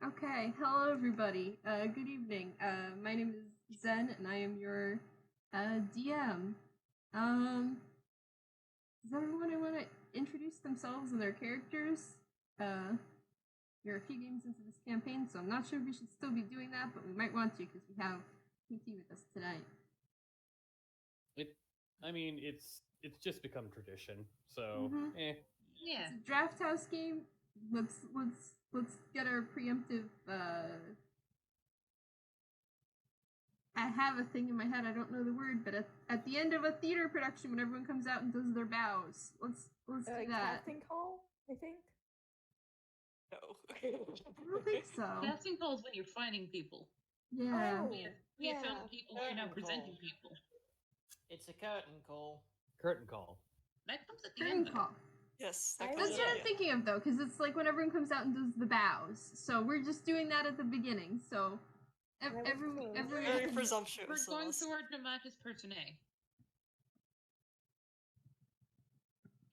Okay, hello everybody. Good evening. My name is Zen, and I am your DM. Um, does everyone want to introduce themselves and their characters? We're a few games into this campaign, so I'm not sure if we should still be doing that, but we might want to because we have PT with us tonight. It's just become tradition. So, It's a draft house game. Let's get our preemptive. I have a thing in my head. I don't know the word, but at the end of a theater production, when everyone comes out and does their bows, let's do that. Casting call, I think. No. I don't think so. Casting call is when you're finding people. Yeah. Oh, We have found people. We're now presenting people. It's a curtain call. Curtain call. That comes at the Curtain end. call. Yes, That's That's what I'm thinking of though, because it's like when everyone comes out and does the bows. So we're just doing that at the beginning. So everyone very presumptuous. We're going through our dramatis personae.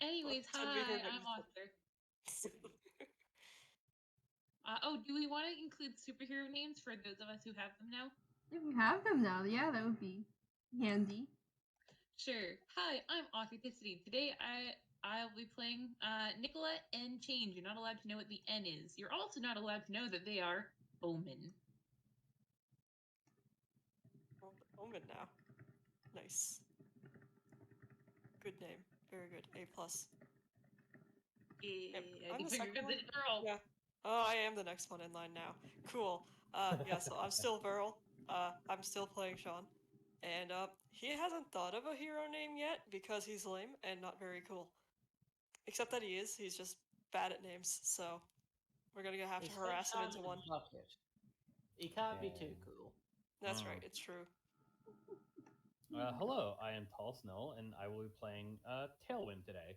Anyways, hi, I'm Arthur. Do we want to include superhero names for those of us who have them now? If we have them now, yeah, that would be handy. Sure. Hi, I'm Authenticity. Today I'll be playing Nikola N Change. You're not allowed to know what the N is. You're also not allowed to know that they are Omen. Omen now. Nice. Good name. Very good. A+. Yeah, I'm the second one? Verl. Yeah. Oh, I am the next one in line now. Cool. So I'm still Verl. I'm still playing Shaun. And he hasn't thought of a hero name yet because he's lame and not very cool. Except that he is. He's just bad at names, so we're gonna have to harass him into one. He can't be too cool. That's right, it's true. Hello, I am Tallestnull, and I will be playing Tailwind today.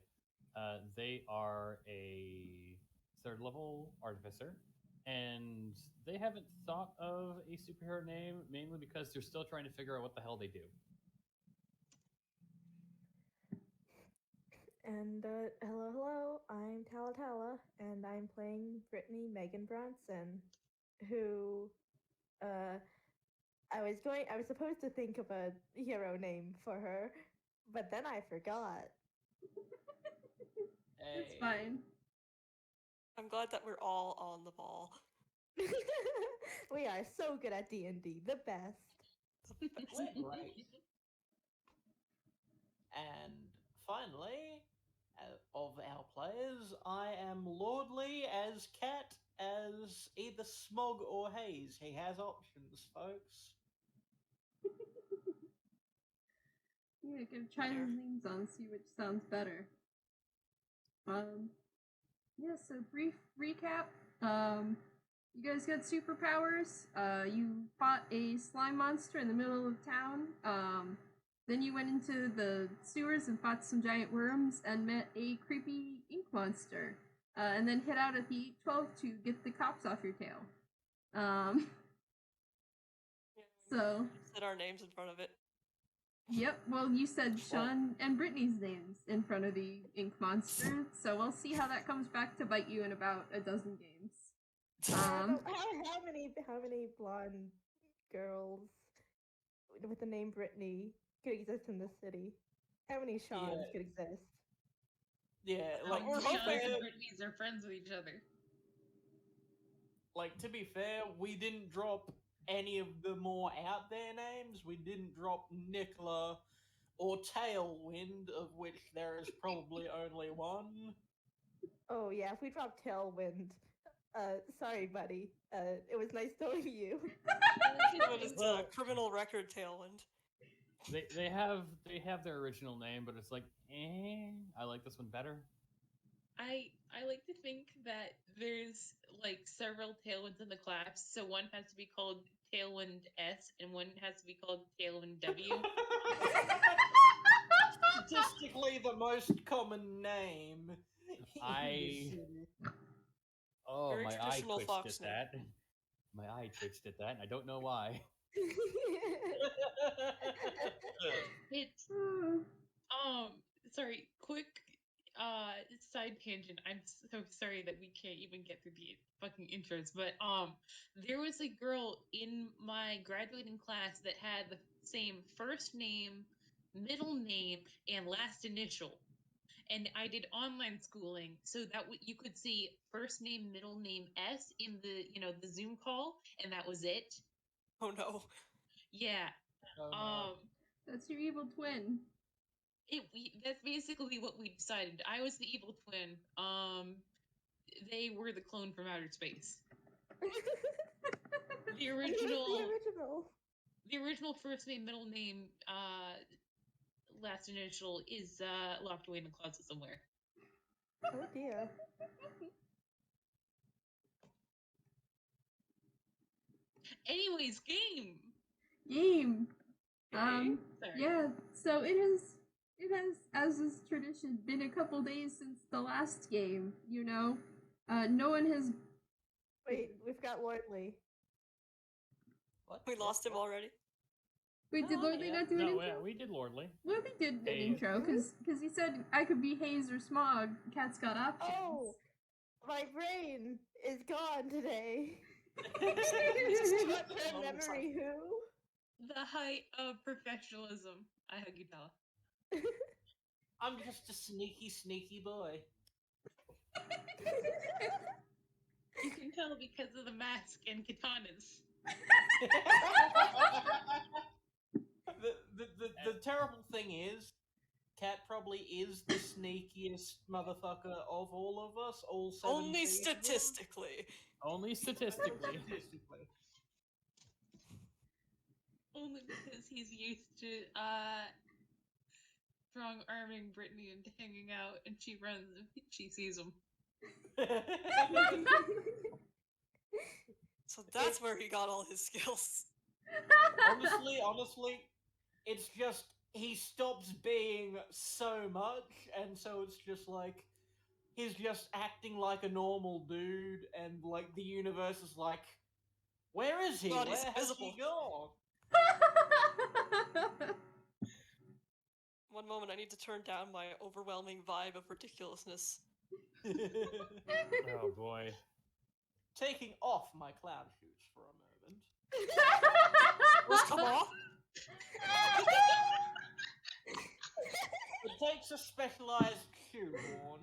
They are a 3rd level artificer, and they haven't thought of a superhero name, mainly because they're still trying to figure out what the hell they do. And hello, I'm Tala, and I'm playing Brittney Megan Bronson, who I was supposed to think of a hero name for her, but then I forgot. It's fine. I'm glad that we're all on the ball. We are so good at D&D, the best. We're great. And finally, of our players, I am Lordly as Cat, as either Smog or Haze. He has options, folks. Yeah, gonna try his names on, see which sounds better. Yeah, so brief recap. You guys got superpowers. You fought a slime monster in the middle of town. Then you went into the sewers and fought some giant worms and met a creepy ink monster. And then hid out at the 812 to get the cops off your tail. So said our names in front of it. Yep, well, you said Shaun and Brittney's names in front of the ink monster, so we'll see how that comes back to bite you in about a dozen games. How many blonde girls with the name Brittney could exist in this city? How many Shauns could exist? Yeah, like we're Shaun hoping and Brittney's are friends with each other. Like, to be fair, we didn't drop any of the more out there names. We didn't drop Nikola or Tailwind, of which there is probably only one. Oh yeah, if we dropped Tailwind, sorry buddy, it was nice knowing you. It's a criminal record Tailwind. They have their original name, but it's like, I like this one better. I like to think that there's like several Tailwinds in the class, so one has to be called Tailwind S and one has to be called Tailwind W. Statistically, the most common name. Very My eye traditional twitched Fox at that. My eye twitched at that, and I don't know why. It's sorry, quick side tangent. I'm so sorry that we can't even get through the fucking intros, but there was a girl in my graduating class that had the same first name, middle name, and last initial. And I did online schooling, so that you could see first name, middle name, S in the the Zoom call, and that was it. Oh no. Yeah. Oh, no. That's your evil twin. That's basically what we decided. I was the evil twin. They were the clone from outer space. The original first name, middle name, last initial is locked away in the closet somewhere. Oh dear. Anyways, game. Sorry. Yeah, so it has, as is tradition, been a couple days since the last game, no one has... Wait, we've got Lordly. What? We lost him already. Wait, did Lordly not do an intro? Yeah, we did Lordly. Lordly did an intro, because he said I could be Haze or Smog, Cat's got options. Oh! My brain is gone today. Short-term memory, who? The height of professionalism. I hug you, Tala. I'm just a sneaky boy. You can tell because of the mask and katanas. The terrible thing is, Cat probably is the sneakiest motherfucker of all of us. All 17 Only of them. statistically. Only statistically. Only because he's used to strong arming Brittney into hanging out, and she runs and she sees him. So that's where he got all his skills. honestly, it's just he stops being so much, and so it's just like he's just acting like a normal dude, and like the universe is like, where is he? God, Where he's has invisible. he gone? One moment, I need to turn down my overwhelming vibe of ridiculousness. Oh boy. Taking off my clown shoes for a moment. Those come off? It takes a specialized shoe worn.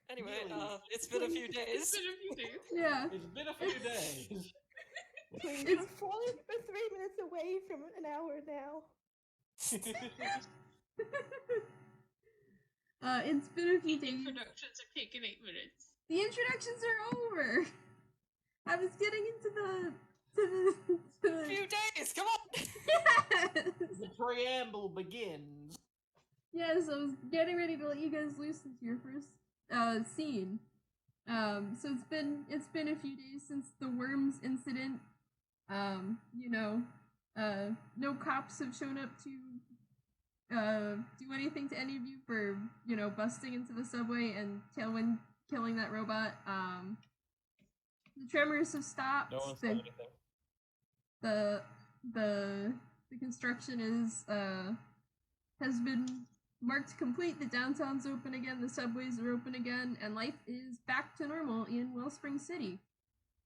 Anyway, Really? it's been a few days. It's been a few days. Yeah. It's been a few days. We're 3 minutes away from an hour now. It's been a few days. Introductions have taken 8 minutes. The introductions are over. I was getting into the A few days, come on! Yes! The preamble begins. Yes, I was getting ready to let you guys loose into your first scene. So it's been a few days since the worms incident. No cops have shown up to do anything to any of you for, busting into the subway and Tailwind killing that robot. The tremors have stopped. No one's done anything. The construction has been marked complete. The downtown's open again, the subways are open again, and life is back to normal in Wellspring City.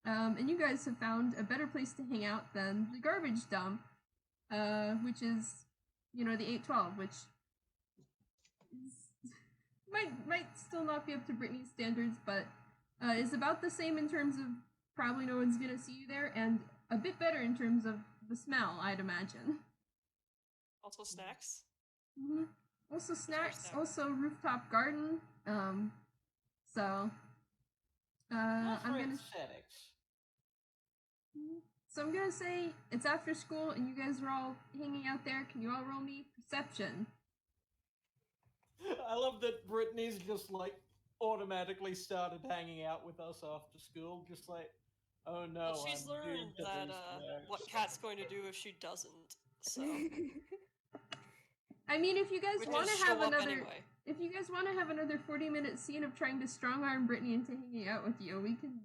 And you guys have found a better place to hang out than the garbage dump, which is, the 812, which is, might still not be up to Brittney's standards, but is about the same in terms of probably no one's gonna see you there, and a bit better in terms of the smell, I'd imagine. Also snacks? Mm-hmm. Also snacks, Snacks. also rooftop garden. I'm gonna. So I'm gonna say it's after school and you guys are all hanging out there. Can you all roll me perception? I love that Brittney's just like automatically started hanging out with us after school, just like, oh no. Well, she's I'm learned doomed to that these what Kat's going to do if she doesn't. So I mean, if you guys we want just to have show up another, anyway. if you guys want to have another 40-minute scene of trying to strong arm Brittney into hanging out with you, we can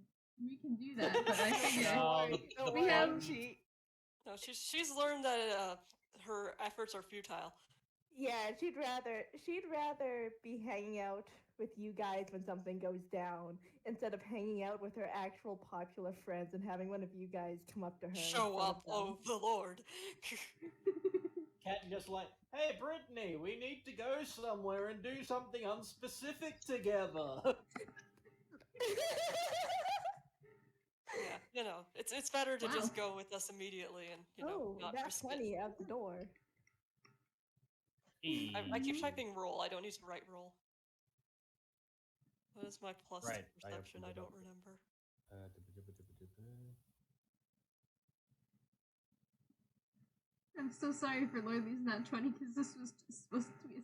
do that. But I figure No, Don't the worry, we have- I'm cheat. No, she's learned that her efforts are futile. Yeah, she'd rather be hanging out with you guys when something goes down instead of hanging out with her actual popular friends and having one of you guys come up to her. Show up, oh the Lord. Cat just like, hey Brittney, we need to go somewhere and do something unspecific together. Yeah, you know, it's better to just go with us immediately and not that's risk it. plenty out the door. I keep typing roll. I don't need to write roll. What is my plus to Right, I perception? I opened it don't up. remember. I'm so sorry for Lordly's not 20 because this was just supposed to be a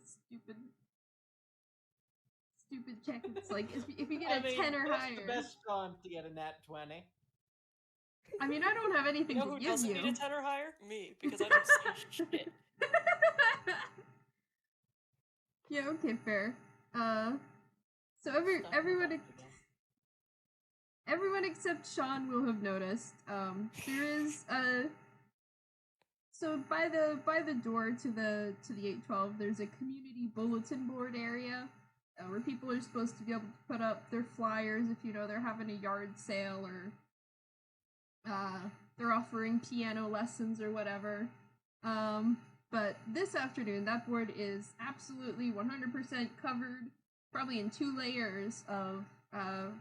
stupid check. It's like if you get a 10 or that's higher. the best time to get a nat 20. I mean, I don't have anything You know to who give doesn't you. need a 10 or higher? Me, because I don't see shit. Yeah, okay, fair. So everyone except Shaun will have noticed. There is so by the door to the 812, there's a community bulletin board area where people are supposed to be able to put up their flyers if they're having a yard sale or they're offering piano lessons or whatever. But this afternoon, that board is absolutely 100% covered, probably in 2 layers of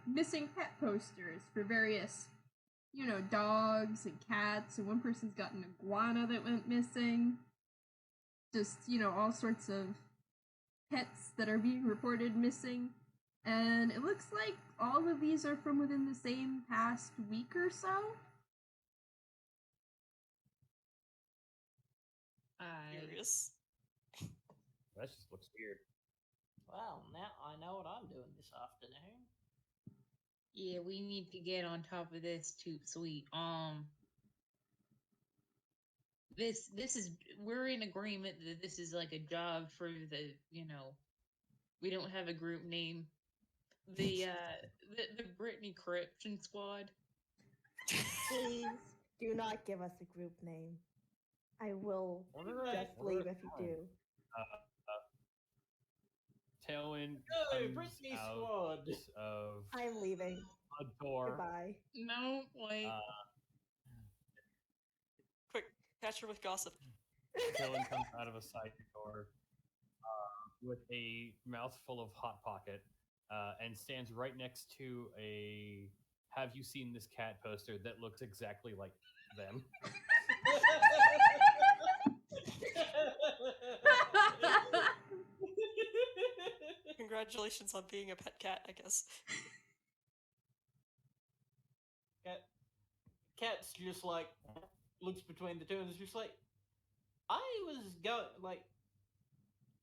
missing pet posters for various, dogs and cats, and one person's got an iguana that went missing. Just, all sorts of pets that are being reported missing. And it looks like all of these are from within the same past week or so. Curious. That just looks weird. Well, now I know what I'm doing this afternoon. Yeah, we need to get on top of this too, sweet. This is, we're in agreement that this is like a job for the, we don't have a group name. The Brittney Corruption Squad. Please do not give us a group name. I will just leave if you do. Tailwind Go, comes Brittney out Squad. of I'm leaving. a door. Goodbye. No, wait. Quick, catch her with gossip. Tailwind comes out of a side door with a mouthful of Hot Pocket and stands right next to a "Have you seen this cat?" poster that looks exactly like them. Congratulations on being a pet cat, I guess. Cat's just like looks between the two and is just like, I was going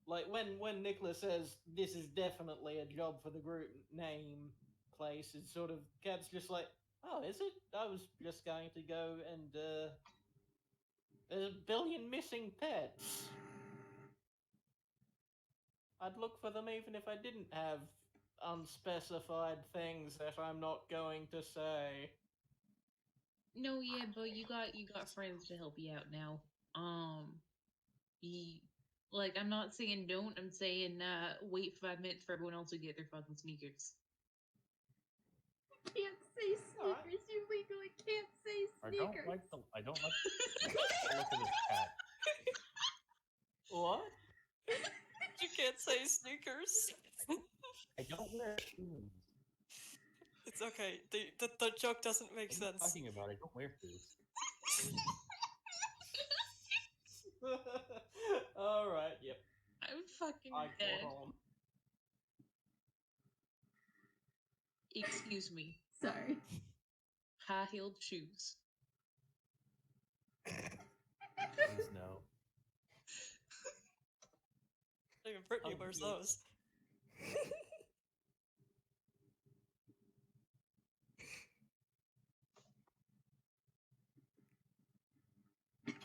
like when Nikola says this is definitely a job for the group name place, it's sort of Cat's just like, oh, is it? I was just going to go and there's a billion missing pets. I'd look for them even if I didn't have unspecified things that I'm not going to say. No, yeah, but you got friends to help you out now. I'm not saying don't. I'm saying wait 5 minutes for everyone else to get their fucking sneakers. Can't say sneakers. Right. You legally can't say sneakers. I don't like the look of this cat. What? You can't say sneakers. I don't wear shoes. It's okay. The joke doesn't make What are you sense. talking about? I don't wear shoes. Alright, yep. I'm fucking I dead. go home. Excuse me. Sorry. High-heeled shoes. Please no. Even Brittney wears those.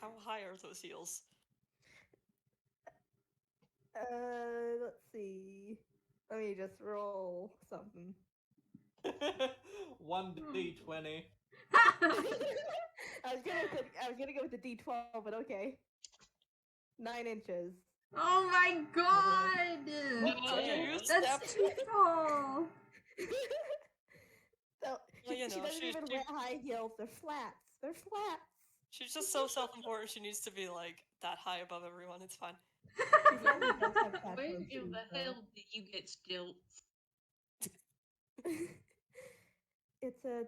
How high are those heels? Let's see. Let me just roll something. 1d20. I was gonna go with the D12, but okay. 9 inches. Oh my god! Oh, Damn. you That's stepped. too tall! So Well, you she know, doesn't she's- even wear high heels. They're flats. They're flats. She's just so self-important. She needs to be like that high above everyone. It's fine. She finally does have fat Where toes, in too, the so. hell did you get stilts? It's a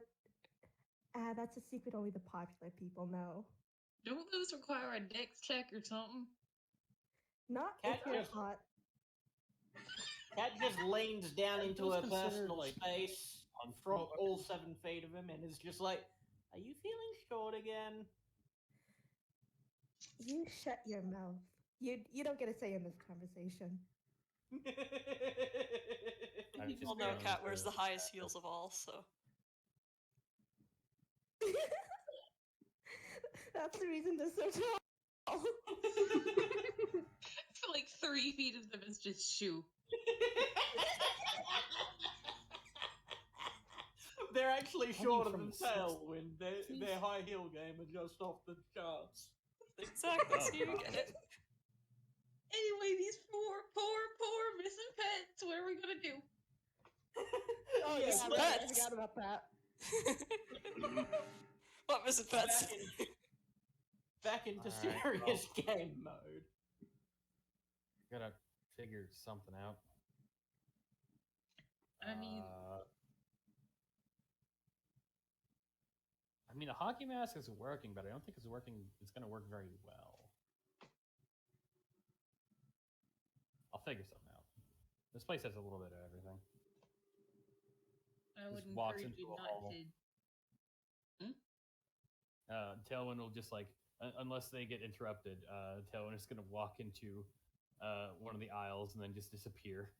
that's a secret only the popular people know. Don't those require a dex check or something? Not Cat if you're just- hot. Cat just leans down That into was her considered, personal like, space from all 7 feet of him and is just like, "Are you feeling short again?" You shut your mouth. You don't get a say in this conversation. I was just Well, no, going Cat to- wears the highest heels of all, so. That's the reason they're so tall. For like 3 feet of them is just shoe. They're actually Coming shorter from than the sixth- Tailwind. Their high heel game are just off the charts. Exactly, so you Oh, get it. Anyway, these poor missing pets. What are we gonna do? Oh Yes, yeah, but- I forgot about that. What missing pets? Back into Alright, serious game mode. Gotta figure something out. I mean- a hockey mask is working, but I don't think it's working. It's gonna work very well. I'll figure something out. This place has a little bit of everything. I would Just walks encourage you into a not hall. to. Tailwind will just like, unless they get interrupted, Tailwind is gonna walk into one of the aisles and then just disappear.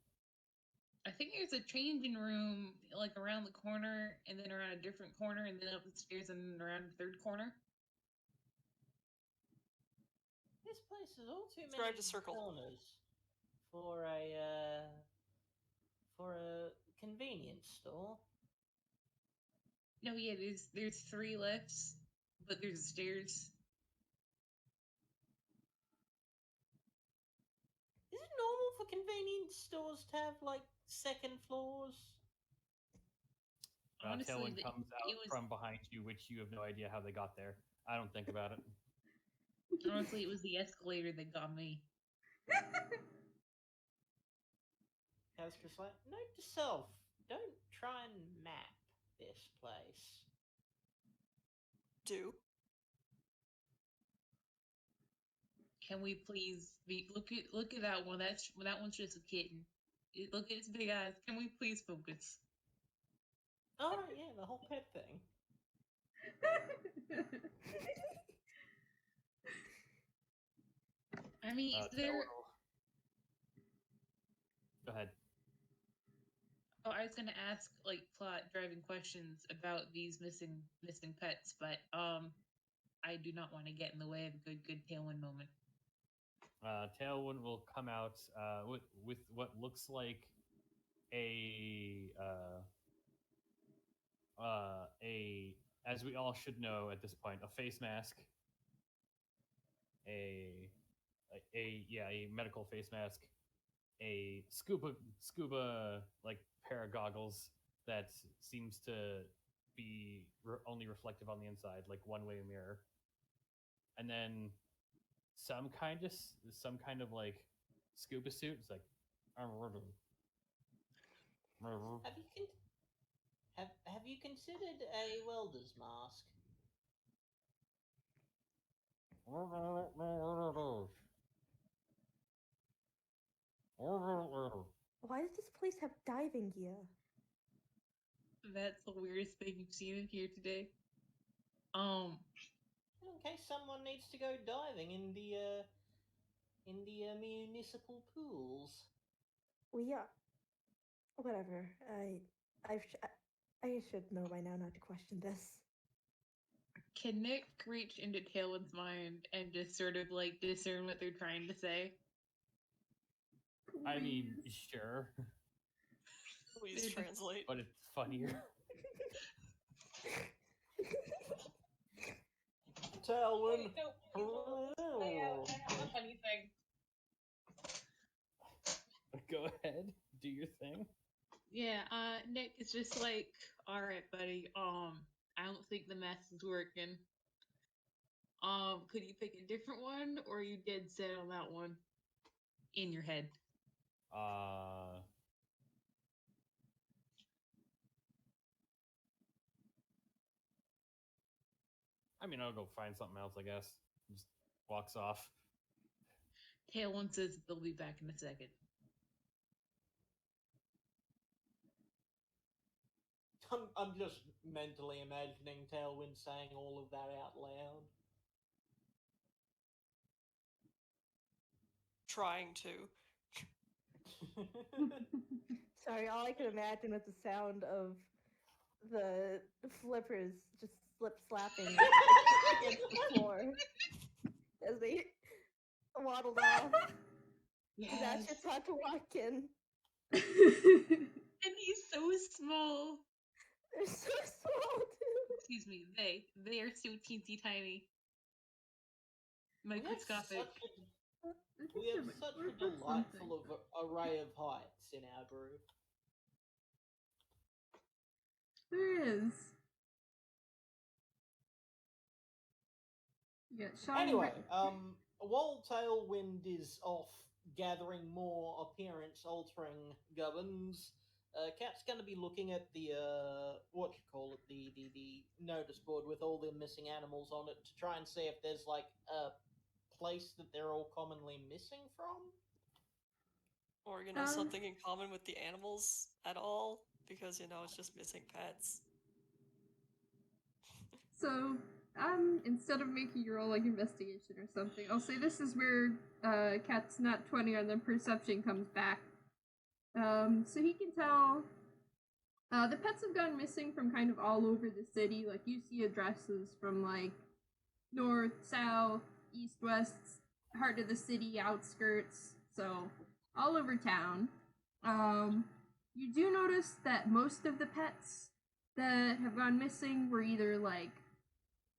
I think there's a changing room like around the corner, and then around a different corner, and then up the stairs, and then around the third corner. This place is all too Drive many to circle. corners for a convenience store. No, yeah, there's 3 lifts, but there's stairs. Is it normal for convenience stores to have like second floors? Honestly, Tailwind comes out it was from behind you, which you have no idea how they got there. I don't think about it. honestly it was the escalator that got me. I was just like, note to self, don't try and map this place. Do. Can we please look at that one? That one's just a kitten. Look at its big eyes. Can we please focus? Oh yeah, the whole pet thing. I mean, there. Tailwind will- Go ahead. Oh, I was gonna ask like plot driving questions about these missing pets, but I do not want to get in the way of a good Tailwind moment. Tailwind will come out with what looks like a as we all should know at this point, a face mask, a medical face mask, a scuba like pair of goggles that seems to be only reflective on the inside, like one-way mirror, and then some kind of like scuba suit. It's like Have you considered a welder's mask? Why does this place have diving gear? That's the weirdest thing you've seen in here today. In case someone needs to go diving in the municipal pools. We whatever. I should know by now not to question this. Can Nick reach into Tailwind's mind and just sort of like discern what they're trying to say? I mean, sure, Please translate. but it's funnier. Tailwind. Wait, no, people, play out. I have a funny thing. Go ahead, do your thing. Yeah, Nick is just like, alright, buddy, I don't think the math is working. Could you pick a different one, or are you dead set on that one? In your head. I mean, I'll go find something else, I guess. Just walks off. Tailwind says they'll be back in a second. I'm just mentally imagining Tailwind saying all of that out loud. Trying to. Sorry, all I could imagine was the sound of the flippers just slip-slapping against the floor as they waddled off. Yes. That's just hard to walk in. And he's so small. They're so small, too. Excuse me, they are so teensy tiny. Microscopic. We have such a delightful array of heights in our group. There is. Yeah, Shaun. Anyway, while Tailwind is off gathering more appearance-altering gubbins, Cat's going to be looking at the the notice board with all the missing animals on it to try and see if there's like a place that they're all commonly missing from. Or, something in common with the animals at all, because, it's just missing pets. So, instead of making your roll like investigation or something, I'll say this is where Cat's nat 20 on the perception comes back. So he can tell the pets have gone missing from kind of all over the city. Like, you see addresses from, like, north, south, east, west, heart of the city, outskirts, so all over town. You do notice that most of the pets that have gone missing were either, like,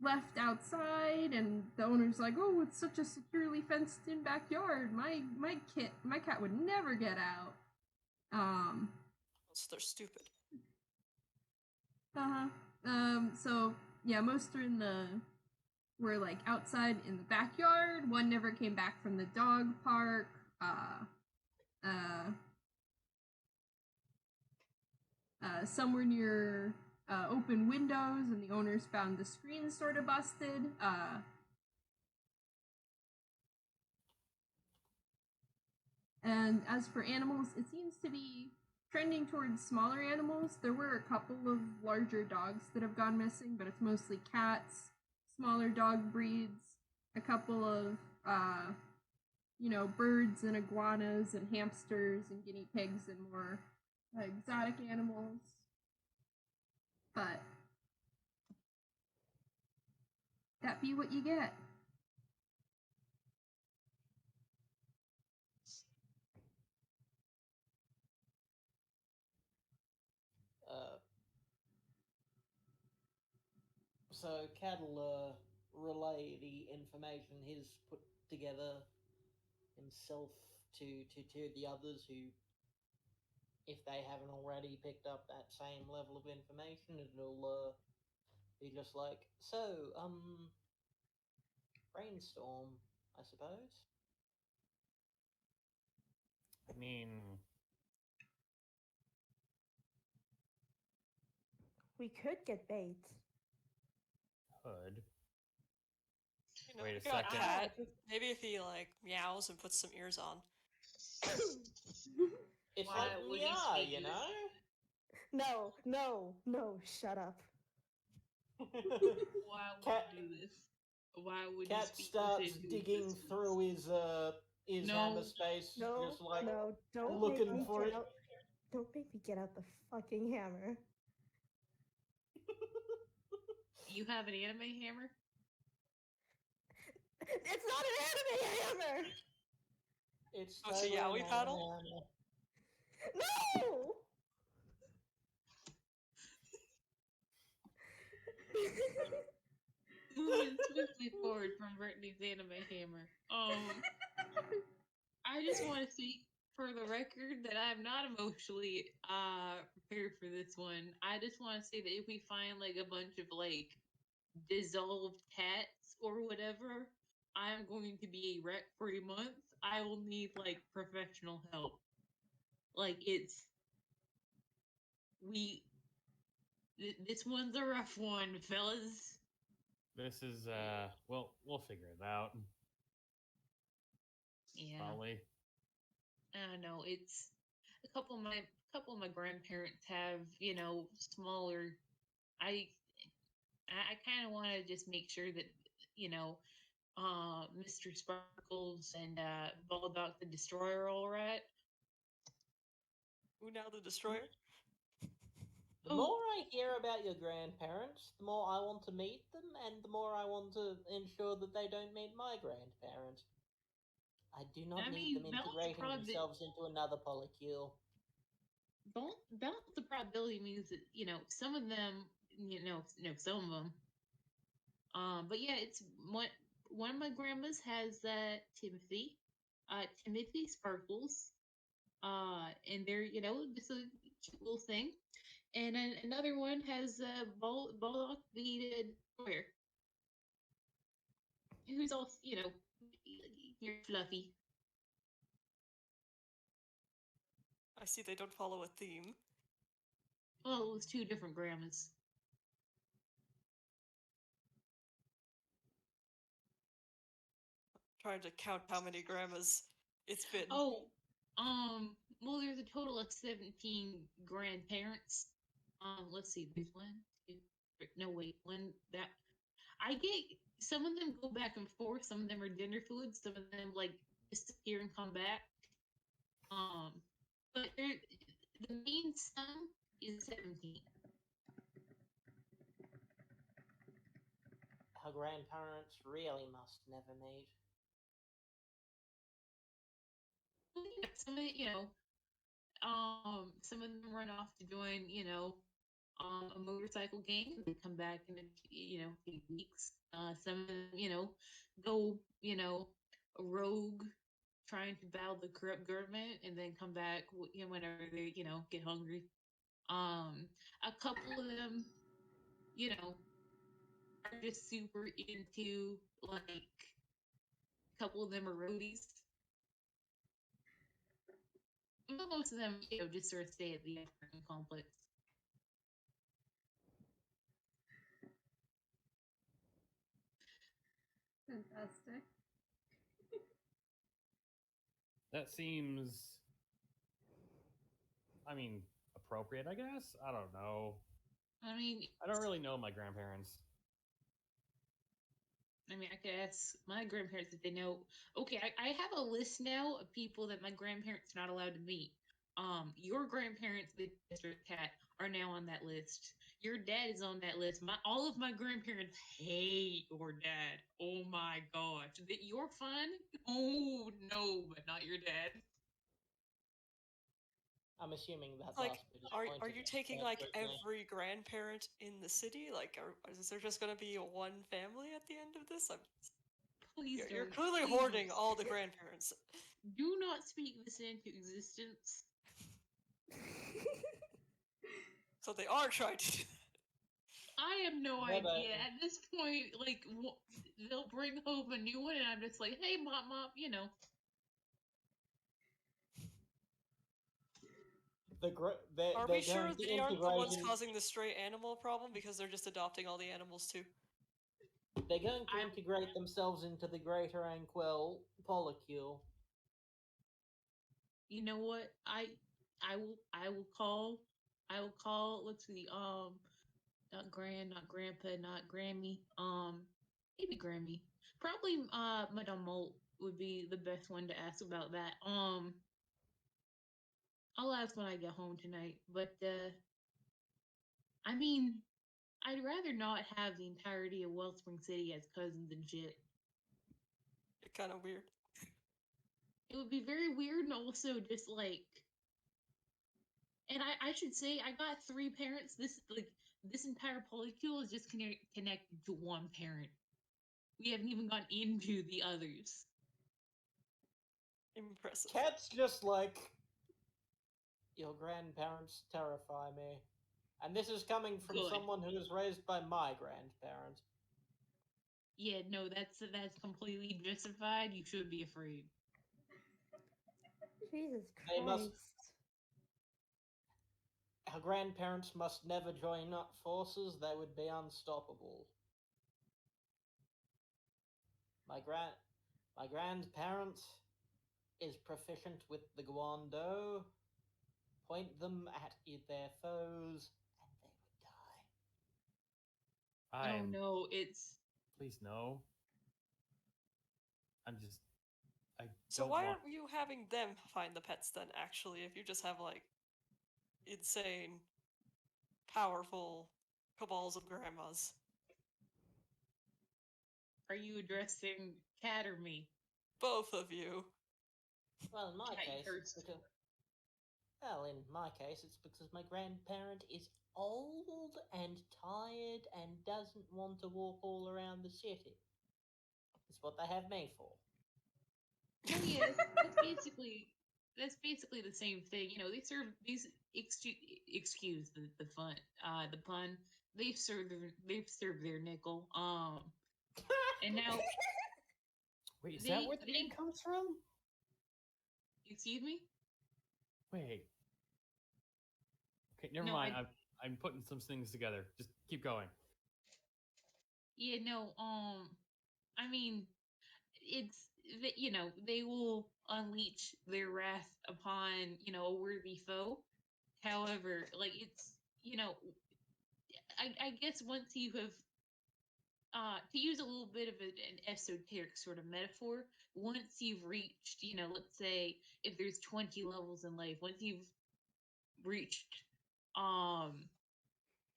left outside, and the owner's like, oh, it's such a securely fenced-in backyard. My cat would never get out. So they're stupid. So, yeah, most are were, like, outside in the backyard. One never came back from the dog park. Some were near open windows, and the owners found the screen sort of busted. And as for animals, it seems to be trending towards smaller animals. There were a couple of larger dogs that have gone missing, but it's mostly cats, smaller dog breeds, a couple of, birds and iguanas and hamsters and guinea pigs and more exotic animals. But that be what you get. So Cat'll relay the information he's put together himself to the others who, if they haven't already picked up that same level of information, it'll be just like, so, brainstorm, I suppose. I mean, We could get bait. hood. Wait a second. Cat. Maybe if he, meows and puts some ears on. It's Why like would we he are, speak you this? No, shut up. Why would Cat- you do this? Why would Cat you speak starts this into digging existence? through his No. hammer space, No, just like no, don't looking make me for get it. out. Don't make me get out the fucking hammer. You have an anime hammer? It's not an anime hammer. It's Oh, it's a totally yaoi not paddle? an hammer. No. moving swiftly forward from Brittney's anime hammer. I just want to speak for the record that I'm not emotionally prepared for this one. I just want to say that if we find like a bunch of like dissolved cats or whatever, I'm going to be a wreck for a month. I will need like professional help. Like this one's a rough one, fellas. This is we'll figure it out. Yeah. Probably. I don't know. It's a couple of my grandparents have, smaller. I I kind of want to just make sure that Mr. Sparkles and Baldock the Destroyer are all right. Who now the destroyer? The more I hear about your grandparents, the more I want to meet them, and the more I want to ensure that they don't meet my grandparents. I do not I need mean, them balance integrating themselves into another polycule. Balance the probability means that some of them, some of them. But yeah, it's one of my grandmas has Timothy Sparkles, and they're just a cute little thing. And then another one has Baldock the Destroyer, who's also you're fluffy. I see they don't follow a theme. Well, it was two different grandmas. Trying to count how many grandmas it's been. Oh, well, there's a total of 17 grandparents. Let's see, there's one, two, three, no wait, one that I get. Some of them go back and forth. Some of them are gender fluid. Some of them like disappear and come back. But the main sum is 17. Her grandparents really must never meet. Well, yeah, some of them run off to join, a motorcycle gang. They come back in a few weeks. Some of them, go, rogue, trying to battle the corrupt government, and then come back, whenever they, get hungry. A couple of them, are just super into like. A couple of them are roadies. Most of them, just sort of stay at the apartment complex. Fantastic. That seems, appropriate, I guess? I don't know. I don't really know my grandparents. I could ask my grandparents if they know. Okay, I have a list now of people that my grandparents are not allowed to meet. Your grandparents, the district cat, are now on that list. Your dad is on that list. All of my grandparents hate your dad. Oh my gosh, that you're fun? Oh no, but not your dad. I'm assuming that Like, last bit is are pointed you at taking Dad like Brittney. every grandparent in the city? Like, is there just gonna be one family at the end of this? Please You're don't. clearly Please hoarding don't. all the grandparents. Do not speak this into existence. So they are trying to do that. I have no Yeah, but- idea. At this point, like, they'll bring home a new one, and I'm just like, hey, mop, Are we sure they aren't the ones causing the stray animal problem because they're just adopting all the animals too? They're going to integrate themselves into the Greater Anquil polycule. You know what? I will call. Let's see. Not grandpa, not Grammy. Maybe Grammy. Probably Madame Molt would be the best one to ask about that. I'll ask when I get home tonight. But I'd rather not have the entirety of Wellspring City as cousins and shit. It's kind of weird. It would be very weird, and also just like. And I should say I got 3 parents. This entire polycule is just connected to one parent. We haven't even gone into the others. Impressive. Cat's just like, your grandparents terrify me. And this is coming from Good. someone who was raised by my grandparents. Yeah, no, that's completely justified. You should be afraid. Jesus They must- Christ. Our grandparents must never join up forces, they would be unstoppable. My grandparent is proficient with the Guando. Point them at their foes, and they would die. Oh I'm no, it's please no. I'm just I So don't why want aren't you having them find the pets then, actually, if you just have, like, insane, powerful cabals of grandmas? are you addressing Cat or me? Both of you. Well, in my Cat case, first. it's because my grandparent is old and tired and doesn't want to walk all around the city. That's what they have me for. Oh yeah, that's basically the same thing. You know, they serve these excuse the fun the pun. They've served their nickel. And now Wait, is they that where the name they comes from? excuse me? Wait. Okay, never No, mind. I'm putting some things together. Just keep going. Yeah, no, I mean, you know, they will unleash their wrath upon, you know, a worthy foe. However, like it's, you know, I guess once you have to use a little bit of an esoteric sort of metaphor, once you've reached, you know, let's say if there's 20 levels in life, once you've reached um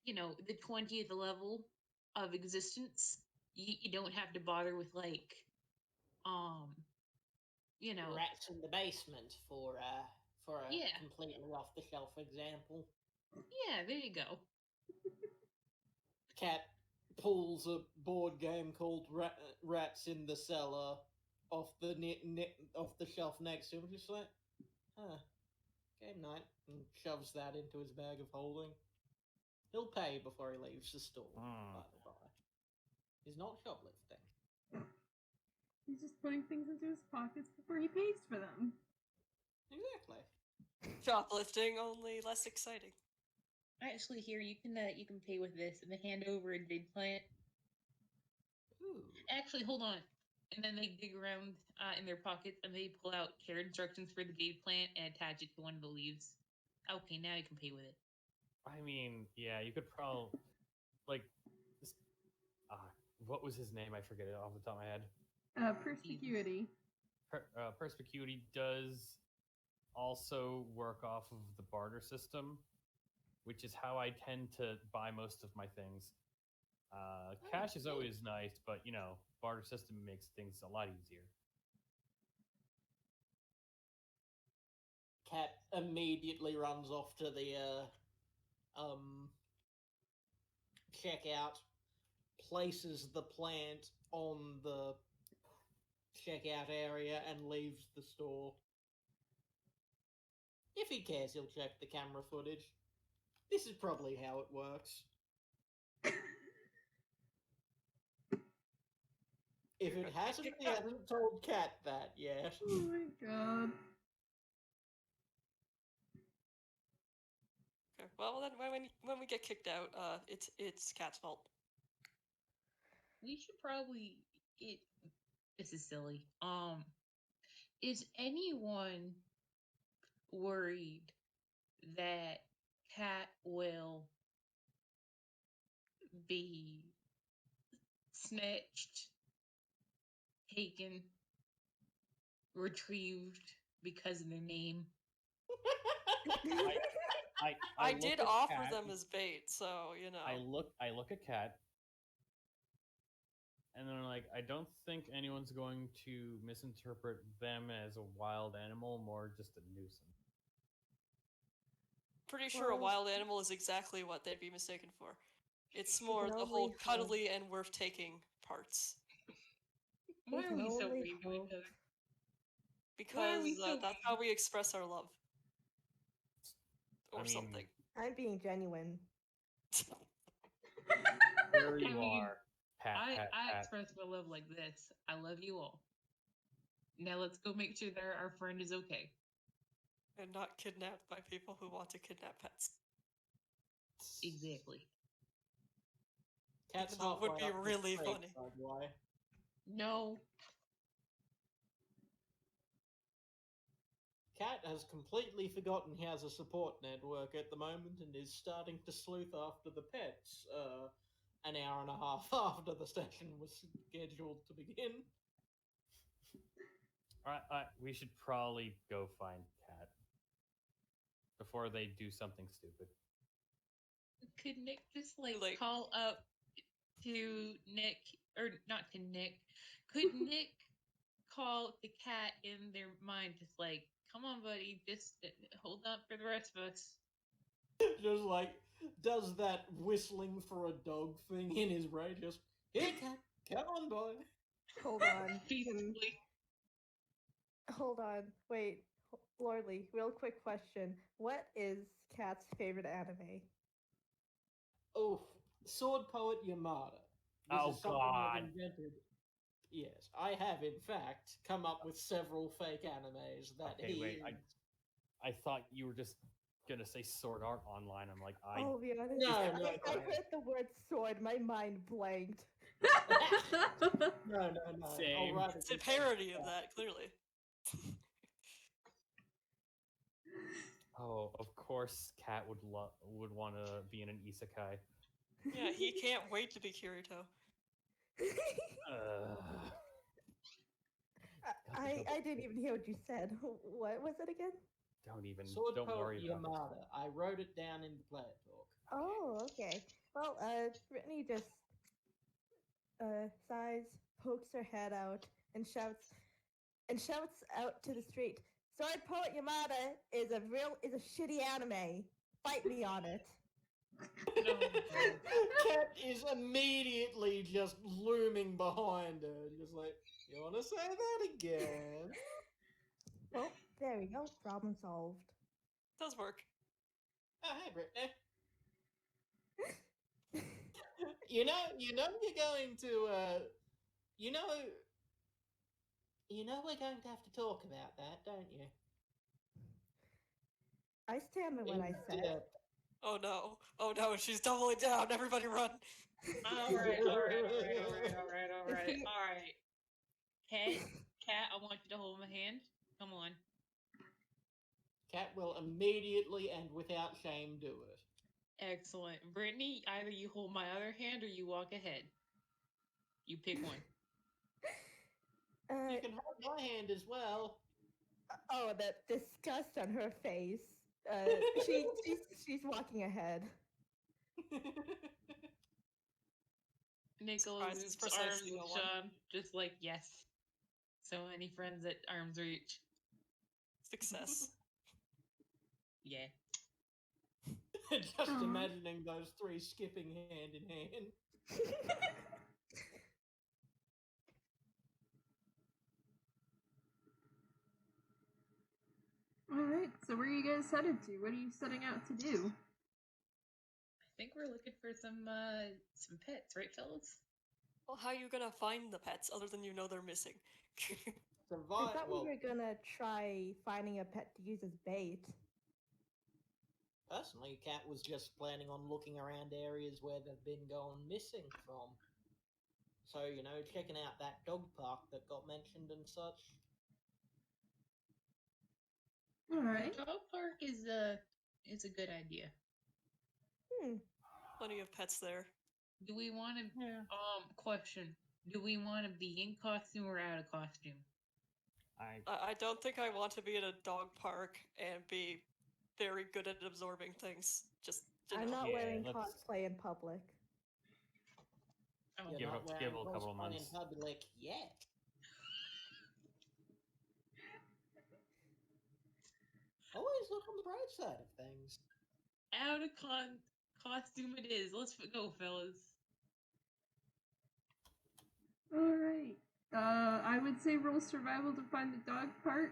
you know, the 20th level of existence, you don't have to bother with like um you know, Rats in the basement for a Yeah. completely off the shelf example. yeah, there you go. Cat pulls a board game called Rats in the Cellar off the off the shelf next to him, just like, game night, and shoves that into his bag of holding. He'll pay before he leaves the store, by the by. He's not shoplifting. He's just putting things into his pockets before he pays for them. Exactly. Shoplifting, only less exciting. Actually, here you can pay with this and they hand over a dig plant. Ooh. Actually, hold on. And then they dig around in their pockets and they pull out care instructions for the dig plant and attach it to one of the leaves. Okay, now you can pay with it. I mean, yeah, you could probably like this, what was his name? I forget it off the top of my head. Perspicuity. Perspicuity does also work off of the barter system, which is how I tend to buy most of my things. Cash is always nice, but you know, barter system makes things a lot easier. Cat immediately runs off to the checkout, places the plant on the checkout area, and leaves the store. If he cares, he'll check the camera footage. This is probably how it works. If it hasn't, he hasn't told Cat that yet. Oh my god. Okay. Well, then when we get kicked out, it's Cat's fault. We should probably this is silly. Is anyone worried that Cat will be snatched, taken, retrieved because of their name? I look did at offer Cat, them as bait, so you know. I look at Cat, and then like I don't think anyone's going to misinterpret them as a wild animal, more just a nuisance. Pretty sure a Well- wild animal is exactly what they'd be mistaken for. It's We more can the whole always, cuddly and worth taking parts. Why are can we so only mean to hope. each other? Because so that's how we express our love. Or I mean, something. I'm being genuine. there you I mean, are. Pat, I pat, pat. express my love like this. I love you all. Now let's go make sure that our friend is okay. And not kidnapped by people who want to kidnap pets. Exactly. Cat's Even though it would halfway be up the really street, funny. by the way. No. Cat has completely forgotten he has a support network at the moment and is starting to sleuth after the pets an hour and a half after the session was scheduled to begin. Alright, we should probably go find Cat before they do something stupid. Could Nick just like Like- call up to Nick, or not to Nick? Could Nick call the cat in their mind, just like, come on, buddy, just hold up for the rest of us. Just like does that whistling for a dog thing in his brain. Just here, Cat, come on, boy. Hold on. Peacefully. Hold on. Wait. Lordly, real quick question. What is Cat's favorite anime? Oh, sword poet Yamada. This Oh, is something God. I've invented. Yes, I have in fact come up with several fake animes that Okay, he. wait, I thought you were just gonna say Sword Art Online. I'm like, I'll be honest. No, I no, heard the word sword. My mind blanked. No. Same. I'll write It's it a parody of that, clearly. Oh, of course, Cat would want to be in an isekai. Yeah, he can't wait to be Kirito. I didn't even hear what you said. What was it again? Sword Don't poet worry about Yamada. I wrote it down in the player talk. Oh, okay. Well, Brittney just sighs, pokes her head out, and shouts out to the street. Sword Poet Yamada is a shitty anime. Fight me on it. No. Cat is immediately just looming behind her, just like, you want to say that again? Well, there we go. Problem solved. Does work. Oh, hey, Brittney. you know you're going to, you know we're going to have to talk about that, don't you? I stand by what I said. Oh no, she's doubling down. Everybody run. All right. Cat, I want you to hold my hand. Come on. Cat will immediately and without shame do it. Excellent. Brittney, either you hold my other hand or you walk ahead. You pick one. You can hold my hand as well. Oh, the disgust on her face. She's walking ahead. Nikola Surprise, it's loops precisely arms the with one. Shaun, just like, yes. So many friends at arm's reach. Success. Yeah. Just imagining those three skipping hand in hand. Alright, so where are you guys headed to? What are you setting out to do? I think we're looking for some pets, right, fellas? Well, how are you gonna find the pets other than you know they're missing? I Survive. thought Well, we were gonna try finding a pet to use as bait. personally, Cat was just planning on looking around areas where they've been going missing from. So, checking out that dog park that got mentioned and such. Alright. Dog park is a good idea. Plenty of pets there. Do we want to question? Do we want to be in costume or out of costume? I don't think I want to be at a dog park and be very good at absorbing things. Just I'm not Yeah, wearing let's- cosplay in public. Oh, You're Give it not a wearing couple of cosplay months. in public yet. Always look on the bright side of things. out of costume it is. Let's go, fellas. Alright. I would say roll survival to find the dog park.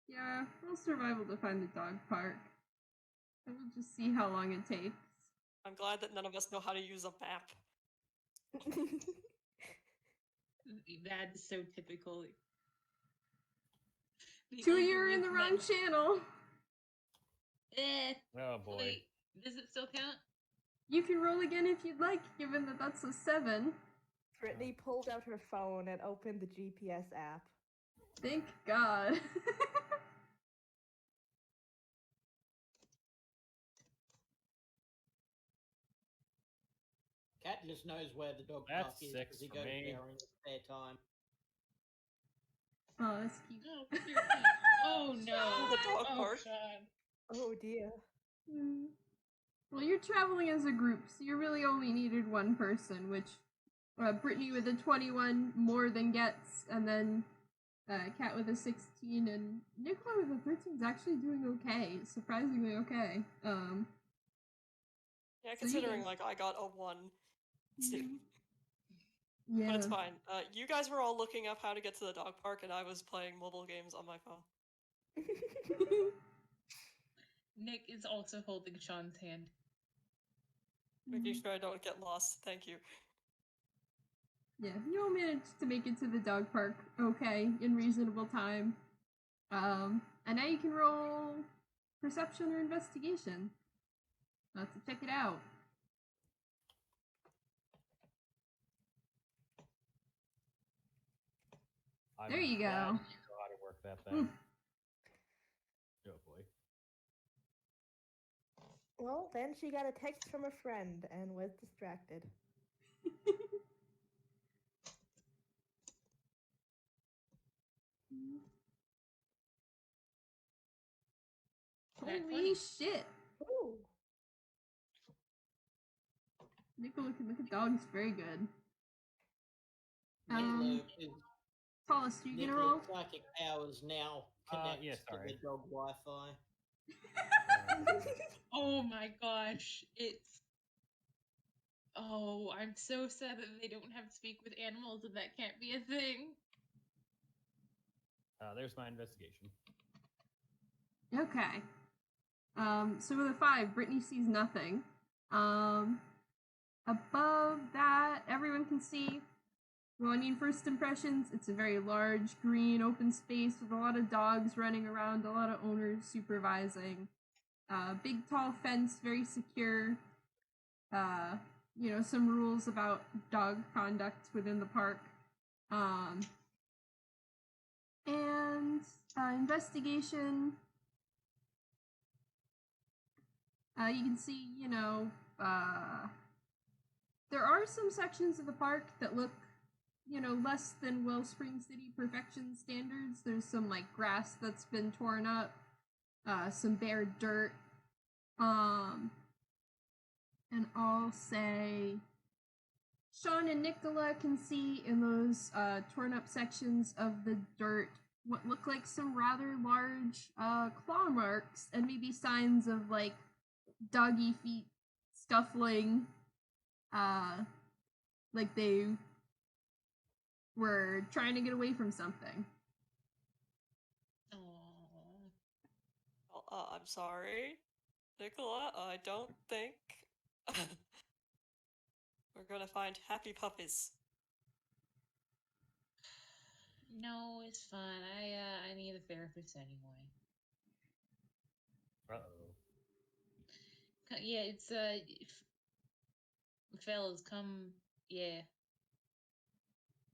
Yeah, roll survival to find the dog park. And we'll just see how long it takes. I'm glad that none of us know how to use a map. That is so typical. The Two, only you're in the reason wrong that- channel. Oh boy. Wait, does it still count? You can roll again if you'd like, given that that's a 7. Brittney pulled out her phone and opened the GPS app. Thank God. Cat just knows where the dog That's park is 6 because he for goes me. there in his spare time. Oh, that's cute. Oh, dear. Oh no. The dog Oh park. god. Oh dear. Hmm. Well, you're traveling as a group, so you really only needed one person, which Brittney with a 21 more than gets, and then Kat with a 16, and Nikola with a 13 is actually doing okay, surprisingly okay. Yeah, So you considering can- like I got a 1. Yeah. But it's fine. You guys were all looking up how to get to the dog park, and I was playing mobile games on my phone. Nick is also holding Shaun's hand. Making sure I don't get lost. Thank you. Yeah, you all managed to make it to the dog park okay, in reasonable time. And now you can roll perception or investigation. To check it out. I'm There you glad go. You know how to work that thing. Oh boy. Well, then she got a text from a friend and was distracted. That's Holy funny. shit! Ooh. Nikola can look at dogs very good. Nikola is Tallest, you gonna roll? Nikola's psychic powers now connect yeah, to sorry. the dog Wi-Fi. Oh my gosh. It's. Oh, I'm so sad that they don't have speak with animals and that can't be a thing. There's my investigation. Okay. So with a 5, Brittney sees nothing. Above that, everyone can see. Well, I mean, first impressions, it's a very large, green, open space with a lot of dogs running around, a lot of owners supervising. Big, tall fence, very secure. Some rules about dog conduct within the park. And investigation. You can see, there are some sections of the park that look, less than Wellspring City perfection standards. There's some, grass that's been torn up, some bare dirt. And I'll say Shaun and Nikola can see in those torn up sections of the dirt what look like some rather large claw marks and maybe signs of doggy feet scuffling, like they were trying to get away from something. Aww. Well, I'm sorry, Nikola. I don't think we're gonna find happy puppies. No, it's fine. I need a therapist anyway. Uh-oh. Yeah, it's fellas, come. Yeah.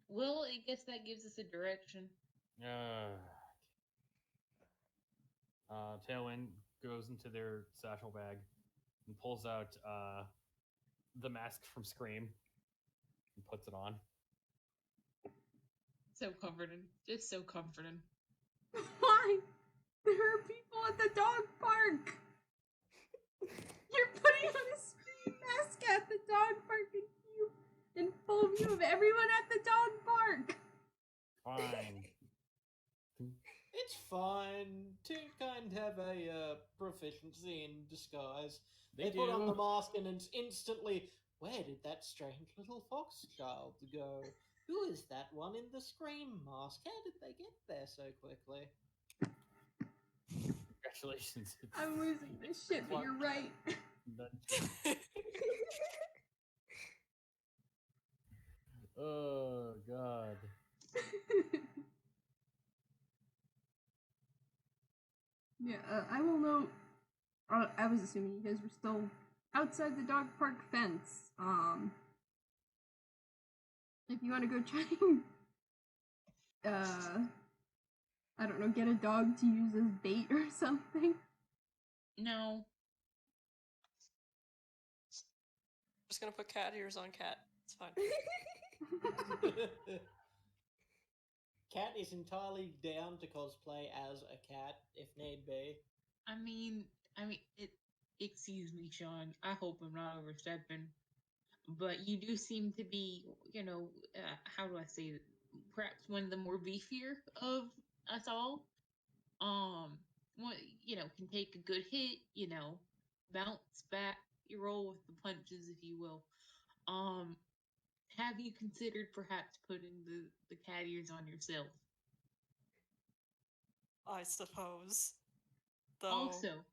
Well, I guess that gives us a direction. Tailwind goes into their satchel bag and pulls out the mask from Scream and puts it on. So comforting. Just so comforting. Why? There are people at the dog park. You're putting on a Scream mask at the dog park in full view of everyone at the dog park. Fine. It's fine. Two kind have a proficiency in disguise. They Put on do. the mask and it's instantly Where did that strange little fox child go? Who is that one in the scream mask? How did they get there so quickly? Congratulations. It's I'm losing this shit, but you're right. Oh god. Yeah, I will note. I was assuming you guys were still outside the dog park fence. If you want to go try and, I don't know, get a dog to use as bait or something. No. Just gonna put cat ears on cat. It's fine. Cat is entirely down to cosplay as a cat if need be. I mean, excuse me, Shaun. I hope I'm not overstepping, but you do seem to be, how do I say it? Perhaps one of the more beefier of us all. What can take a good hit, bounce back, you roll with the punches, if you will. Have you considered perhaps putting the cat ears on yourself? I suppose. Though. Also,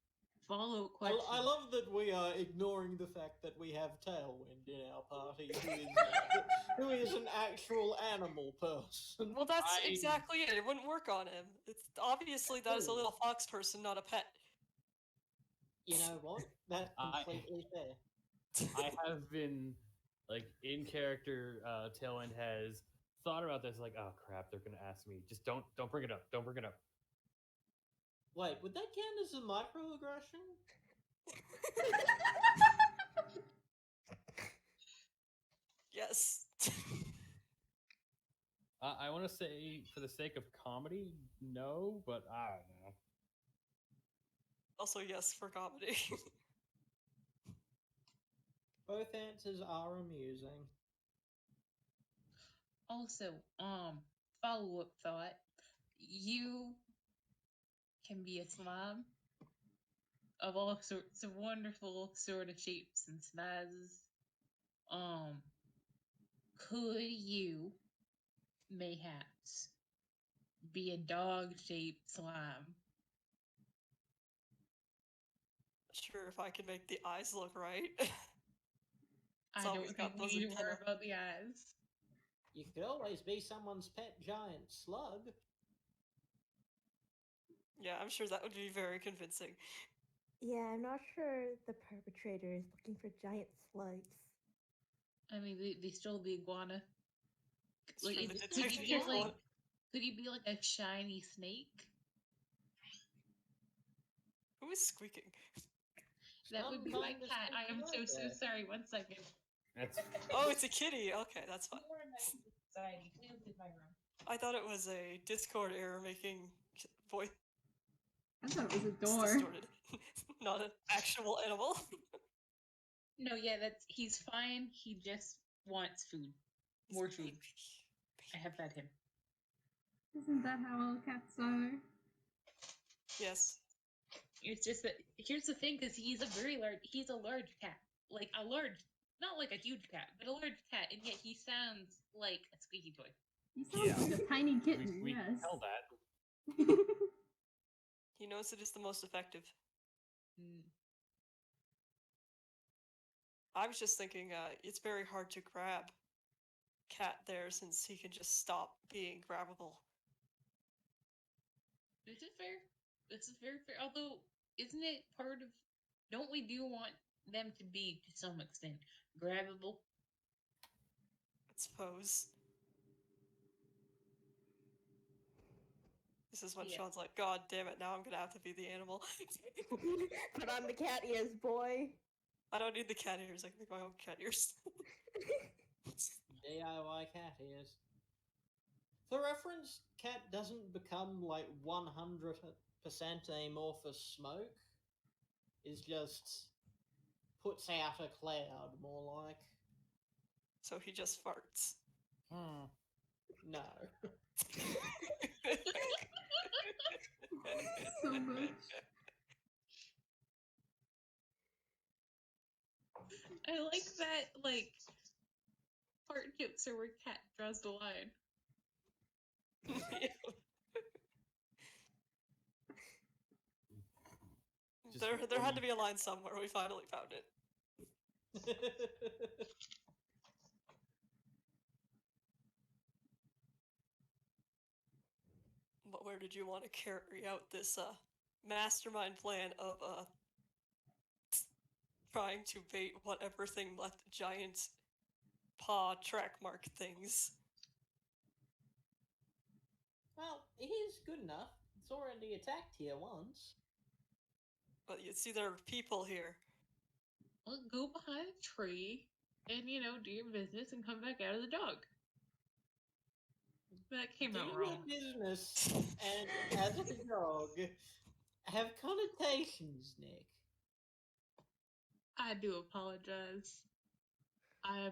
follow-up question. I love that we are ignoring the fact that we have Tailwind in our party, who is an actual animal person. Well, that's exactly it. It wouldn't work on him. It's obviously that is a little fox person, not a pet. You know what? That's completely fair. I have been, like, in character, Tailwind has thought about this, like, oh crap, they're gonna ask me. Just don't bring it up. Don't bring it up. Wait, would that count as a microaggression? Yes. I want to say, for the sake of comedy, no, but I don't know. Also, yes, for comedy. Both answers are amusing. Also, follow-up thought. You can be a slime of all sorts of wonderful sort of shapes and sizes. Could you mayhaps be a dog-shaped slime? Sure, if I can make the eyes look right. I don't think we need to worry about the eyes. You could always be someone's pet giant slug. Yeah, I'm sure that would be very convincing. Yeah, I'm not sure the perpetrator is looking for giant slugs. I mean, they stole the iguana. Like, could he be like a shiny snake? Who is squeaking? That would be my cat. I am so sorry. 1 second. Oh, it's a kitty. Okay, that's fine. Anxiety. Please leave my room. I thought it was a Discord error making voice. I thought it was a door. Distorted. Not an actual animal. No, yeah, he's fine. He just wants food. More food. I have fed him. Isn't that how all cats are? Yes. It's just that here's the thing, because he's a large cat. Like a large, not like a huge cat, but a large cat, and yet he sounds like a squeaky toy. He sounds like a tiny kitten, We yes. can tell that. He knows it is the most effective. I was just thinking, it's very hard to grab Cat there since he can just stop being grabbable. This is fair. This is very fair. Although, isn't it part of... Don't we do want them to be, to some extent, grabbable? I suppose. This is when Shaun's like, God damn it, now I'm gonna have to be the animal. Put on the cat ears, boy. I don't need the cat ears, I can make my own cat ears. DIY cat ears. For reference, Cat doesn't become like 100% amorphous smoke. It's just puts out a cloud, more like. So he just farts. No. So much. I like that, like, fart jokes are where cat draws the line. There had to be a line somewhere. We finally found it. But where did you want to carry out this mastermind plan of trying to bait whatever thing left giant paw track mark things? Well, he's good enough. It's already attacked here once. But you see, there are people here. Well, go behind a tree and, do your business and come back out of the dog. That came out Do wrong. your business and as a dog have connotations, Nick. I do apologize. I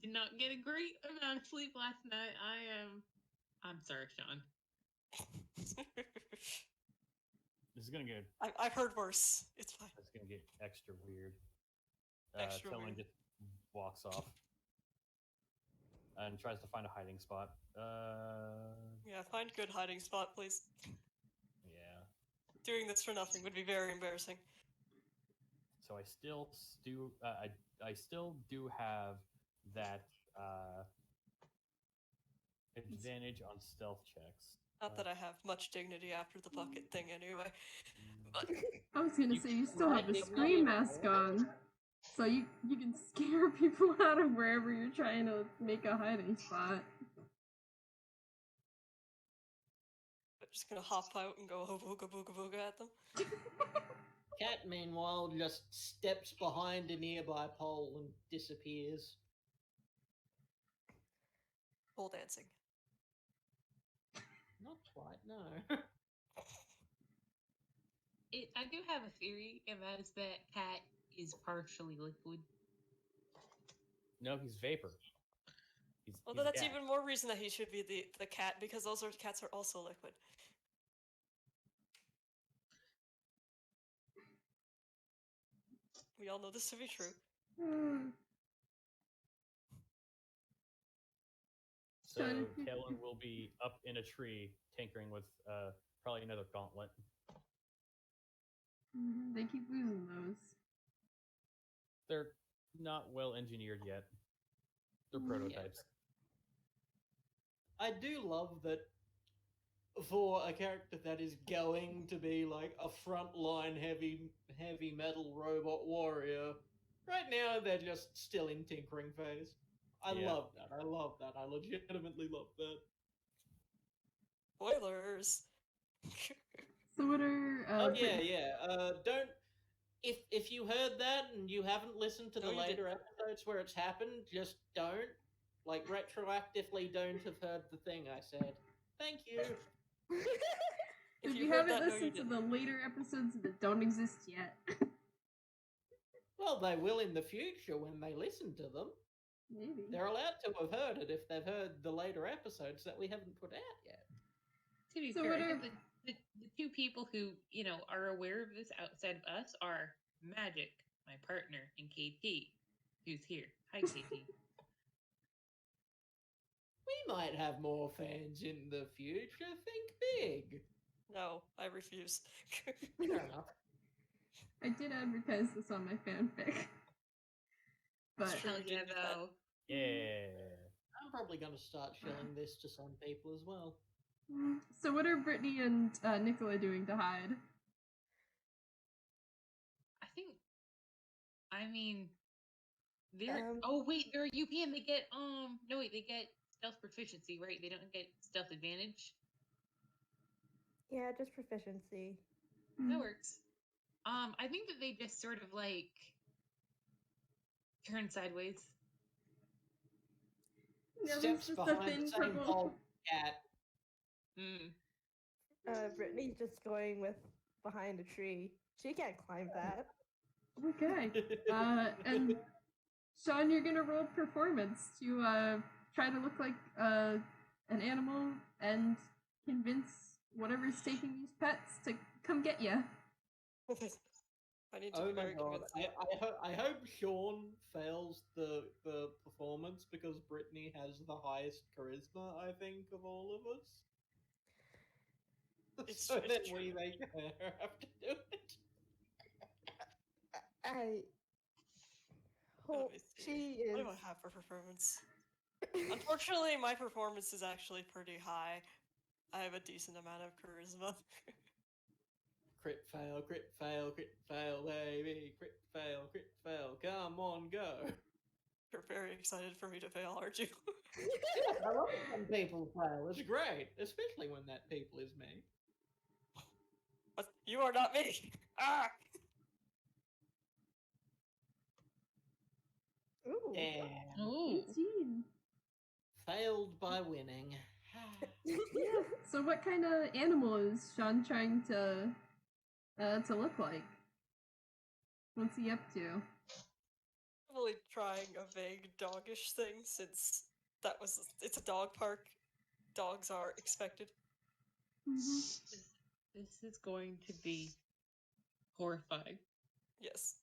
did not get a great amount of sleep last night. I'm sorry, Shaun. This is gonna get. I've heard worse. It's fine. It's gonna get extra weird. Extra Tailwind weird. just walks off and tries to find a hiding spot. Yeah, find good hiding spot, please. Yeah. Doing this for nothing would be very embarrassing. So I still do. I still do have that advantage on stealth checks. Not that I have much dignity after the bucket thing, anyway. But I was gonna say you still have the Dignity scream of mask war. on, so you can scare people out of wherever you're trying to make a hiding spot. I'm just gonna hop out and go booga booga booga at them. Cat, meanwhile, just steps behind a nearby pole and disappears. Pole dancing. Not quite, no. I do have a theory, and that is that cat is partially liquid. No, he's vapor. Although he's that's gas. even more reason that he should be the cat, because those cats are also liquid. We all know this to be true. So Tailwind will be up in a tree, tinkering with probably another gauntlet. They keep losing those. They're not well engineered yet. They're prototypes. I do love that for a character that is going to be like a frontline heavy metal robot warrior, right now they're just still in tinkering phase. I love that. I love that. I legitimately love that. Spoilers. So what are Oh yeah. Don't if you heard that and you haven't listened to No, the you later didn't. episodes where it's happened, just don't. Like retroactively don't have heard the thing I said. Thank you. If you heard haven't that, no, you listened to didn't. the later episodes that don't exist yet. Well, they will in the future when they listen to them. Maybe. They're allowed to have heard it if they've heard the later episodes that we haven't put out yet. To be So fair, what I are- think the two people who, are aware of this outside of us are Magic, my partner, and KT, who's here. Hi, KT. We might have more fans in the future. Think big. No, I refuse. Fair enough. I did advertise this on my fanfic. But It's true. Hell you yeah, didn't do that. though. Yeah. I'm probably going to start shilling this to some people as well. So what are Brittney and Nikola doing to hide? They're oh wait, they're a UP and they get no wait, they get stealth proficiency, right? They don't get stealth advantage. Yeah, just proficiency. That works. I think that they just sort of like turn sideways. Yeah, Steps there's just a behind thin the same purple. old cat. Brittney's just going with behind a tree. She can't climb that. Okay. And Shaun, you're gonna roll performance to try to look like an animal and convince whatever's taking these pets to come get you. I need to Oh be my very god! convincing. I hope Shaun fails the performance because Brittney has the highest charisma. I think of all of us. It's So then true. we make her have to do it. I Let hope me see. she What is. do I have for performance? Unfortunately, my performance is actually pretty high. I have a decent amount of charisma. Crit fail, crit fail, crit fail, baby. Crit fail. Come on, go. You're very excited for me to fail, aren't you? I love it when people fail. It's great, especially when that people is me. But you are not me! Ah! Ooh. Damn. Ooh. 18. Failed by winning. Yeah. So what kind of animal is Shaun trying to look like? What's he up to? Probably trying a vague doggish thing since it's a dog park. Dogs are expected. Mm-hmm. This is going to be horrifying. Yes.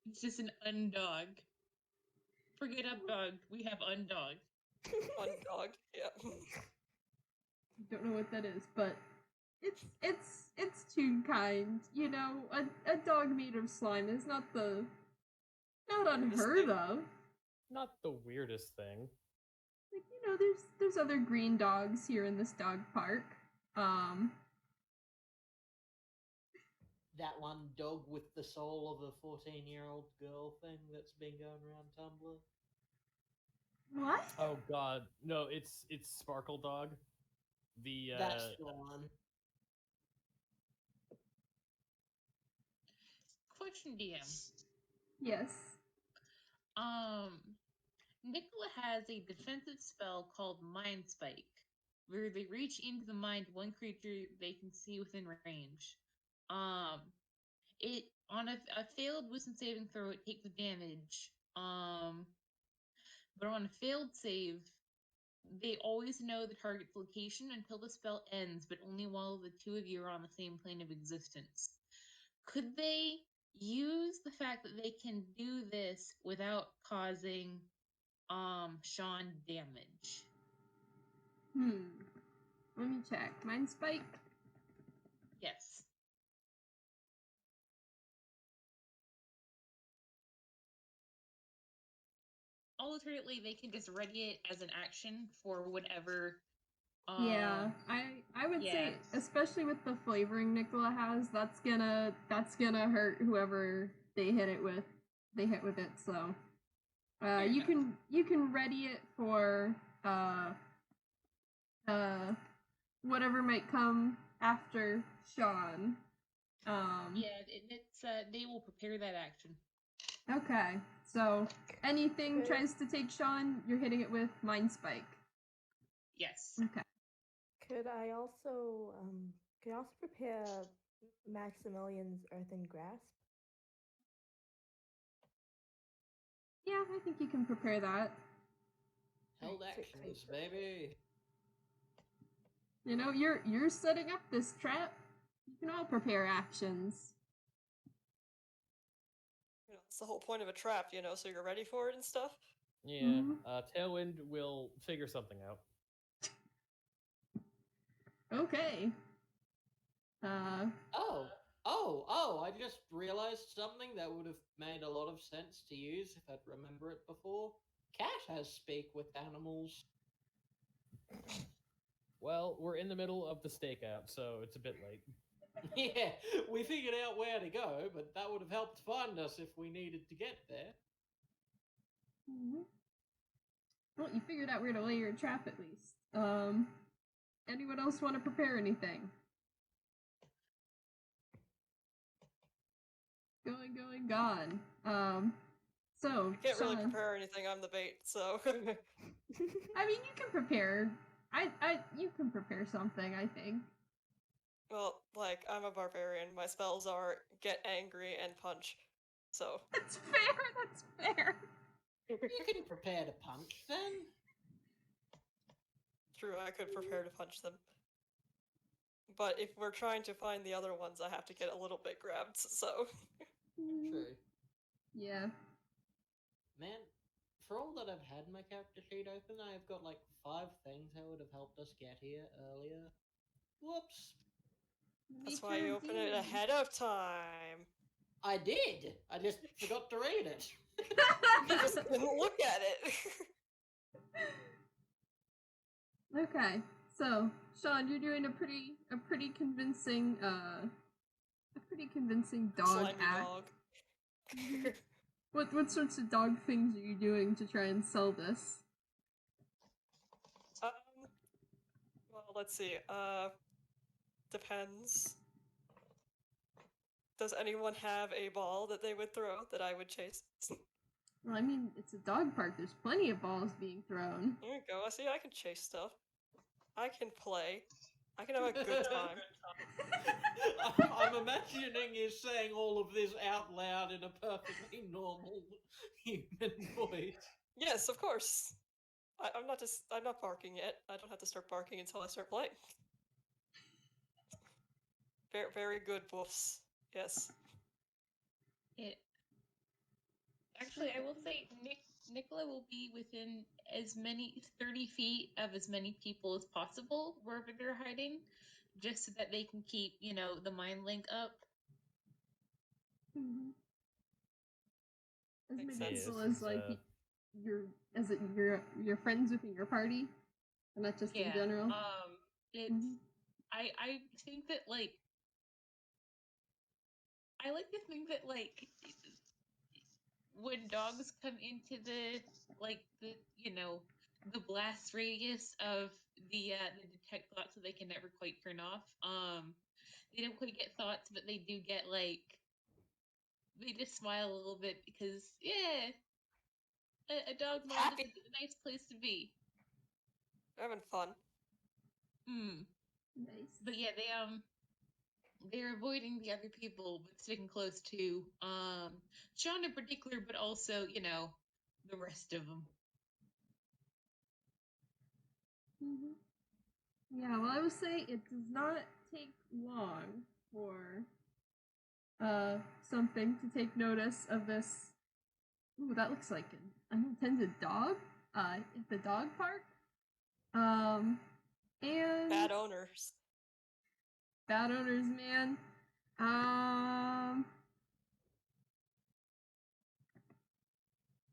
It's just an undog. Forget updog. We have undog. Undogged. Yeah. Don't know what that is, but it's too kind. You know, a dog made of slime is not unheard thing. of. Not the weirdest thing. Like, you know, there's other green dogs here in this dog park. That one dog with the soul of a 14-year-old girl thing that's been going around Tumblr. What? Oh god, no, it's Sparkle Dog. The That's the one. Question, DM. Yes. Nikola has a defensive spell called Mind Spike, where they reach into the mind of one creature they can see within range. It on a failed wisdom saving throw, it takes the damage. But on a failed save, they always know the target's location until the spell ends, but only while the two of you are on the same plane of existence. Could they use the fact that they can do this without causing Shaun damage? Let me check. Mind spike? Yes. Alternately, they can just ready it as an action for whatever. Yeah, I would say, especially with the flavoring Nikola has, that's gonna hurt whoever they hit it with. They hit with it, so you can ready it for whatever might come after Shaun. It's they will prepare that action. Okay, so anything Okay. tries to take Shaun, you're hitting it with Mind Spike. Yes. Okay. Could I also prepare Maximilian's Earthen Grasp? Yeah, I think you can prepare that. Held actions, baby. You know, you're setting up this trap. You can all prepare actions. You know, it's the whole point of a trap, you know, so you're ready for it and stuff. Yeah, Tailwind will figure something out. Okay. Oh, I just realized something that would have made a lot of sense to use if I'd remember it before. Cat has speak with animals. Well, we're in the middle of the stakeout, so it's a bit late. Yeah, we figured out where to go, but that would have helped find us if we needed to get there. Well, you figured out where to lay your trap at least. Anyone else want to prepare anything? Gone. So I can't really Shaun, prepare anything, I'm the bait, so. I mean, you can prepare. You can prepare something. I think. Well, like, I'm a barbarian. My spells are get angry and punch. So. That's fair. That's fair. You can prepare to punch then. True, I could prepare to punch them. But if we're trying to find the other ones, I have to get a little bit grabbed, so... True. Yeah. Man, for all that I've had my character sheet open, I've got like 5 things that would have helped us get here earlier. Whoops. That's why you open it ahead of time. I did! I just forgot to read it. You just didn't look at it. Okay, so Shaun, you're doing a pretty convincing dog Slimy act. dog. What sorts of dog things are you doing to try and sell this? Well, let's see. Depends. Does anyone have a ball that they would throw that I would chase? Well, I mean, it's a dog park. There's plenty of balls being thrown. There you go. See, I can chase stuff. I can play. I can have a good time. I'm imagining you saying all of this out loud in a perfectly normal human voice. Yes, of course. I'm not barking yet. I don't have to start barking until I start playing. Very, very good, woofs. Yes. Actually, I will say Nikola will be within as many 30 feet of as many people as possible wherever they're hiding, just so that they can keep, the mind link up. Mm-hmm. As Makes medicinal sense. as like you're friends within your party, and not just in general. It's I think that I like to think that when dogs come into the blast radius of the detect thoughts that they can never quite turn off. They don't quite get thoughts, but they do get they just smile a little bit because a dog mind is a nice place to be. We're having fun. Nice. But yeah, they're avoiding the other people, but sticking close to Shaun in particular, but also, the rest of them. Yeah, well, I would say it does not take long for something to take notice of this. Ooh, that looks like an unattended dog at the dog park. And Bad owners. Bad owners, man.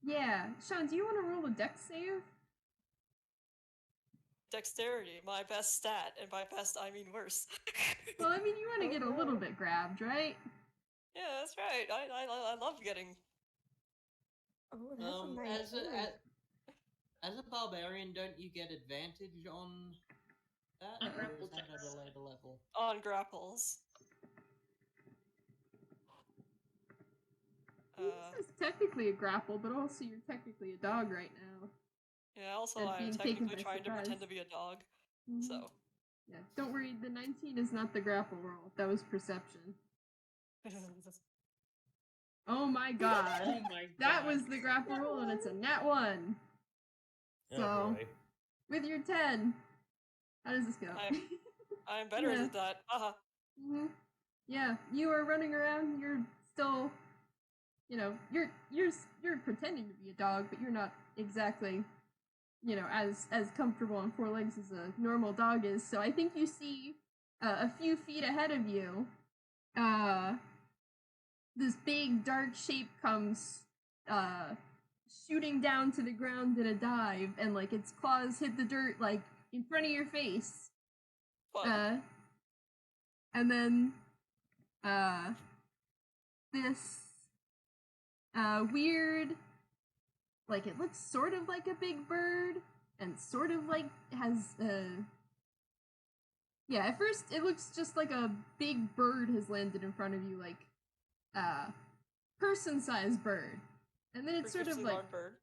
Yeah, Shaun, do you want to roll a dex save? Dexterity, my best stat, and by best I mean worse. Well, I mean, you want to get a little bit grabbed, right? Yeah, that's right. I love getting. Oh, that's a nice as a barbarian, don't you get advantage on that? On Or grapple is that at checks. a later level? On grapples. This is technically a grapple, but also you're technically a dog right now. Yeah, also And I'm being taken technically by trying to surprise. pretend to be a dog, so. Yeah, don't worry, the 19 is not the grapple roll. That was perception. Oh my god. Oh my god. That was the grapple roll, and it's a nat 1. So, Oh boy. with your 10, how does this go? I'm better Yeah. at that. Yeah, you are running around. You're still, you're pretending to be a dog, but you're not exactly, as comfortable on 4 legs as a normal dog is. So I think you see a few feet ahead of you, this big dark shape comes shooting down to the ground in a dive, and its claws hit the dirt in front of your face. Fun. And then this weird, it looks sort of like a big bird, and sort of has at first it looks just like a big bird has landed in front of you, person-sized bird. And then it's sort of large bird.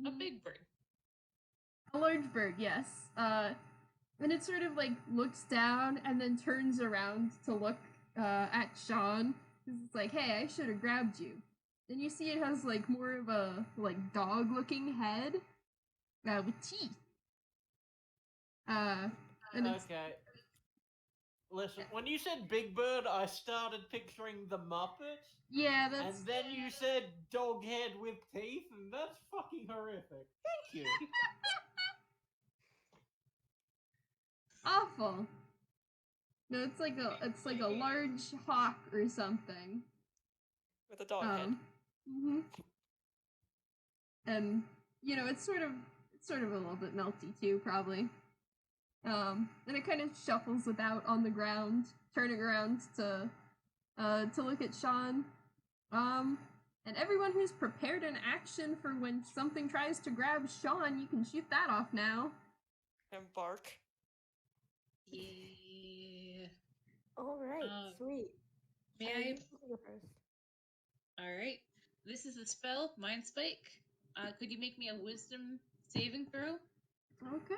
A big bird. A large bird, yes. And it sort of looks down and then turns around to look at Shaun. It's like, hey, I should have grabbed you. Then you see it has more of a dog-looking head with teeth. And it's, Okay. Listen, when you said Big Bird, I started picturing the Muppets, Yeah, and that's then you said dog head with teeth, and that's fucking horrific. Thank you. awful. No, it's like a large hawk or something. With a dog head. Mhm. And it's sort of a little bit melty too, probably. And it kind of shuffles about on the ground, turning around to look at Shaun. And everyone who's prepared an action for when something tries to grab Shaun, you can shoot that off now. And bark. Yeah. All right, sweet. May I? You go first. All right. This is a spell, Mind Spike. Could you make me a Wisdom saving throw? Okay.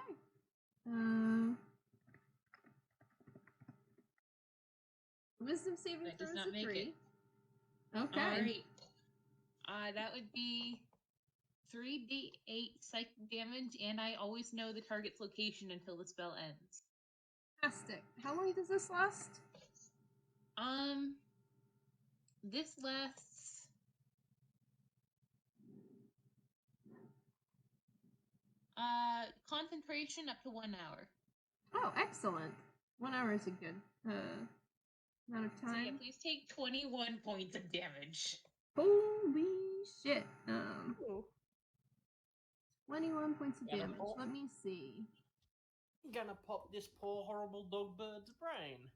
Wisdom saving That throw does is not a make 3. it. Okay. All right. That would be 3d8 psychic damage, and I always know the target's location until the spell ends. Fantastic. How long does this last? This lasts. Concentration up to 1 hour. Oh, excellent. 1 hour is a good amount of time. So yeah, please take 21 points of damage. Holy shit. Ooh. 21 points of Yeah, damage. oh. Let me see. I'm gonna pop this poor horrible dog bird's brain.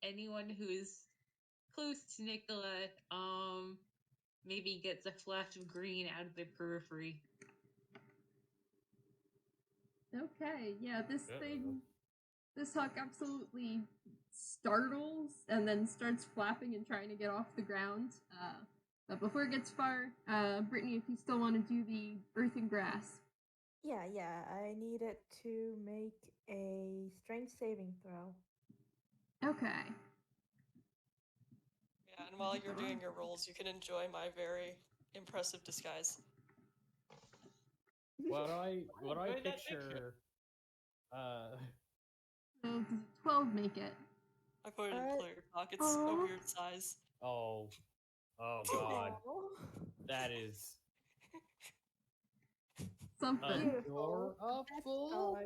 Anyone who is close to Nikola, maybe gets a flash of green out of their periphery. Okay, yeah, this Uh-oh. this hawk absolutely startles and then starts flapping and trying to get off the ground. But before it gets far, Brittney, if you still want to do the earth and grass. Yeah, I need it to make a strength saving throw. Okay. Yeah, and while you're doing your rolls, you can enjoy my very impressive disguise. What I Enjoy that picture. So does 12 make it? I put it in player talk. It's Aw. a weird size. Oh God, Aw. that is Something. Beautiful. adorable.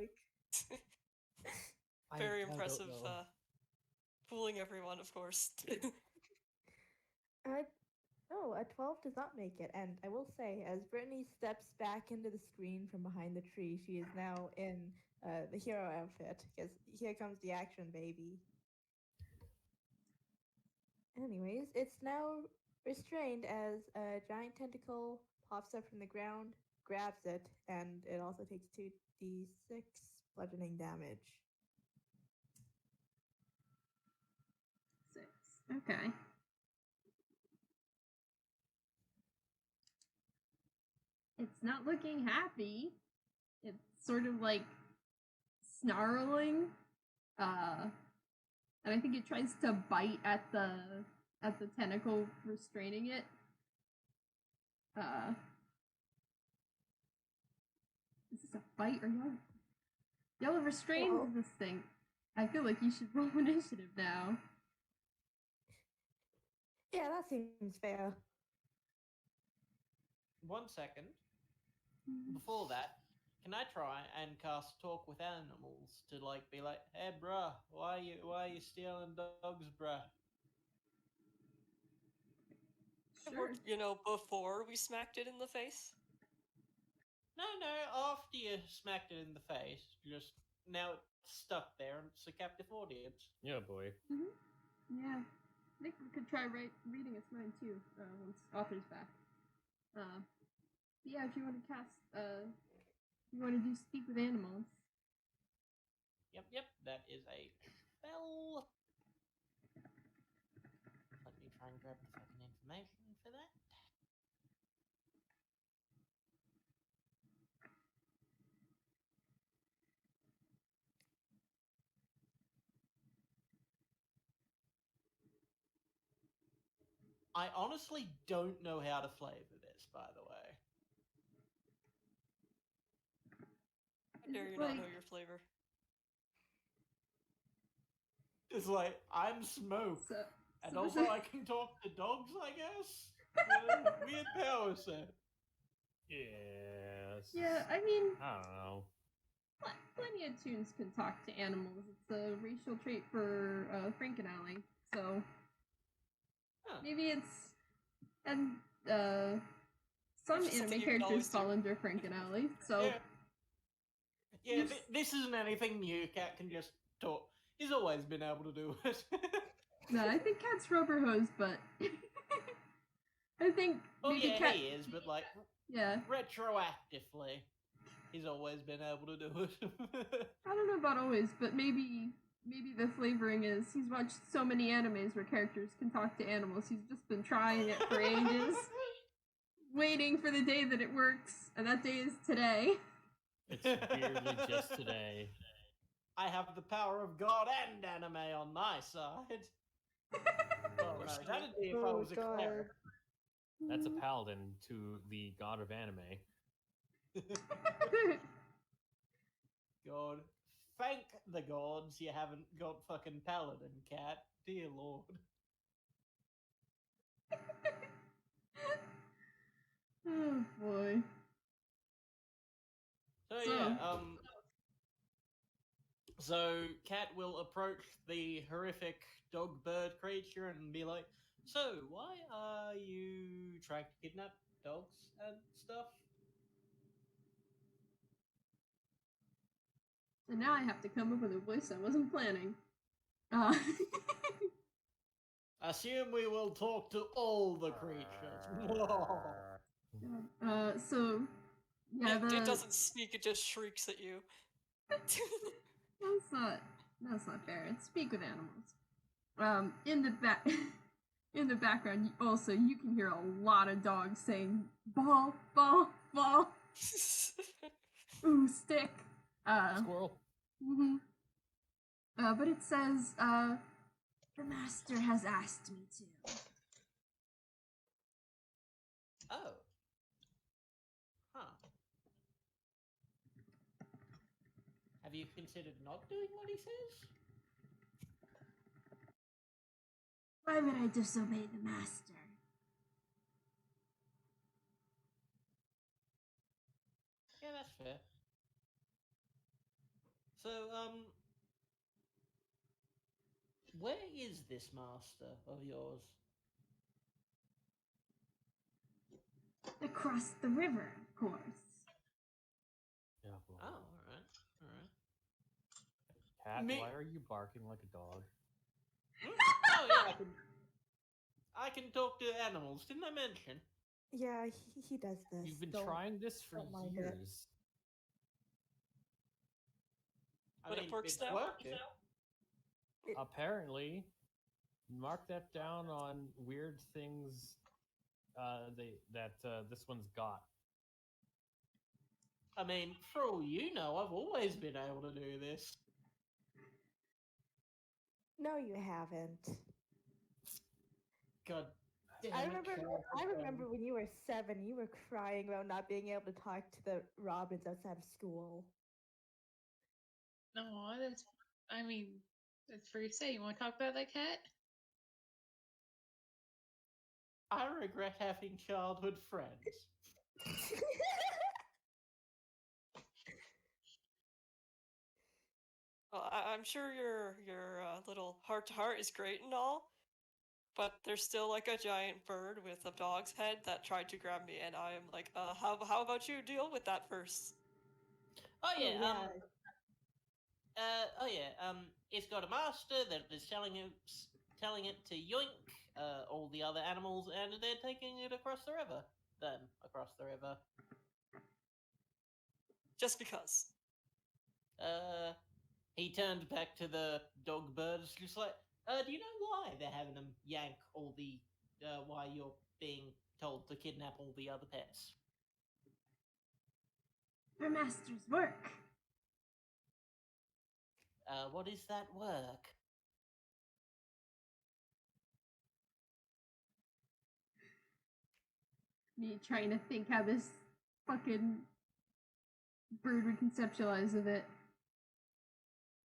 Very I don't impressive. know. Fooling everyone, of course. No, a 12 does not make it. And I will say, as Brittney steps back into the screen from behind the tree, she is now in the hero outfit, because here comes the action, baby. Anyways, it's now restrained as a giant tentacle pops up from the ground, grabs it, and it also takes 2d6 bludgeoning damage. 6. Okay. It's not looking happy. It's sort of like snarling. And I think it tries to bite at the tentacle restraining it. Is this a fight or y'all have restrained Uh-oh. this thing? I feel like you should roll initiative now. Yeah, that seems fair. 1 second. Before that, can I try and cast talk with animals to be like, hey bruh, why you stealing dogs, bruh? Sure. Before we smacked it in the face. No, after you smacked it in the face, just now it's stuck there and it's a captive audience. Yeah, boy. Yeah. I think we could try reading its mind too, once author's back. Yeah, if you want to cast, you want to do speak with animals. Yep, that is a spell. Let me try and grab the fucking information for that. I honestly don't know how to flavor this, by the way. Is Dare it you not like know your flavor? It's like, I'm Smoke. so? And so also I can talk to dogs, I guess? Weird power set. Yes. yeah, I mean, I don't know. plenty of tunes can talk to animals. It's a racial trait for Frankenalley, so Huh. maybe it's and some Which is something anime you can always characters fall do. under Frankenalley. So Yeah, yeah Yes. this isn't anything new. Cat can just talk. He's always been able to do it. no, I think Cat's rubber hose, but I think Oh maybe yeah, Cat. he is, but like Yeah, retroactively, he's always been able to do it. I don't know about always, but maybe the flavoring is he's watched so many animes where characters can talk to animals. He's just been trying it for ages, waiting for the day that it works, and that day is today. It's weirdly just today. I have the power of God and anime on my side. Oh no, that'd be if I Oh, was a God. cleric. That's a paladin to the god of anime. God, thank the gods you haven't got fucking paladin, Cat. Dear Lord. Oh boy. So So- yeah, so Cat will approach the horrific dog bird creature and be like, "So, why are you trying to kidnap dogs and stuff?" And now I have to come up with a voice I wasn't planning. Assume we will talk to all the creatures. So yeah, It doesn't speak, it just shrieks at you. That's not fair. It's speak with animals. In the back, in the background, also you can hear a lot of dogs saying "ball, ball, ball." Ooh, stick. Squirrel. Mm-hmm. But it says, the master has asked me to. Oh. Huh. Have you considered not doing what he says? Why would I disobey the master? Yeah, that's fair. So, where is this master of yours? Across the river, of course. Yeah, boy. Oh, alright. Alright. Cat, Me- why are you barking like a dog? Oh, yeah, I can talk to animals, didn't I mention? Yeah, he does this. You've been Don't- trying this for don't mind it. years. But it works it's now? working. Apparently, mark that down on weird things this one's got. I mean, for all you know, I've always been able to do this. No, you haven't. God damn I it, remember. Cat. I remember when you were 7, you were crying about not being able to talk to the robins outside of school. No, that's. I mean, that's very sad. You want to talk about that cat? I regret having childhood friends. Well, I'm sure your little heart to heart is great and all, but there's still like a giant bird with a dog's head that tried to grab me, and I am like, how about you deal with that first? Oh yeah, yeah. It's got a master that is telling it to yoink all the other animals, and they're taking it across the river. Across the river. Just because. He turned back to the dog birds, just like, do you know why they're having them yank all the, why you're being told to kidnap all the other pets? Her master's work. What is that work? Me trying to think how this fucking Bird would conceptualize of it.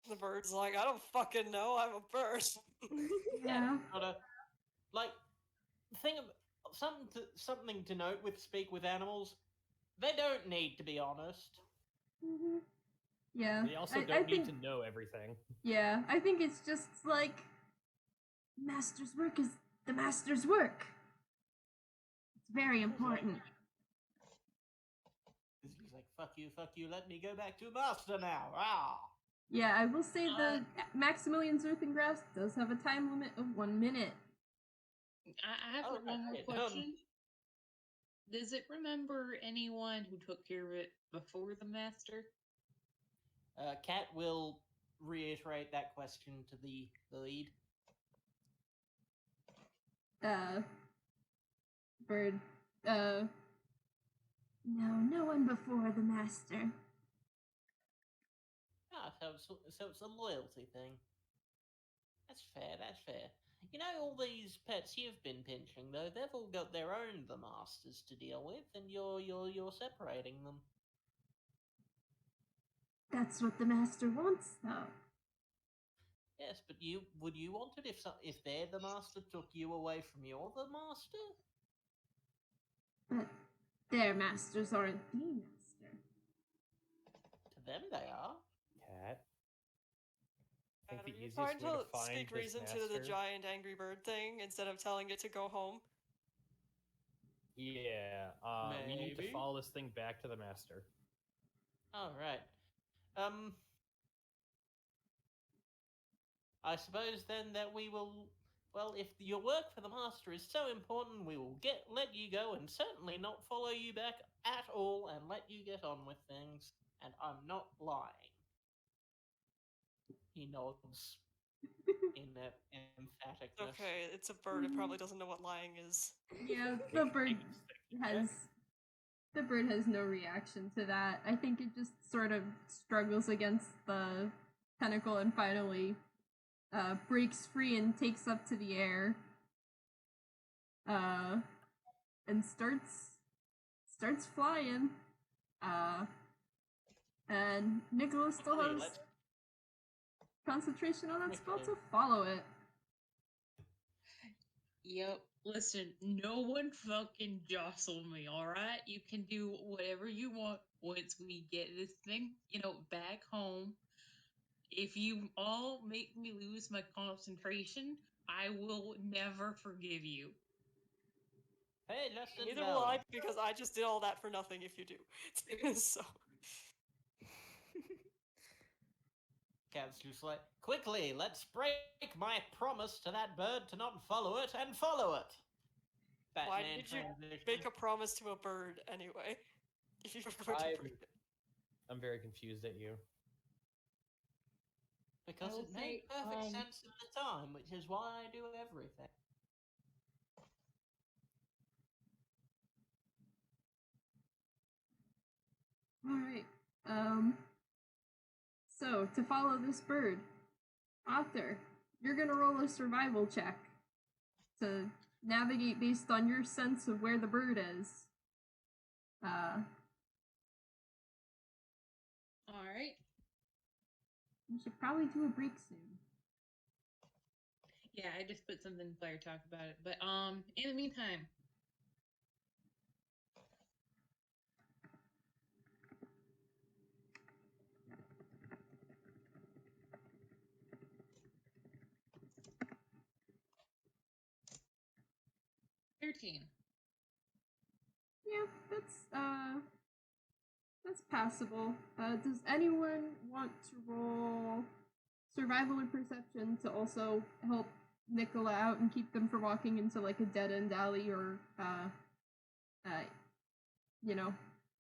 The bird's like, I don't fucking know, I'm a bird. Yeah. Gotta, like, something to note with Speak with Animals. They don't need to be honest. Hmm. Yeah. They also I don't need think, to know everything. Yeah, I think it's just like master's work is the master's work. It's very important. He's like, fuck you, let me go back to Master now. Ah! Yeah, I will say the Maximilian's Earthen Grasp does have a time limit of 1 minute. I have Oh, one more right. question. Does it remember anyone who took care of it before the master? Cat will reiterate that question to the lead. Bird, no, no one before the master. Ah, so it's a loyalty thing. That's fair. You know, all these pets you've been pinching, though, they've all got their own the masters to deal with, and you're separating them. That's what the master wants, though. Yes, but would you want it if they're the master took you away from your the master? But their masters aren't the master. To them, they are. Cat. I think Are the you easiest trying way to to find speak this reason master. to the giant angry bird thing instead of telling it to go home? Yeah, we need to Maybe. follow this thing back to the master. All right. I suppose then that we will. Well, if your work for the master is so important, we will let you go and certainly not follow you back at all and let you get on with things. And I'm not lying. He nods in that emphaticness. Okay, it's a bird. It probably doesn't know what lying is. Yeah, the bird has no reaction to that. I think it just sort of struggles against the tentacle and finally breaks free and takes up to the air. And starts flying. And Nikola still has concentration on that spell to follow it. Yep. Listen, no one fucking jostle me, alright? You can do whatever you want once we get this thing, back home. If you all make me lose my concentration, I will never forgive you. Hey, listen, Neither will I, because I just did all that for nothing if you do. So. Cat's just like, quickly, let's break my promise to that bird to not follow it and follow it. Batman Why did you transition. make a promise to a bird anyway? If you prefer to break it. I'm very confused at you. Because it made perfect sense at the time, which is why I do everything. Alright. So, to follow this bird, Author, you're gonna roll a survival check to navigate based on your sense of where the bird is. Alright. We should probably do a break soon. Yeah, I just put something in Player Talk about it. But in the meantime. $13. Yeah, that's passable. Does anyone want to roll survival or perception to also help Nikola out and keep them from walking into like a dead end alley or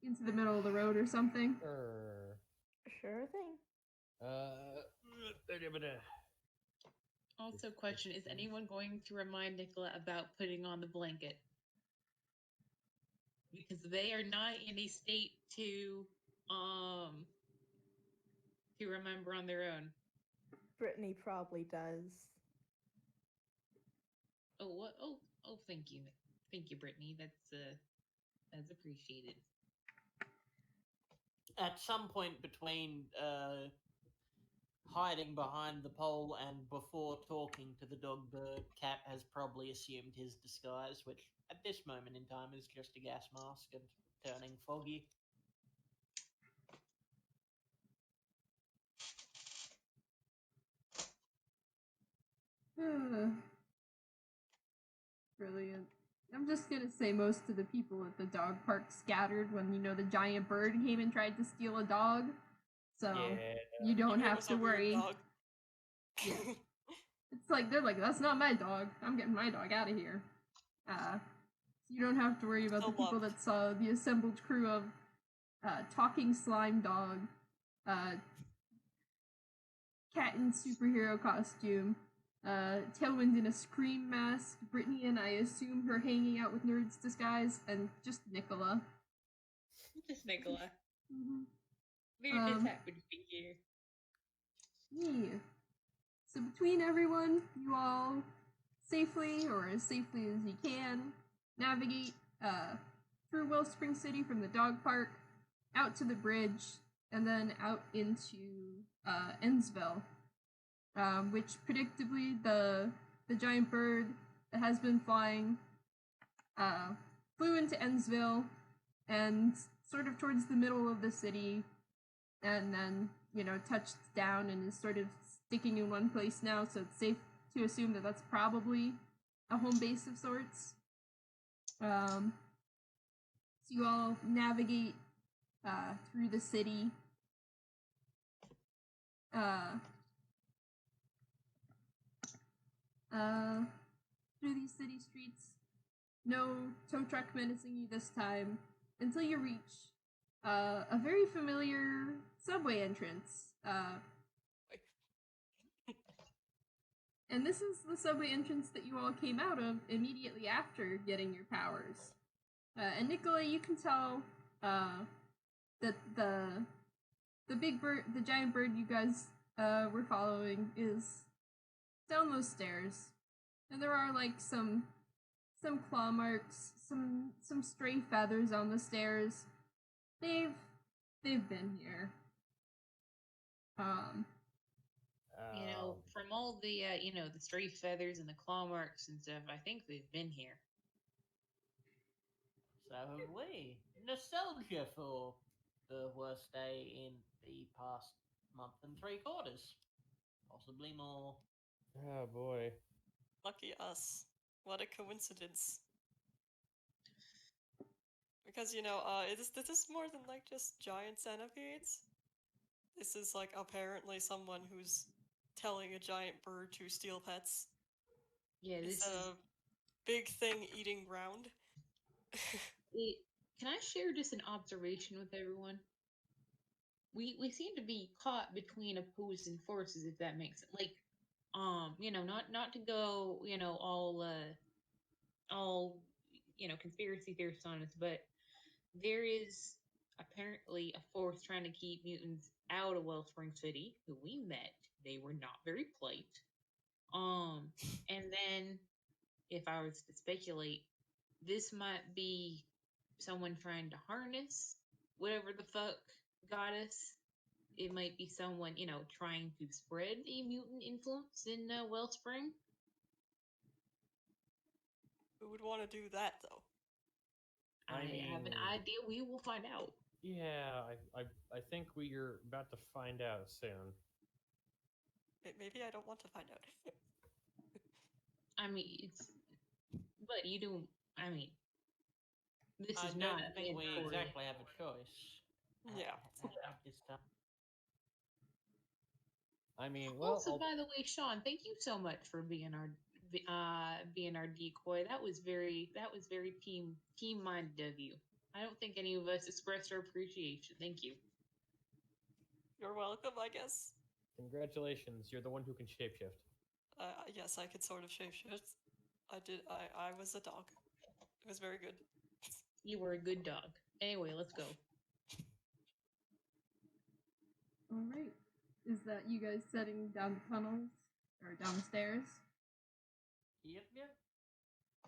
into the middle of the road or something? Sure thing. Also, question: is anyone going to remind Nikola about putting on the blanket? Because they are not in a state to remember on their own. Brittney probably does. Oh, what? Oh, thank you, Brittney. That's appreciated. at some point between hiding behind the pole and before talking to the dog, the cat has probably assumed his disguise, which at this moment in time is just a gas mask and turning foggy. Brilliant. I'm just gonna say most of the people at the dog park scattered when, the giant bird came and tried to steal a dog. So you don't It have was to a weird worry. dog. Yeah. It's like, they're like, that's not my dog. I'm getting my dog out of here. So you don't have to worry about the people that saw the assembled crew of talking slime dog, cat in superhero costume, Tailwind in a scream mask, Brittney and I assume her hanging out with nerds disguise, and just Nikola. Just Nikola. Mm-hmm. We're just happy to be here. Yeah. So between everyone, you all safely, or as safely as you can, navigate through Wellspring City from the dog park, out to the bridge, and then out into Yllwyll, which predictably the giant bird that has been flying flew into Yllwyll and sort of towards the middle of the city, and then touched down and is sort of sticking in one place now, so it's safe to assume that that's probably a home base of sorts. So you all navigate through the city. Through these city streets. No tow truck menacing you this time, until you reach a very familiar subway entrance. And this is the subway entrance that you all came out of immediately after getting your powers. And Nikola, you can tell that the big bird, the giant bird you guys were following, is down those stairs, and there are like some claw marks, some stray feathers on the stairs. They've been here. From all the the stray feathers and the claw marks and stuff, I think they've been here. So have we. Nostalgia for the worst day in the past month and 3 quarters. Possibly more. Oh boy. Lucky us. What a coincidence. Because, this is more than like just giant centipedes. This is like apparently someone who's telling a giant bird to steal pets. Yeah, this Instead is of big thing eating ground. Can I share just an observation with everyone? We seem to be caught between opposing forces, if that makes sense. Like, not to go, all conspiracy theorists on us, but there is apparently a force trying to keep mutants out of Wellspring City, who we met. They were not very polite. And then, if I was to speculate, this might be someone trying to harness whatever the fuck got us. It might be someone, trying to spread a mutant influence in Wellspring. Who would want to do that, though? I have an idea. We will find out. Yeah, I think we're about to find out soon. Maybe I don't want to find out. I mean, but you do. I mean, this is I not. don't think we exactly have a choice. Yeah. At this time. I mean, Also, by the way, Shaun, thank you so much for being our decoy. That was very team minded of you. I don't think any of us expressed our appreciation. Thank you. You're welcome, I guess. Congratulations, you're the one who can shapeshift. Yes, I could sort of shapeshift. I did. I was a dog. It was very good. You were a good dog. Anyway, let's go. All right. Is that you guys setting down the tunnels or down the stairs? Yep.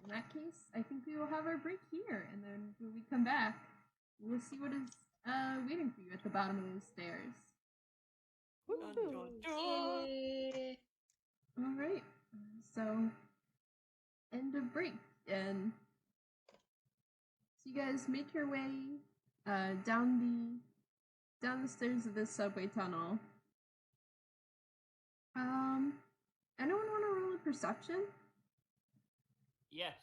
In that case, I think we will have our break here, and then when we come back, we'll see what is waiting for you at the bottom of the stairs. Dun, dun, Woo. dun. Eh, All right. So, end of break, and so you guys make your way down the stairs of this subway tunnel. Anyone want to roll a perception? Yes.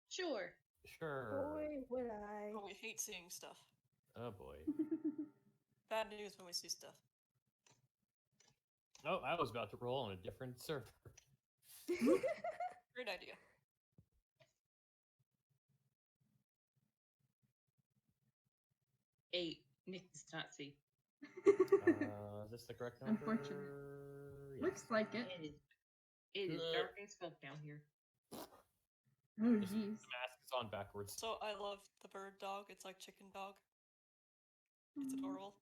Sure. Sure. Boy, would I. Oh, we hate seeing stuff. Oh boy. Bad news when we see stuff. Oh, I was about to roll on a different server. Great idea. Eight. Nick does not see. Is this the correct number? Unfortunate. Yes. Looks like it. It is dark as fuck down here. Oh, Just the jeez. mask is on backwards. So I love the bird dog. It's like chicken dog. It's adorable.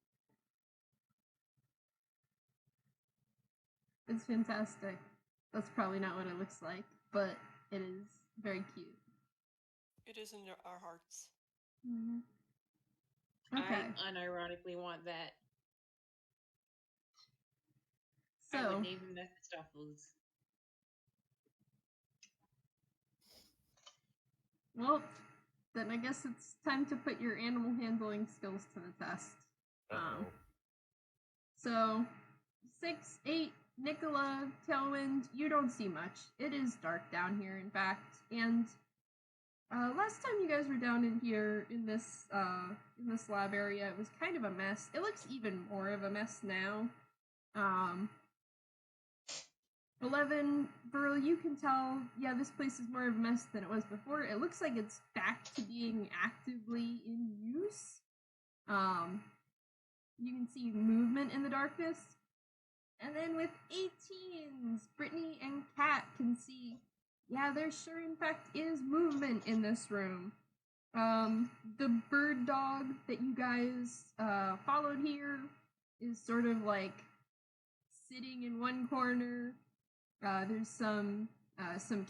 It's fantastic. That's probably not what it looks like, but it is very cute. It is in our hearts. Mhm. Okay, I unironically want that. I so would name him Mephistopheles. well, then I guess it's time to put your animal handling skills to the test. Uh-oh. So 6, 8, Nikola, Tailwind, you don't see much. It is dark down here, in fact, and last time you guys were down in here in this lab area, it was kind of a mess. It looks even more of a mess now. 11, Verl, you can tell, yeah, this place is more of a mess than it was before. It looks like it's back to being actively in use. You can see movement in the darkness. And then with 18s, Brittney and Kat can see, yeah, there sure in fact is movement in this room. The bird dog that you guys followed here is sort of like sitting in one corner. There's some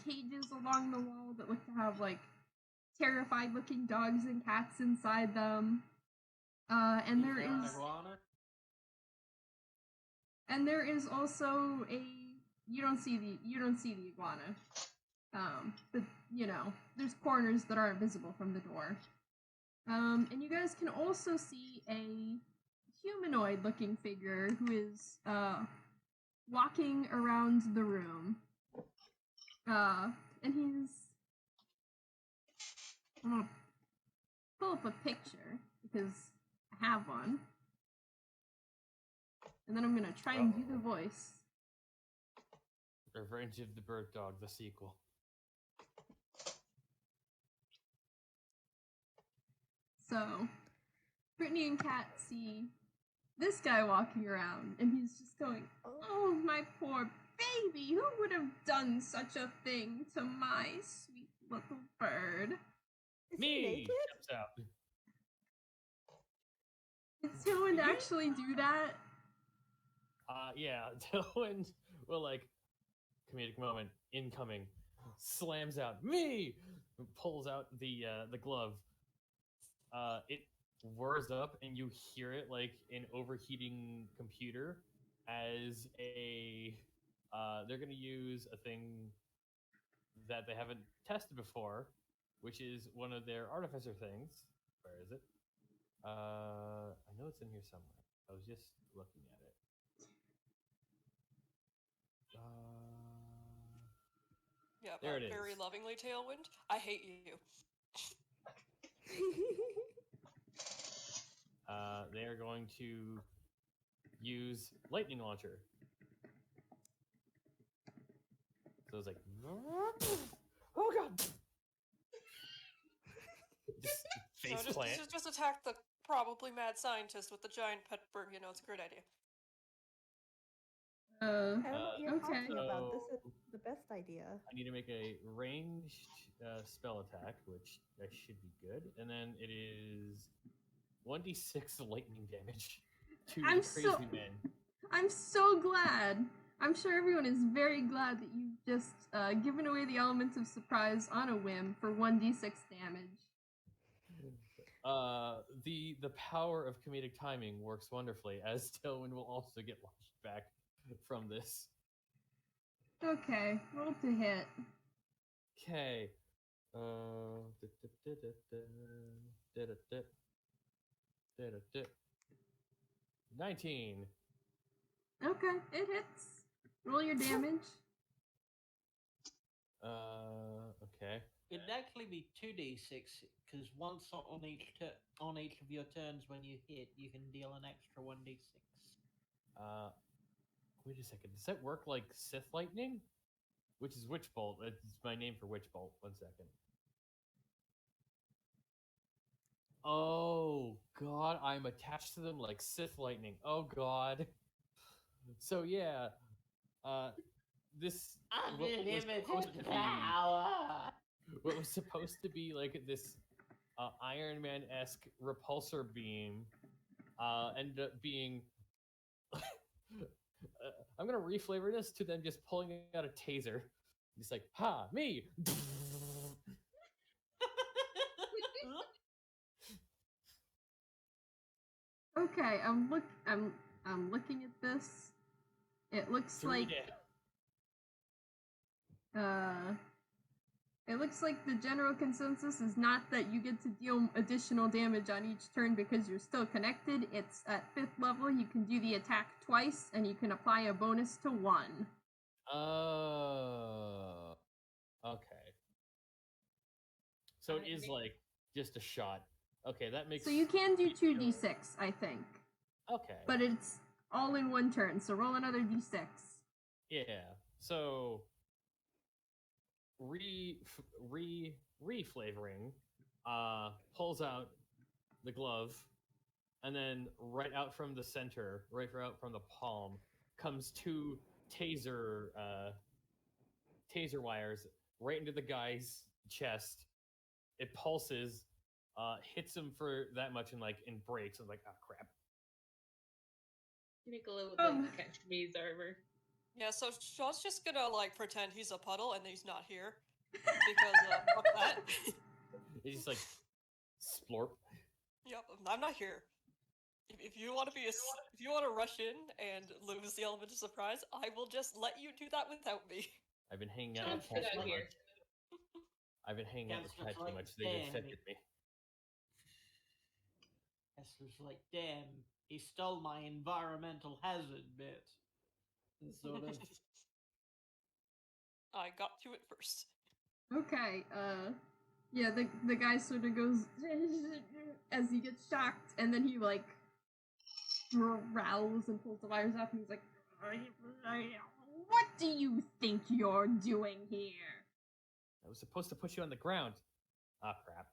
cages along the wall that look to have like terrified looking dogs and cats inside them. And there an is iguana? and there is also you don't see the iguana. But you know, there's corners that aren't visible from the door. And you guys can also see a humanoid looking figure who is walking around the room. And he's I'm gonna pull up a picture because I have one. And then I'm gonna try and do the voice. Revenge of the Bird Dog, the sequel. So, Brittney and Kat see this guy walking around, and he's just going, "Oh, my poor baby, who would have done such a thing to my sweet little bird?" Is he Me naked? jumps out. Did someone actually do that? Yeah, Tailwind will like comedic moment incoming, slams out me, pulls out the glove. It whirs up, and you hear it like an overheating computer. As they're gonna use a thing that they haven't tested before, which is one of their artificer things. Where is it? I know it's in here somewhere. I was just looking at it. Yeah, There but it very is. lovingly, Tailwind. I hate you. They are going to use lightning launcher. So it's like, oh god! Just face plant. Just attack the probably mad scientist with the giant pet bird. You know, it's a great idea. I don't know what you're okay. talking about. This So- is the best idea. I need to make a ranged spell attack, which that should be good. And then it is 1d6 lightning damage to I'm the crazy so- man. I'm so glad. I'm sure everyone is very glad that you've just given away the element of surprise on a whim for 1d6 damage. The power of comedic timing works wonderfully, as Tailwind will also get launched back from this. Okay, roll to hit. Okay. 19. Okay, it hits. Roll your damage. Okay. It'd actually be 2d6 because once on each of your turns when you hit, you can deal an extra 1d6. Wait a second. Does that work like Sith Lightning? Which is Witch Bolt. It's my name for Witch Bolt. 1 second. Oh god, I'm attached to them like Sith Lightning. Oh god. So yeah, this Unlimited power. What was supposed to be like this Iron Man-esque repulsor beam ended up being I'm gonna reflavor this to them just pulling out a taser. Just like, ha, me. Okay, I'm looking at this. It looks like it looks like the general consensus is not that you get to deal additional damage on each turn because you're still connected. It's at 5th level, you can do the attack twice, and you can apply a bonus to 1. Oh. Okay. So it is like just a shot. Okay, that makes So you can do 2d6, I think. Okay. But it's all in one turn, so roll another d6. Yeah. So reflavoring pulls out the glove, and then right out from the center, right out from the palm, comes 2 taser wires right into the guy's chest. It pulses, hits him for that much, and breaks. I'm like, oh crap. Nikola would like to catch Me's armor. Yeah, so Shaun's just gonna pretend he's a puddle and he's not here because fuck that. It's just like splorp. Yep, I'm not here. If you want to if you want to rush in and lose the element of surprise, I will just let you do that without me. I've been hanging out with Cat too much. I've been hanging out with Cat too much. They infected me. Esther's like, damn, he stole my environmental hazard bit. Sort of. I got to it first. Okay, yeah, the guy sort of goes as he gets shocked, and then he growls and pulls the wires off, and he's like, "What do you think you're doing here?" I was supposed to put you on the ground. Ah, crap.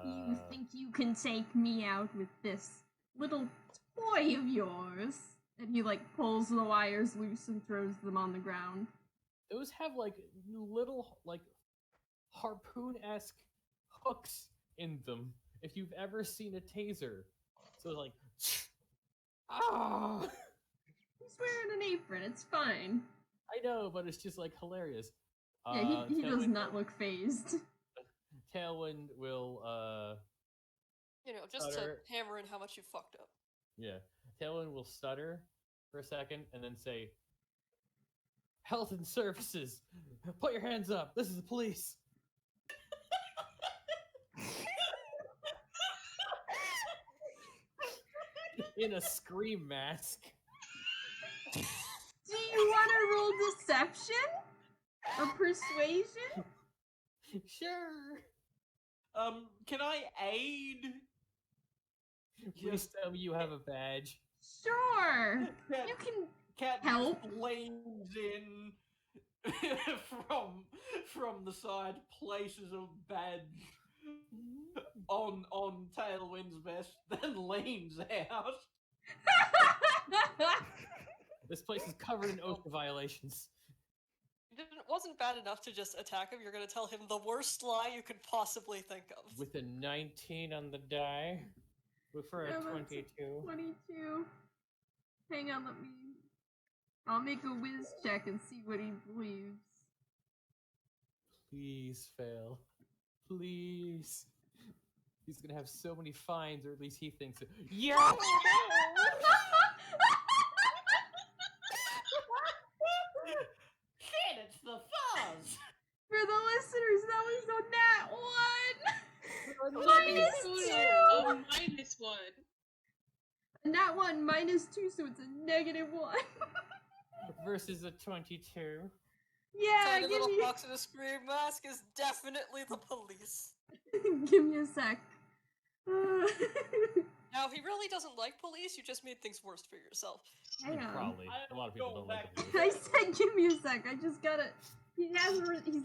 You think you can take me out with this little toy of yours? And he pulls the wires loose and throws them on the ground. Those have little harpoon-esque hooks in them. If you've ever seen a taser, so ah. He's wearing an apron. It's fine. I know, but it's just hilarious. Yeah, he does not look phased. Tailwind will just stutter. to hammer in how much you fucked up. Yeah. Tailwind will stutter for a second and then say, "Health and services, put your hands up. This is the police." In a scream mask. Do you want to roll deception? Or persuasion? Sure. Can I aid? Please tell me you have a badge. Sure. You can Cat help. just leans in from the side, places a badge on Tailwind's vest, then leans out. This place is covered in oath violations. It wasn't bad enough to just attack him. You're going to tell him the worst lie you could possibly think of. With a 19 on the die. For a 22. 22. Hang on, I'll make a whiz check and see what he believes. Please fail. Please. He's gonna have so many fines, or at least he thinks it. Yeah! Shit, it's the fuzz! For the listeners, that was a nat 1! Minus -2! -1. A nat 1 -2, so it's a -1. Versus a 22. Yeah, Tiny give little me, fox in a scream mask is definitely the police. give me a sec. Now, he really doesn't like police, you just made things worse for yourself. Hang on. Probably. I A lot of people don't don't go like back the I police. said give me a sec. I just gotta. He's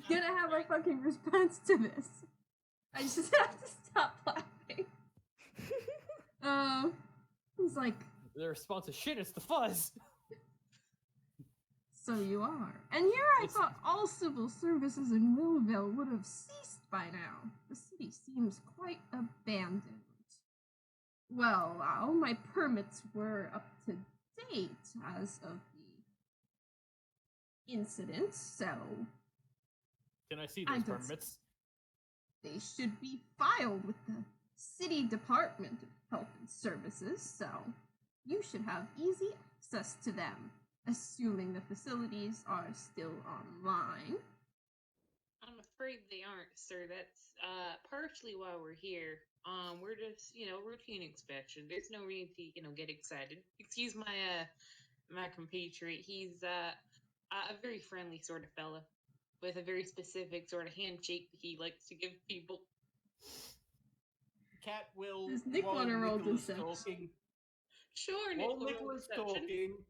gonna have a fucking response to this. I just have to stop laughing. He's like, The response is shit, it's the fuzz! so you are. And here I thought all civil services in Yllwyll would have ceased by now. The city seems quite abandoned. Well, all my permits were up to date as of the incident, so Can I see I those don't- permits? they should be filed with the City Department of Health and Services, so you should have easy access to them, assuming the facilities are still online. I'm afraid they aren't, sir. That's partially why we're here. We're just, routine inspection. There's no need to, get excited. Excuse my compatriot. He's a very friendly sort of fella with a very specific sort of handshake that he likes to give people. Cat will. Does Nick while wanna roll Nicola's deception? talking, Sure, while Nick, Nicola's deception. talking,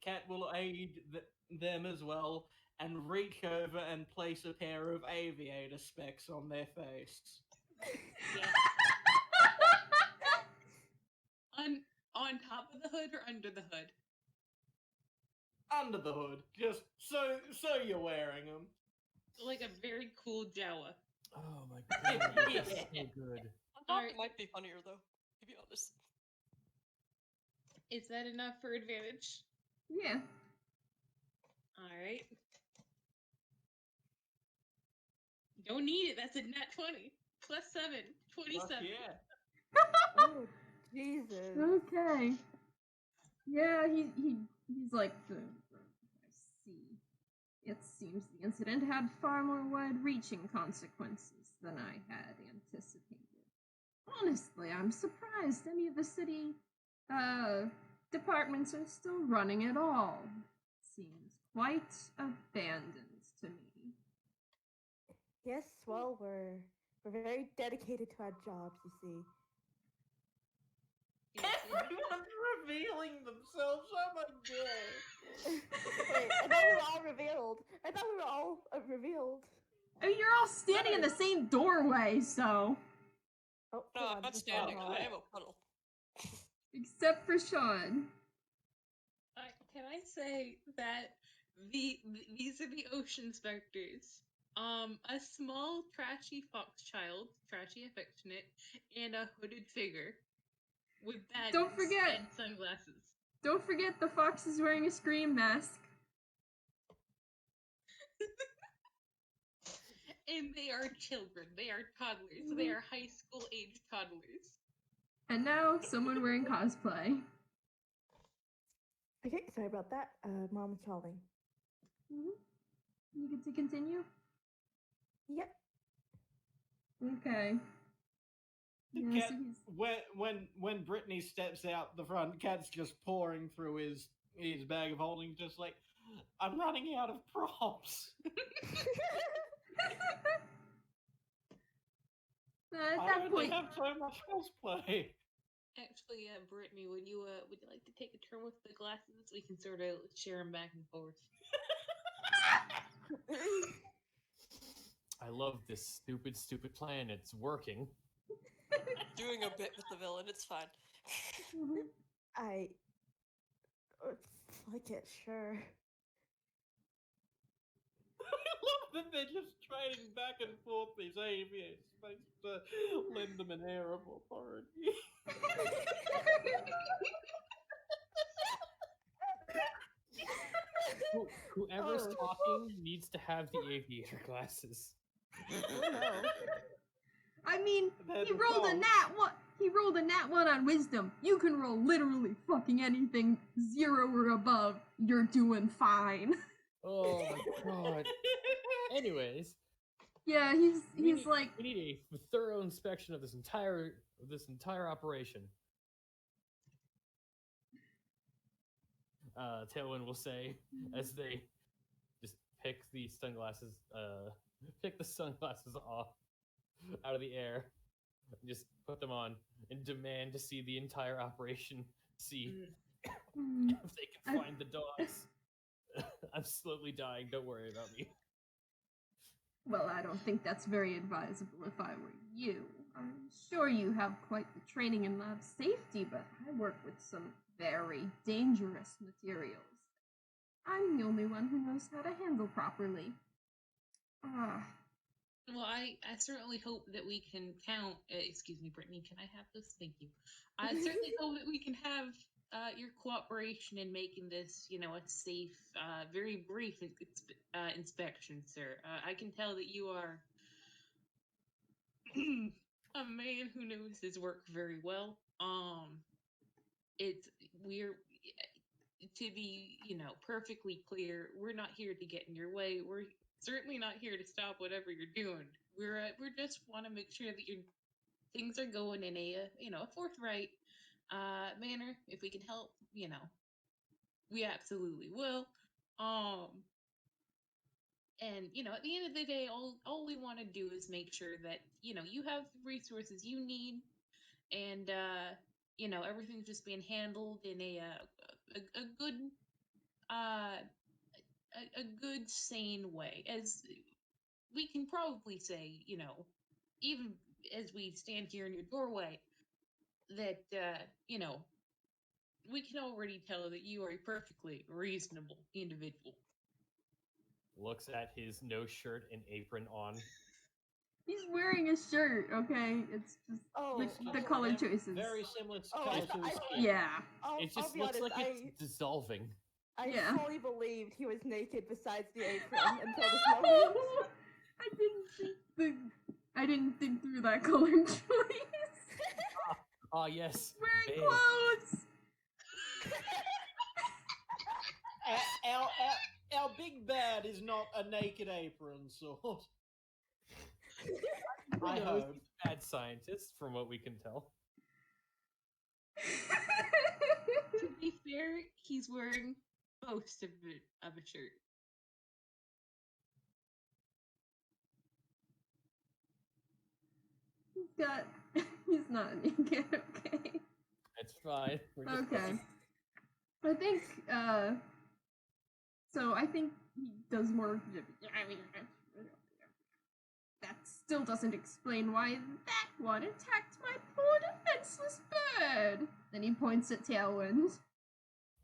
Cat will aid them as well and reach over and place a pair of aviator specs on their face. Yeah. On top of the hood or under the hood? Under the hood, just so you're wearing them. Like a very cool Jawa. Oh my god, that's so good. On top, Alright. it might be funnier, though, to be honest. Is that enough for advantage? Yeah. Alright. Don't need it. That's a nat 20. Plus 7. 27. Fuck yeah. Oh, Jesus. Okay. Yeah, he's like, I see. It seems the incident had far more wide-reaching consequences than I had anticipated. Honestly, I'm surprised any of the city, departments are still running at all. Seems quite abandoned to me. Yes, well, we're very dedicated to our jobs, you see. Everyone's revealing themselves. Oh my god. Wait, I thought we were all revealed. I thought we were all revealed. I mean, you're all standing in the same doorway, so. Oh, No, hold I'm on, not just standing. hold on. I am a puddle. Except for Shaun. Can I say that these are the ocean specters? A small, trashy fox child, trashy affectionate, and a hooded figure with bad Don't forget- and sunglasses. Don't forget the fox is wearing a scream mask. And they are children. They are toddlers. They are high school age toddlers. And now someone wearing cosplay. Okay, sorry about that. Mom calling. You get to continue? Yep. Okay. Yeah, Cat, so he's... when Brittney steps out the front, Cat's just pouring through his bag of holding, just like, I'm running out of props. At I that only point, have so much cosplay. Actually, Brittney, would you like to take a turn with the glasses? We can sort of share them back and forth. I love this stupid plan. It's working. Doing a bit with the villain, it's fine. I like it, sure. I love that they're just trading back and forth these aviators to lend them an air of authority. Cool Whoever's Oh. talking needs to have the aviator glasses. Oh no. I mean, Then he rolled a don't. nat one. He rolled a nat one on wisdom. You can roll literally fucking anything 0 or above. You're doing fine. Oh my god. Anyways, Yeah, he's like, we need a thorough inspection of this entire operation. Tailwind will say as they just pick the sunglasses off out of the air, and just put them on, and demand to see the entire operation. See hmm, if they can find the dogs. I'm slowly dying. Don't worry about me. well, I don't think that's very advisable if I were you. I'm sure you have quite the training in lab safety, but I work with some very dangerous materials. I'm the only one who knows how to handle properly. Ah, Well, I certainly hope that we can count. Excuse me, Brittney. Can I have this? Thank you. I certainly hope that we can have your cooperation in making this, a safe, very brief inspection, sir. I can tell that you are a man who knows his work very well. We're to be, perfectly clear. We're not here to get in your way. We're certainly not here to stop whatever you're doing. We're just want to make sure that your things are going in a forthright manner. If we can help, we absolutely will. And at the end of the day, all we want to do is make sure that you have the resources you need, and everything's just being handled in a good a good sane way, as we can probably say, even as we stand here in your doorway, that we can already tell that you are a perfectly reasonable individual. Looks at his no shirt and apron on. he's wearing a shirt, okay? It's just Oh, the color choices. Very similar Oh, color I to thought- his I- skin. Yeah. It I'll just be looks honest, like it's dissolving. I Yeah. fully believed he was naked besides the apron until this moment. I didn't think through that color choice. Ah, yes. Wearing babe. clothes. Our big bad is not a naked apron sort. I Who knows? hope. He's a bad scientist, from what we can tell. To be fair, he's wearing most of a shirt. He's not naked, okay? It's fine. We're just Okay. I think, so I think he does more. That still doesn't explain why that one attacked my poor defenseless bird. Then he points at Tailwind.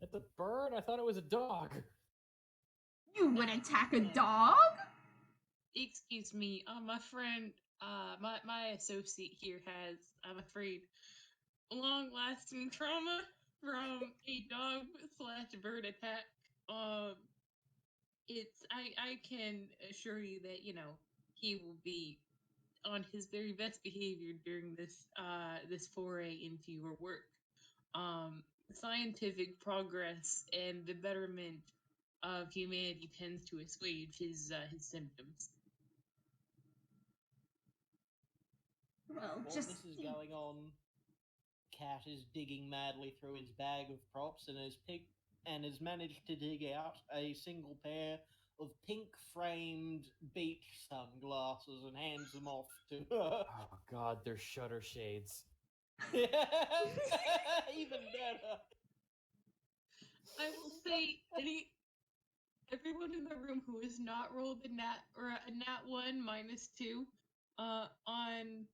That's a bird? I thought it was a dog. You would attack a dog? Excuse me, my friend, my associate here has, I'm afraid, long-lasting trauma from a dog/bird attack. I can assure you that he will be on his very best behavior during this foray into your work. Scientific progress and the betterment of humanity tends to assuage his symptoms. Well, While just this is going on, Cat is digging madly through his bag of props and has managed to dig out a single pair of pink-framed beach sunglasses and hands them off to her. Oh god, they're shutter shades. Even better. I will say everyone in the room who has not rolled a nat 1 -2 on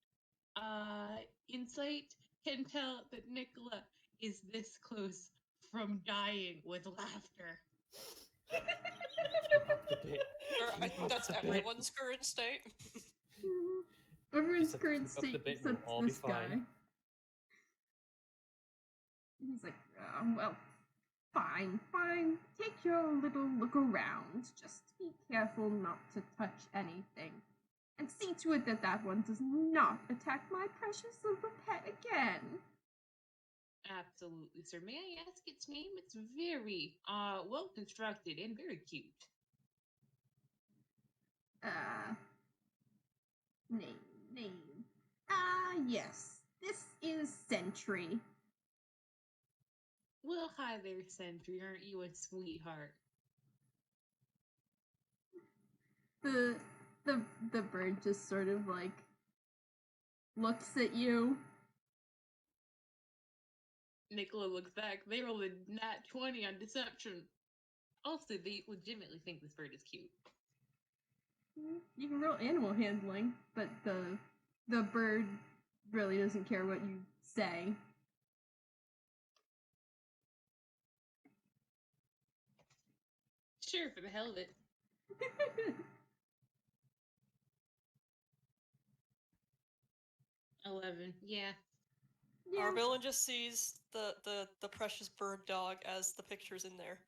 insight can tell that Nikola is this close from dying with laughter. That's everyone's current state. everyone's Just current keep up the state bit and we'll except all be this guy. fine. He's like, well, Fine, fine. Take your little look around. Just be careful not to touch anything. And see to it that that one does not attack my precious little pet again. Absolutely, sir. May I ask its name? It's very well constructed and very cute. Name. Yes. This is Sentry. Well, hi there, Sentry. Aren't you a sweetheart? The bird just sort of like looks at you. Nikola looks back. They rolled a nat 20 on deception. Also, they legitimately think this bird is cute. You can roll animal handling, but the bird really doesn't care what you say. Sure, for the hell of it. Yeah. Yeah. Our villain just sees the precious bird dog as the pictures in there.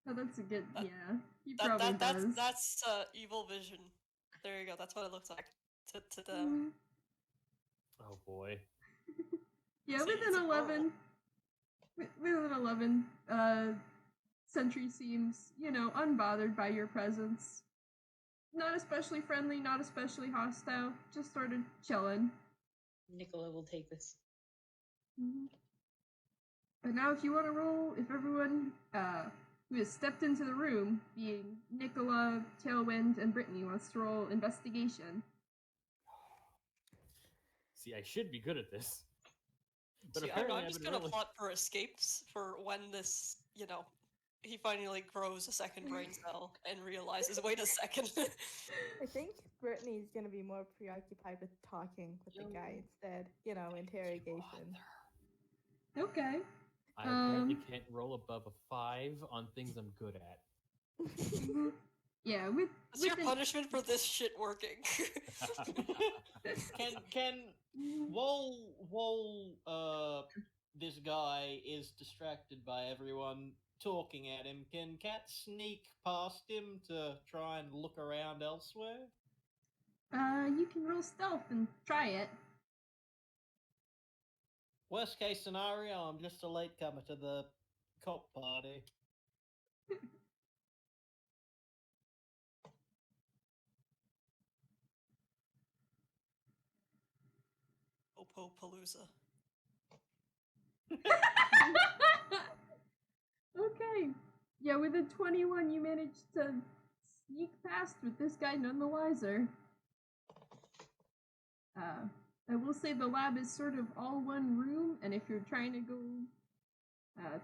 Oh, that's a good. That- Yeah, he probably does. That's evil vision. There you go. That's what it looks like to them. Mhm. Oh boy. Yeah, See, with it's an a 11. With an 11, Sentry seems, unbothered by your presence. Not especially friendly, not especially hostile, just sort of chilling. Nikola will take this. Mm-hmm. But now if you want to roll, if everyone who has stepped into the room, being Nikola, Tailwind, and Brittney, wants to roll investigation. See, I should be good at this. But See, apparently I'm I've just been gonna really... plot for escapes for when this, he finally grows a second brain cell and realizes, wait a second. I think Brittney's gonna be more preoccupied with talking with the guy instead. Interrogation. Okay. I apparently can't roll above a 5 on things I'm good at. Mm-hmm. Yeah, with That's your an- punishment for this shit working. Can while this guy is distracted by everyone talking at him, can Cat sneak past him to try and look around elsewhere? You can roll stealth and try it. Worst case scenario, I'm just a latecomer to the cop party. Opopalooza. Okay. Yeah, with a 21, you managed to sneak past with this guy none the wiser. I will say the lab is sort of all one room, and if you're trying to go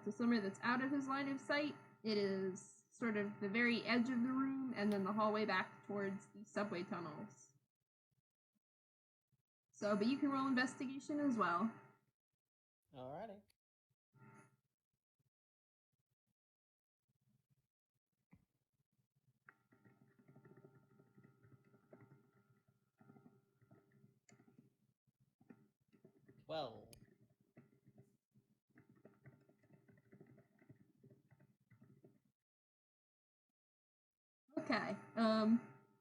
to somewhere that's out of his line of sight, it is sort of the very edge of the room, and then the hallway back towards the subway tunnels. So, but you can roll investigation as well. Alrighty. Well. Okay.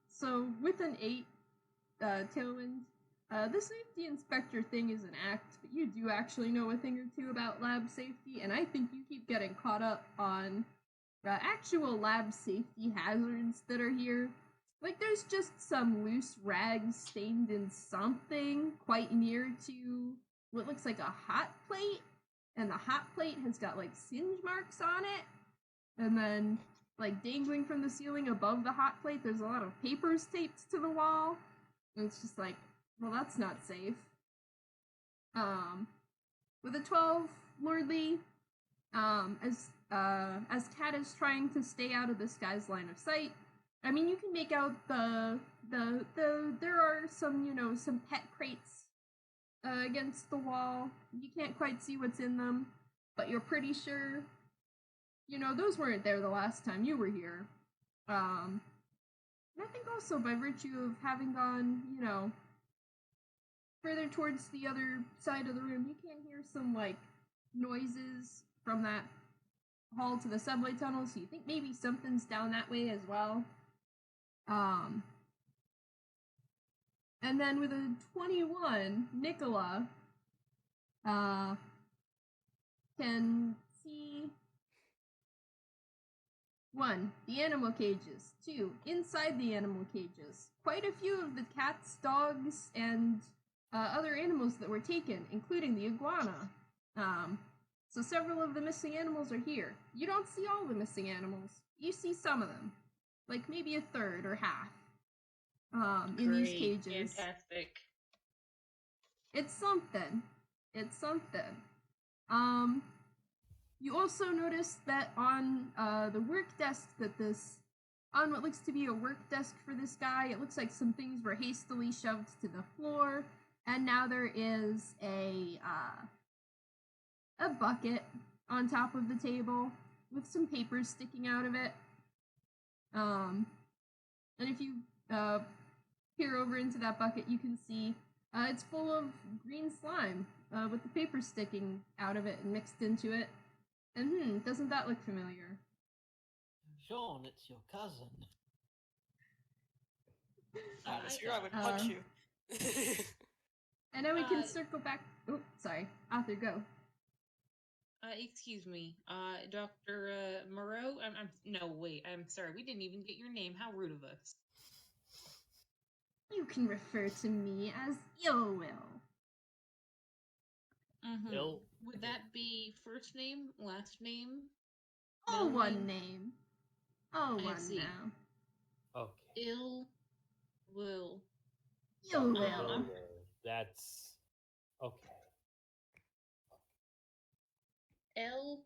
So with an 8, Tailwind, the safety inspector thing is an act, but you do actually know a thing or two about lab safety, and I think you keep getting caught up on actual lab safety hazards that are here. Like, there's just some loose rags stained in something quite near to what looks like a hot plate, and the hot plate has got, like, singe marks on it, and then, like, dangling from the ceiling above the hot plate, there's a lot of papers taped to the wall, and it's just like, well, that's not safe. With a 12, Lordly, as Kat is trying to stay out of this guy's line of sight, I mean, you can make out there are some, some pet crates against the wall. You can't quite see what's in them, but you're pretty sure, those weren't there the last time you were here. And I think also by virtue of having gone, further towards the other side of the room, you can hear some, like, noises from that hall to the subway tunnel, so you think maybe something's down that way as well. And then with a 21, Nikola can see 1. The animal cages. 2. Inside the animal cages. Quite a few of the cats, dogs, and other animals that were taken, including the iguana. So several of the missing animals are here. You don't see all the missing animals. You see some of them. Like maybe a third or half. In these cages. Fantastic. It's something. It's something. You also notice that on the work desk on what looks to be a work desk for this guy, it looks like some things were hastily shoved to the floor, and now there is a bucket on top of the table with some papers sticking out of it. And if you peer over into that bucket, you can see it's full of green slime with the papers sticking out of it and mixed into it. And doesn't that look familiar? Shaun, it's your cousin. I was here, I would punch you. And then we can circle back. Oh, sorry. Arthur, go. Excuse me, Dr. Moreau? I'm sorry, we didn't even get your name. How rude of us. You can refer to me as Yllwyll. Mm-hmm. Ill. Would that be first name, last name? All middle one name. All I one see. now. Okay. Yllwyll. Yllwyll. That's okay.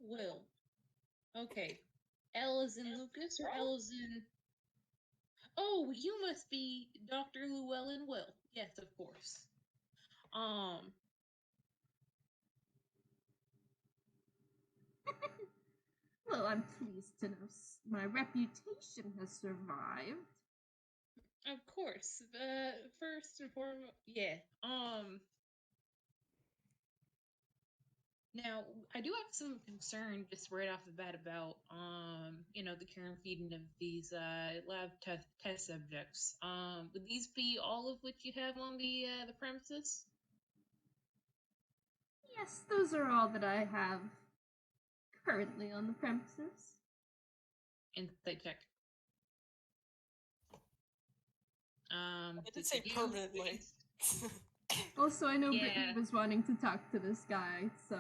Will. Okay. L is in Lucas or L is in... Oh, you must be Dr. Llewellyn Will. Yes, of course. Well, I'm pleased to know my reputation has survived. Of course. First and foremost, yeah. Now, I do have some concern just right off the bat about, the care and feeding of these lab test subjects. Would these be all of which you have on the premises? Yes, those are all that I have currently on the premises. Insight check. I did say permanently. Also, I know Yeah. Brittney was wanting to talk to this guy, so...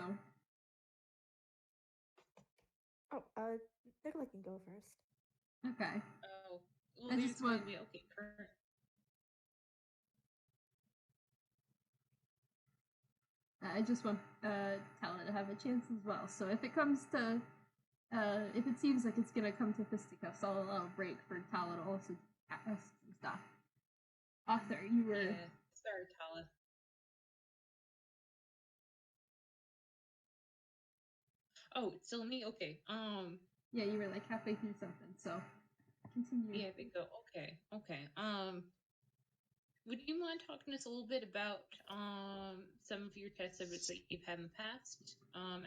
Oh, Nikola can go first. Okay. Oh, well, I there's just going want- to be okay. Current. I just want Tala to have a chance as well. So if it comes to, if it seems like it's gonna come to fisticuffs, I'll allow a break for Tala to also ask some stuff. Arthur, you were... Yeah. Sorry, Tala. Oh, it's still me? Okay. Yeah, you were like halfway through something, so continue. Yeah, they go. Okay. Would you mind talking to us a little bit about some of your test subjects that you've had in the past?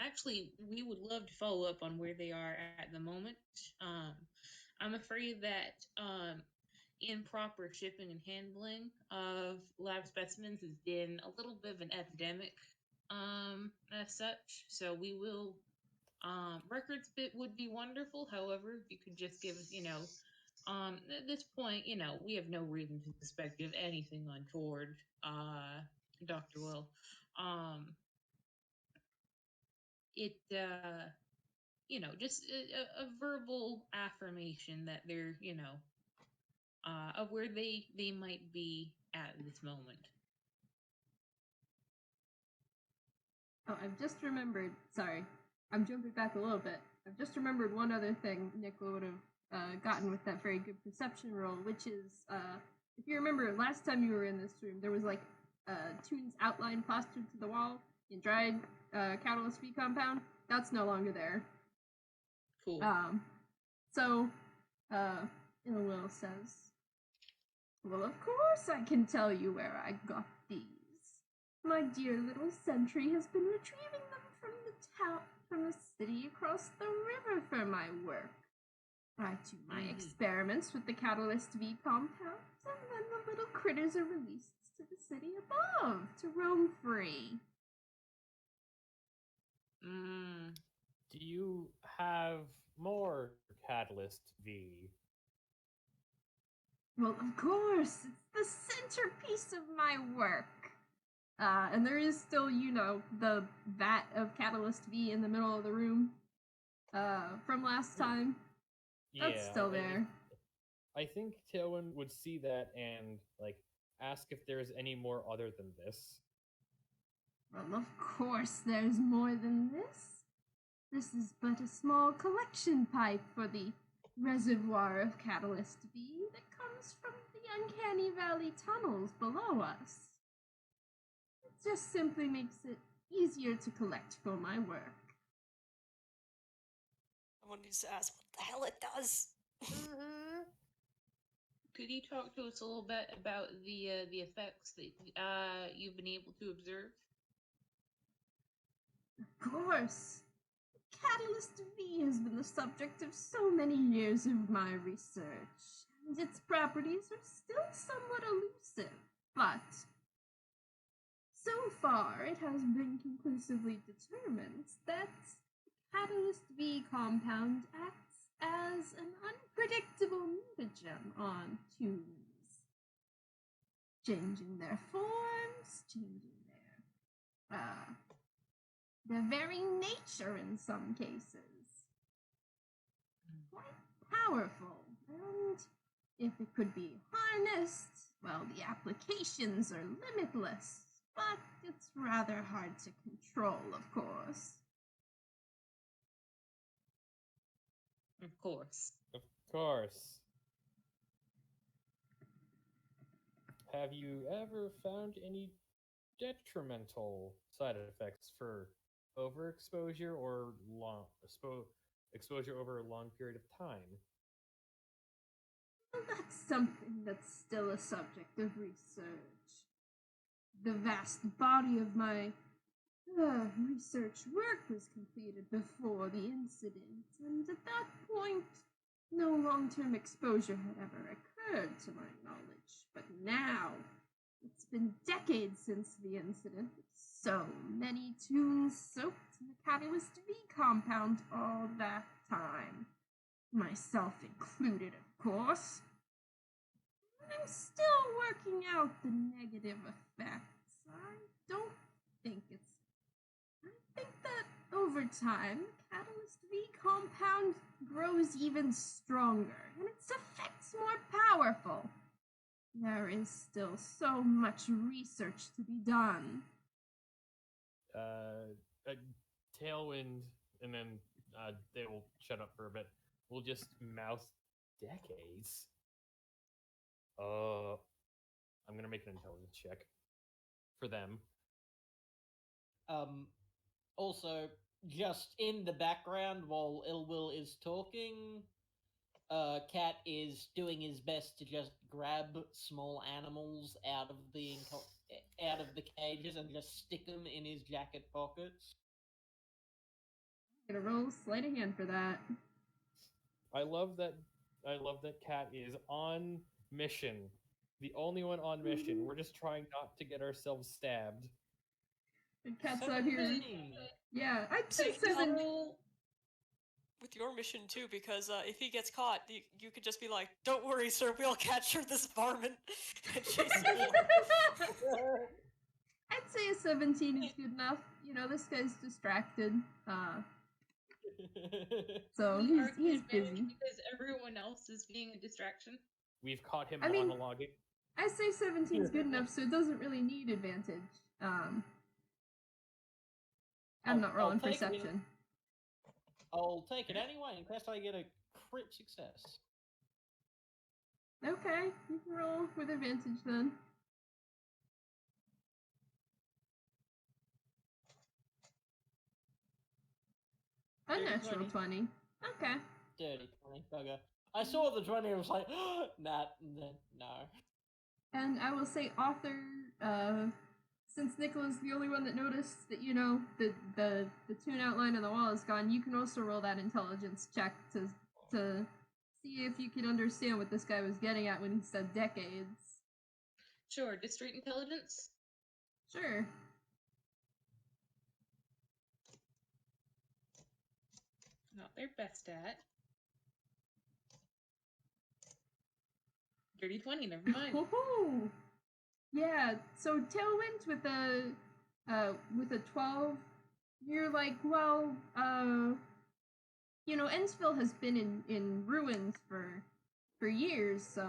Actually, we would love to follow up on where they are at the moment. I'm afraid that improper shipping and handling of lab specimens has been a little bit of an epidemic as such. So we will records bit would be wonderful. However, if you could just give us, at this point, we have no reason to suspect of anything untoward, Dr. Will. Just a verbal affirmation that they're, of where they might be at this moment. Oh, I've just remembered. Sorry, I'm jumping back a little bit. I've just remembered one other thing Nikola would have gotten with that very good perception roll, which is, if you remember, last time you were in this room, there was like Toon's outline plastered to the wall in dried Catalyst V compound. That's no longer there. Cool. So, Yllwyll says, well, of course I can tell you where I got these. My dear little Sentry has been retrieving them from the city across the river for my work. I do my experiments with the Catalyst V compounds, and then the little critters are released to the city above to roam free. Do you have more Catalyst V? Well, of course, it's the centerpiece of my work. And there is still, the vat of Catalyst V in the middle of the room from last time. That's still there. I think Tailwind would see that and ask if there's any more other than this. Well, of course there's more than this. This is but a small collection pipe for the reservoir of Catalyst V that comes from the Uncanny Valley tunnels below us. It just simply makes it easier to collect for my work. Someone needs to ask what the hell it does. Could you talk to us a little bit about the effects that you've been able to observe? Of course. Catalyst V has been the subject of so many years of my research, and its properties are still somewhat elusive, but so far it has been conclusively determined that the Catalyst V compound acts as an unpredictable mutagen on tunes, changing their forms, changing their very nature in some cases. Quite powerful, and if it could be harnessed, well, the applications are limitless, but it's rather hard to control, of course. Of course. Of course. Have you ever found any detrimental side effects for overexposure or exposure over a long period of time? Well, that's something that's still a subject of research. The vast body of my research work was completed before the incident, and at that point, no long-term exposure had ever occurred to my knowledge. But now, it's been decades since the incident, with so many tunes soaked in the Catalyst V compound all that time. Myself included, of course. I'm still working out the negative effects. I think that over time, the Catalyst V compound grows even stronger, and its effects more powerful. There is still so much research to be done. Tailwind, and then they will shut up for a bit. We'll just mouth decades. I'm gonna make an intelligence check for them. Also, just in the background while Yllwyll is talking, Cat is doing his best to just grab small animals out of the cages and just stick them in his jacket pockets. I'm gonna roll sleight of hand for that. I love that Cat is on mission. The only one on mission. We're just trying not to get ourselves stabbed. And Cat's out here. 17. Yeah, I'd say See, 7. with your mission too, because if he gets caught, you could just be like, "Don't worry, sir, we'll capture this varmint and chase him." I'd say a 17 is good enough. This guy's distracted. So he's busy. Because everyone else is being a distraction. We've caught him I mean- monologuing. I say 17 is good enough, so it doesn't really need advantage. I'm not rolling I'll take it. perception. I'll take it anyway in case I get a crit success. Okay, you can roll with advantage then. Unnatural 20. Okay. Dirty 20, bugger. I saw the 20 and I was like, nah, no. And I will say author since Nikola's the only one that noticed that, the toon outline on the wall is gone, you can also roll that intelligence check to see if you can understand what this guy was getting at when he said decades. Sure, just straight intelligence? Sure. Not their best at. Dirty 20, never mind. Woohoo! Yeah, so Tailwind with a 12, you're like, well, Ensville has been in ruins for years, so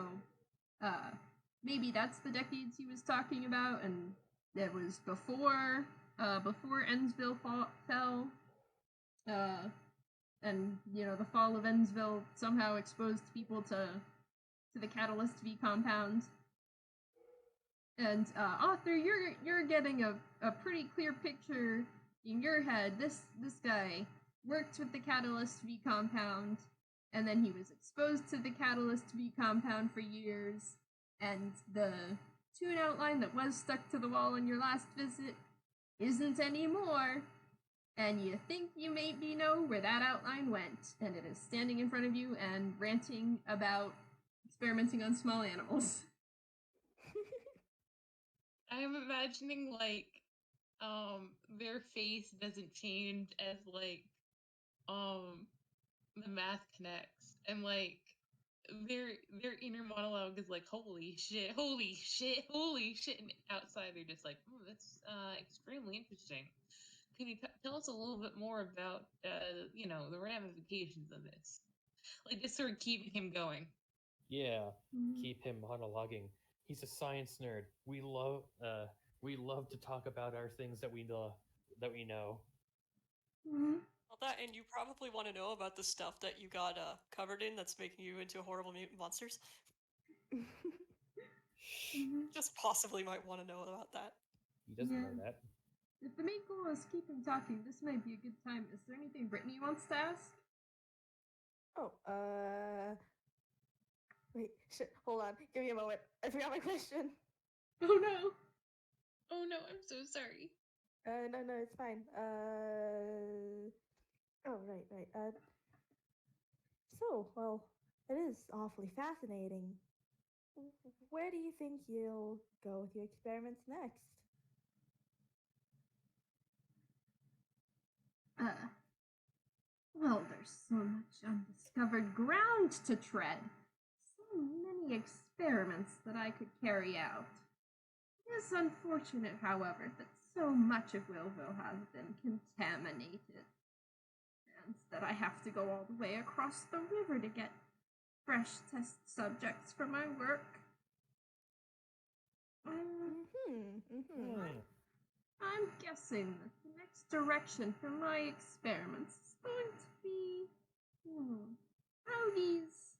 maybe that's the decades he was talking about, and it was before Ensville fell, and the fall of Ensville somehow exposed people to the Catalyst V compound. And Author, you're getting a pretty clear picture in your head. This guy worked with the Catalyst V compound, and then he was exposed to the Catalyst V compound for years, and the toon outline that was stuck to the wall on your last visit isn't anymore. And you think you maybe know where that outline went, and it is standing in front of you and ranting about experimenting on small animals. I'm imagining, like, their face doesn't change as, like, the math connects, and, like, their inner monologue is like, holy shit, holy shit, holy shit, and outside they're just like, oh, that's extremely interesting. Can you tell us a little bit more about, the ramifications of this? Like, just sort of keeping him going. Yeah, keep him monologuing. He's a science nerd. We love to talk about our things that we know. Well, that, and you probably want to know about the stuff that you got covered in that's making you into horrible mutant monsters. Just possibly might want to know about that. He doesn't know that. If the main goal is keep him talking, this might be a good time. Is there anything Brittney wants to ask? Oh, wait, shit, hold on, give me a moment. I forgot my question. Oh no! Oh no, I'm so sorry. No, it's fine. Oh, right. So, well, it is awfully fascinating. Where do you think you'll go with your experiments next? Well, there's so much undiscovered ground to tread. So many experiments that I could carry out. It is unfortunate, however, that so much of Yllwyll has been contaminated, and that I have to go all the way across the river to get fresh test subjects for my work. I'm guessing that the next direction for my experiments is going to be how these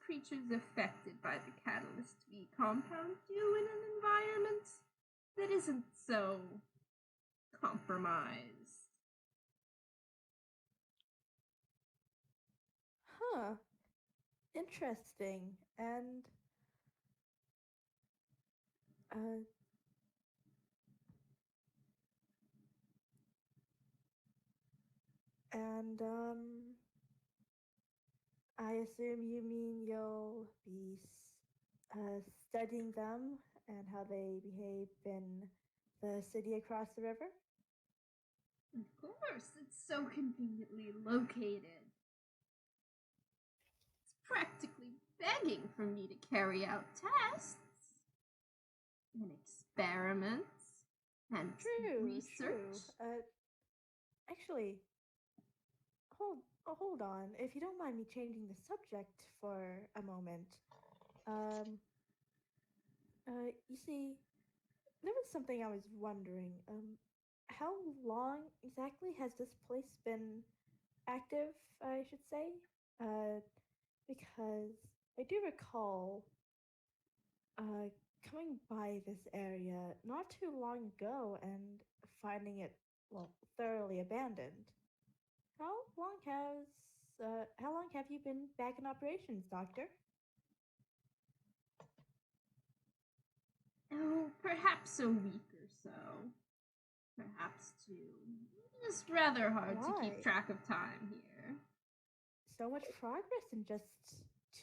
creatures affected by the Catalyst V compound do in an environment that isn't so compromised. Huh. Interesting. And I assume you mean you'll be studying them and how they behave in the city across the river? Of course, it's so conveniently located. It's practically begging for me to carry out tests and experiments and research. True. Actually, hold on. If you don't mind me changing the subject for a moment. You see, there was something I was wondering. How long exactly has this place been active, I should say? Because I do recall coming by this area not too long ago and finding it, well, thoroughly abandoned. How long have you been back in operations, Doctor? Oh, perhaps a week or so. Perhaps two. It's rather hard to Why? keep track of time here. So much progress in just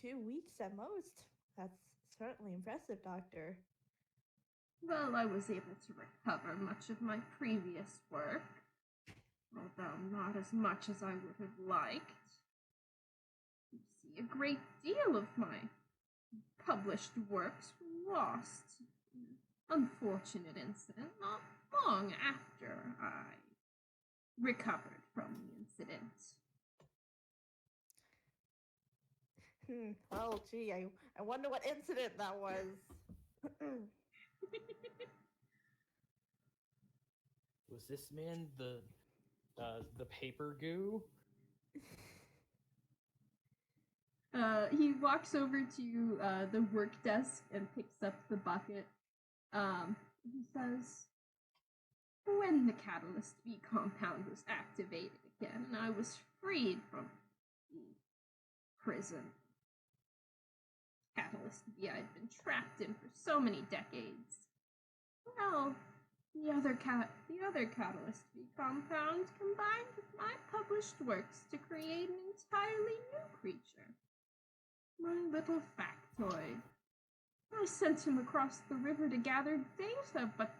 2 weeks at most. That's certainly impressive, Doctor. Well, I was able to recover much of my previous work, although not as much as I would have liked. You see, a great deal of my published works were lost. Unfortunate incident not long after I recovered from the incident. Oh, gee, I wonder what incident that was. Was this man the paper goo? He walks over to the work desk and picks up the bucket. He says, when the Catalyst V compound was activated again, and I was freed from the prison Catalyst V I'd been trapped in for so many decades. Well, the other Catalyst V compound combined with my published works to create an entirely new creature. My little factoid. I sent him across the river to gather data, but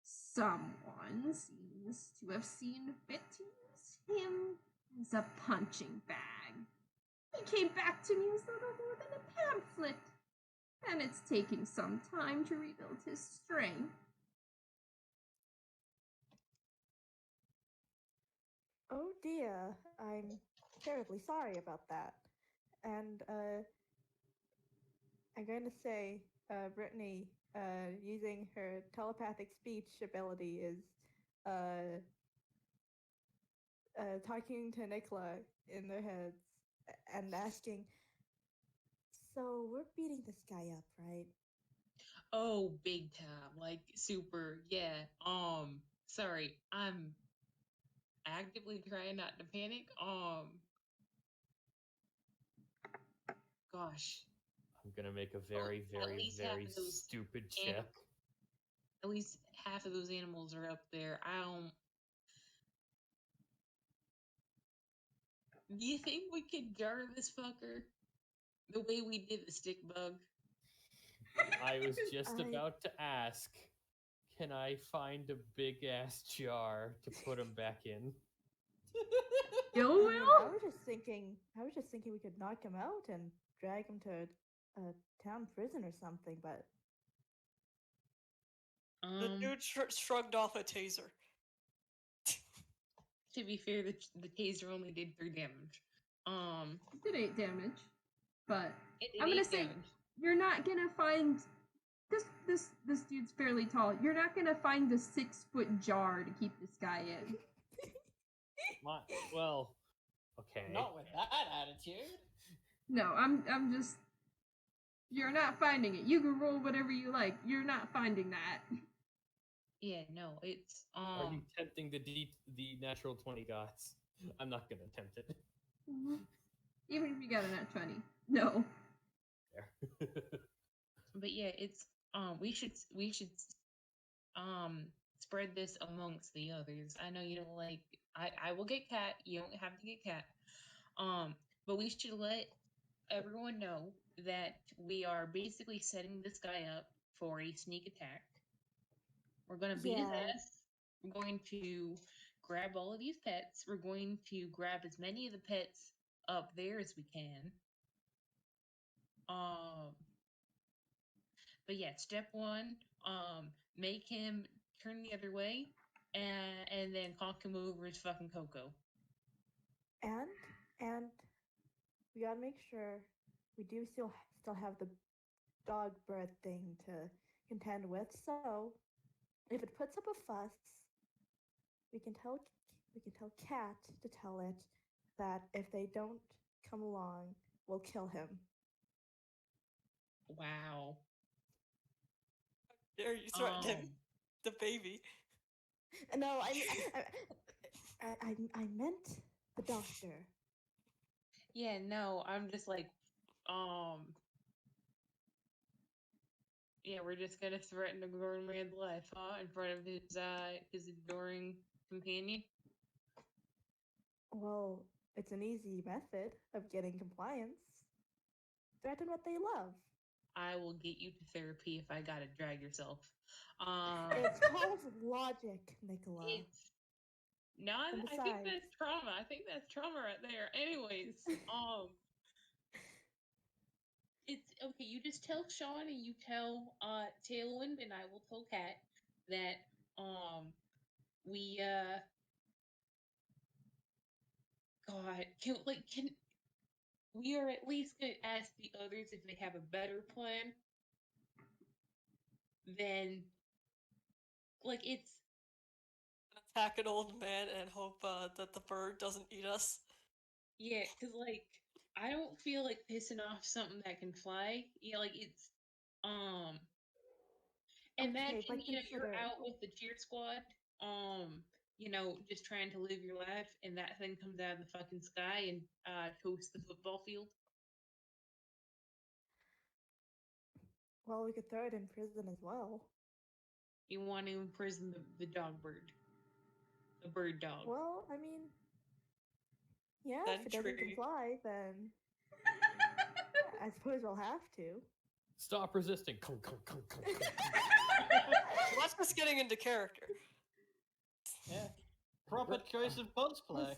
someone seems to have seen fit to use him as a punching bag. He came back to me as little more than a pamphlet, and it's taking some time to rebuild his strength. Oh dear, I'm terribly sorry about that. And I'm going to say, Brittney, using her telepathic speech ability, is talking to Nikola in their heads and asking, so we're beating this guy up, right? Oh, big time, like super. Yeah. Sorry, I'm actively trying not to panic. Gosh, I'm gonna make a very, at very, least half very of those stupid anim- check. at least half of those animals are up there. I don't. Do you think we could jar this fucker the way we did the stick bug? I was just I- about to ask, can I find a big ass jar to put him back in? I Yllwyll? was just thinking we could knock him out and drag him to a town prison or something, but The dude shrugged off a taser. To be fair, the taser only did 3 damage. It did 8 damage, but It did I'm gonna 8 say damage. you're not gonna find this dude's fairly tall. You're not gonna find a 6-foot jar to keep this guy in. Well, okay. Not with that attitude. No, I'm just. You're not finding it. You can roll whatever you like. You're not finding that. Yeah, no, it's Are you tempting the natural 20 gods? I'm not gonna tempt it. Even if you got a nat 20. No. There. but yeah, it's we should spread this amongst the others. I know you don't like I will get cat. You don't have to get cat. But we should let everyone know that we are basically setting this guy up for a sneak attack. We're gonna beat his Yeah. ass. We're going to grab all of these pets. We're going to grab as many of the pets up there as we can. But yeah, step 1, make him turn the other way, and then conk him over his fucking cocoa. And we gotta make sure we do still have the dog bird thing to contend with. So if it puts up a fuss, we can tell Cat to tell it that if they don't come along, we'll kill him. Wow. Dare you threaten him? The baby. No, I meant the doctor. Yeah, no, I'm just like, Yeah, we're just gonna threaten a grown man's life, huh? In front of his adoring companion. Well, it's an easy method of getting compliance. Threaten what they love. I will get you to therapy if I gotta drag yourself. It's called logic, Nikola. It's no, And I think besides- that's trauma. I think that's trauma right there. Anyways, it's okay. You just tell Shaun and you tell Tailwind and I will tell Kat that we God can we are at least gonna ask the others if they have a better plan than it's Attack an old man and hope that the bird doesn't eat us. yeah, because I don't feel like pissing off something that can fly. Yeah, it's imagine Okay, but you're consider out with the cheer squad, just trying to live your life, and that thing comes out of the fucking sky and toasts the football field. well, we could throw it in prison as well. You want to imprison the dog bird, the bird dog. Well, I mean, yeah, if it doesn't Sentry. comply, then I suppose we'll have to. Stop resisting. Well, that's just getting into character. Yeah. Proper choice of cosplay.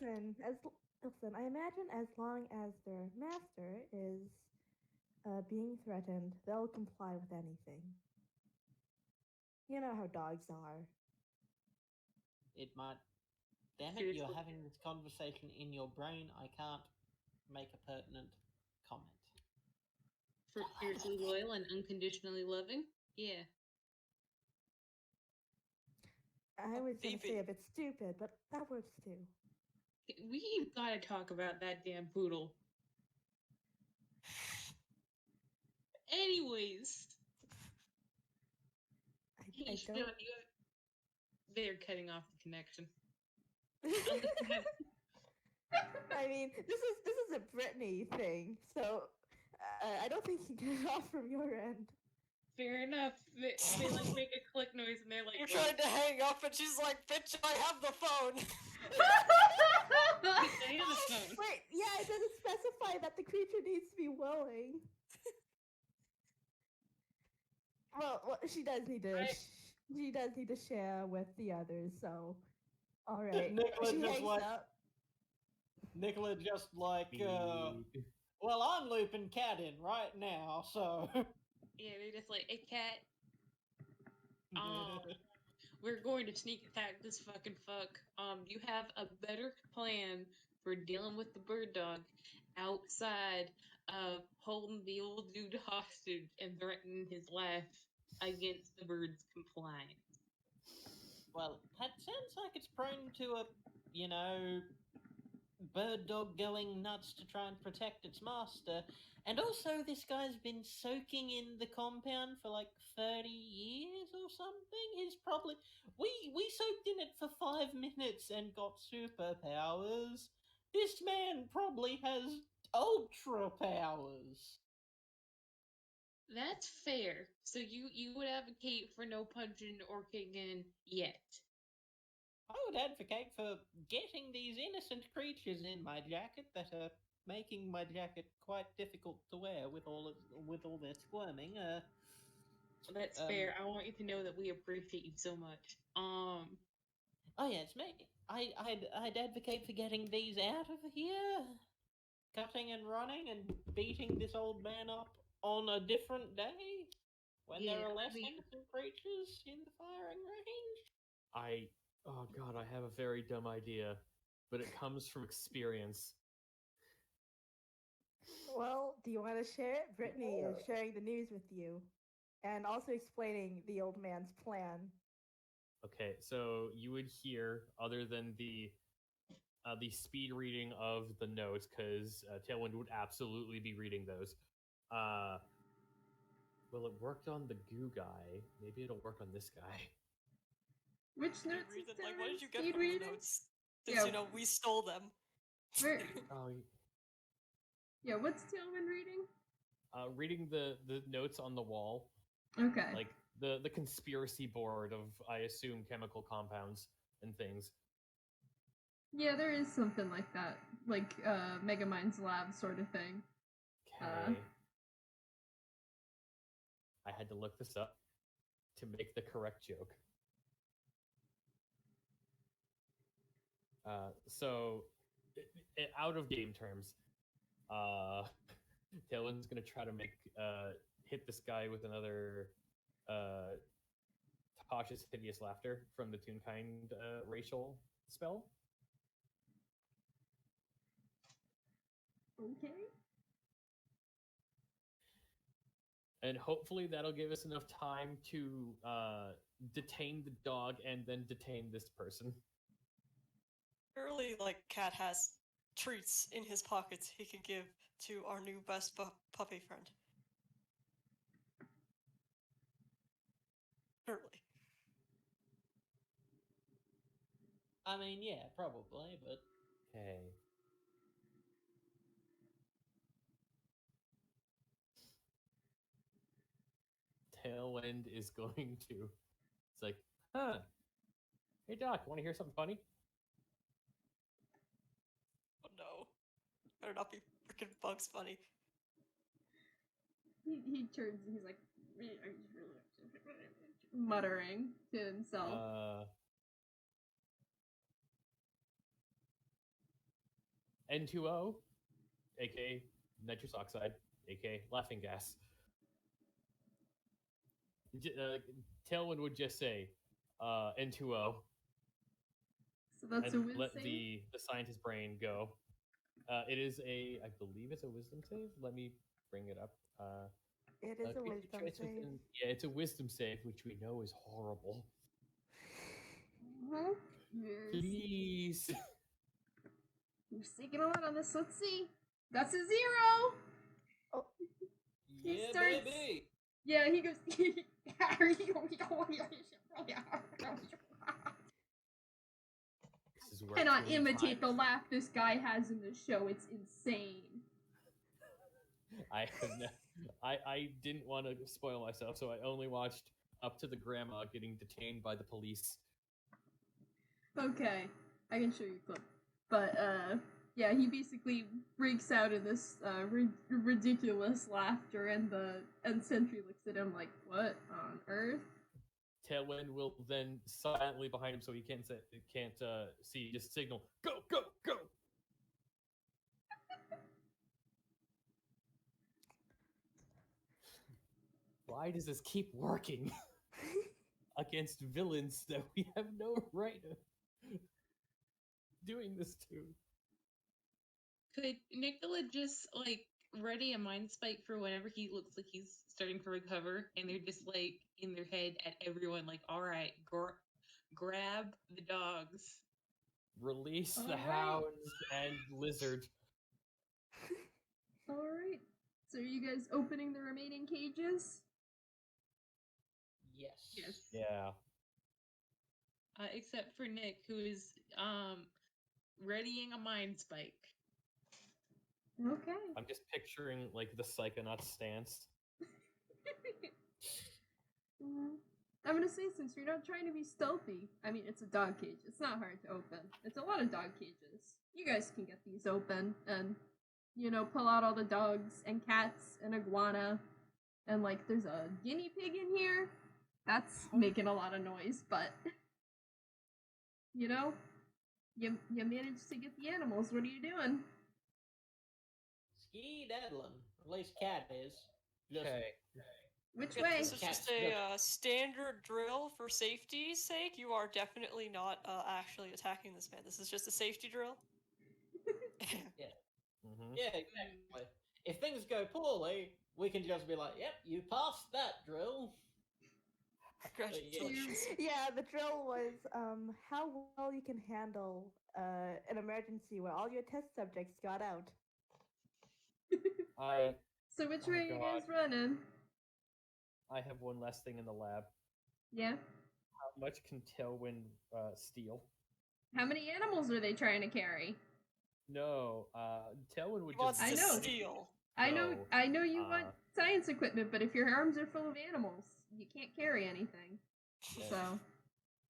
Listen, I imagine as long as their master is being threatened, they'll comply with anything. You know how dogs are. It might. Damn it, Seriously. you're having this conversation in your brain. I can't make a pertinent comment. Fiercely loyal and unconditionally loving. Yeah. I was going to Baby. say a bit stupid, but that works too. We gotta talk about that damn poodle. Anyways, I Shaun, don't. they're cutting off the connection. I mean, this is a Brittney thing, so I don't think you get it off from your end. Fair enough. They make a click noise and they're like, You're trying to hang up, and she's like, "Bitch, I have the phone." They have the phone. Wait, yeah, it doesn't specify that the creature needs to be willing. Well, she does need to. She does need to share with the others. So, all right. Nikola She just hangs like- up. Nikola just well, I'm looping Cat in right now, so. Yeah, they're just like, hey, cat, we're going to sneak attack this fucking fuck. You have a better plan for dealing with the bird dog outside of holding the old dude hostage and threatening his life against the bird's compliance. Well, that sounds like it's prone to a, bird dog going nuts to try and protect its master. And also, this guy's been soaking in the compound for like 30 years or something. He's probably... We soaked in it for 5 minutes and got superpowers. This man probably has ultra powers. That's fair. So you would advocate for no punching or kicking yet? I would advocate for getting these innocent creatures in my jacket that are making my jacket quite difficult to wear with all their squirming. That's fair. I want you to know that we appreciate you so much. Oh yeah, it's me. I'd advocate for getting these out of here, cutting and running and beating this old man up on a different day when there are less innocent creatures in the firing range. Oh god, I have a very dumb idea, but it comes from experience. Well, do you want to share it? Brittney is sharing the news with you, and also explaining the old man's plan. Okay, so you would hear, other than the speed reading of the notes, because Tailwind would absolutely be reading those. Well, it worked on the goo guy. Maybe it'll work on this guy. Which You notes read is it, like, what did you get speed from reading? the notes? Since, Yeah. we stole them. Where? Oh, Yeah, what's Tailwind reading? reading the notes on the wall. Okay. Like the conspiracy board of, I assume, chemical compounds and things. Yeah, there is something like that, like Megamind's lab sort of thing. Okay. I had to look this up to make the correct joke. So, out of game terms, Tailwind's gonna try to hit this guy with another Tasha's hideous laughter from the Toonkind racial spell. Okay. And hopefully that'll give us enough time to detain the dog and then detain this person. Surely, like, Cat has treats in his pockets he can give to our new best puppy friend. Surely. I mean, yeah, probably, but Okay. Tailwind is going to. It's like, huh. Hey, Doc, want to hear something funny? Oh no. Better not be freaking Bugs Bunny. He turns and he's like muttering to himself. N2O, aka nitrous oxide, aka laughing gas. Tailwind would just say N2O. So that's and a wisdom let save? the scientist brain go. It is I believe it's a wisdom save. Let me bring it up. It is a wisdom save. Yeah, it's a wisdom save, which we know is horrible. Yes. Please. You're sneaking a lot on this. Let's see. That's a 0. Oh. He yeah, starts- baby. Yeah, he goes. This is where Cannot Tony imitate the times- laugh this guy has in the show. It's insane. I didn't want to spoil myself, so I only watched up to the grandma getting detained by the police. Okay, I can show you a clip. But, yeah, he basically breaks out in this ridiculous laughter, and Sentry looks at him like, what on earth? Tailwind will then silently behind him, so he can't see, just signal, go, go, go! Why does this keep working against villains that we have no right of doing this to? Could Nikola just like ready a mind spike for whenever he looks like he's starting to recover, and they're just like in their head at everyone, like, all right, grab the dogs, Release the Alright. hounds and lizard. Alright, so are you guys opening the remaining cages? Yes. Yeah. except for Nick, who is readying a mind spike. Okay. I'm just picturing like the Psychonaut stance. I'm gonna say, since you're not trying to be stealthy, I mean, it's a dog cage. It's not hard to open. It's a lot of dog cages. You guys can get these open and, pull out all the dogs and cats and iguana. And, like, there's a guinea pig in here. That's making a lot of noise, but, you managed to get the animals. What are you doing? Ski-daddling. At least Cat is. Just- Okay. Which Yeah, way? this is just a standard drill for safety's sake. You are definitely not actually attacking this man. This is just a safety drill. Mm-hmm. Yeah, exactly. If things go poorly, we can just be like, yep, you passed that drill. Congratulations. Yeah, the drill was how well you can handle an emergency where all your test subjects got out. So which Oh, way are you guys God. running? I have one last thing in the lab. Yeah? How much can Tailwind steal? How many animals are they trying to carry? No, Tailwind would He wants just. I to know. steal. I know you Uh, want science equipment, but if your arms are full of animals, you can't carry anything. Yeah. So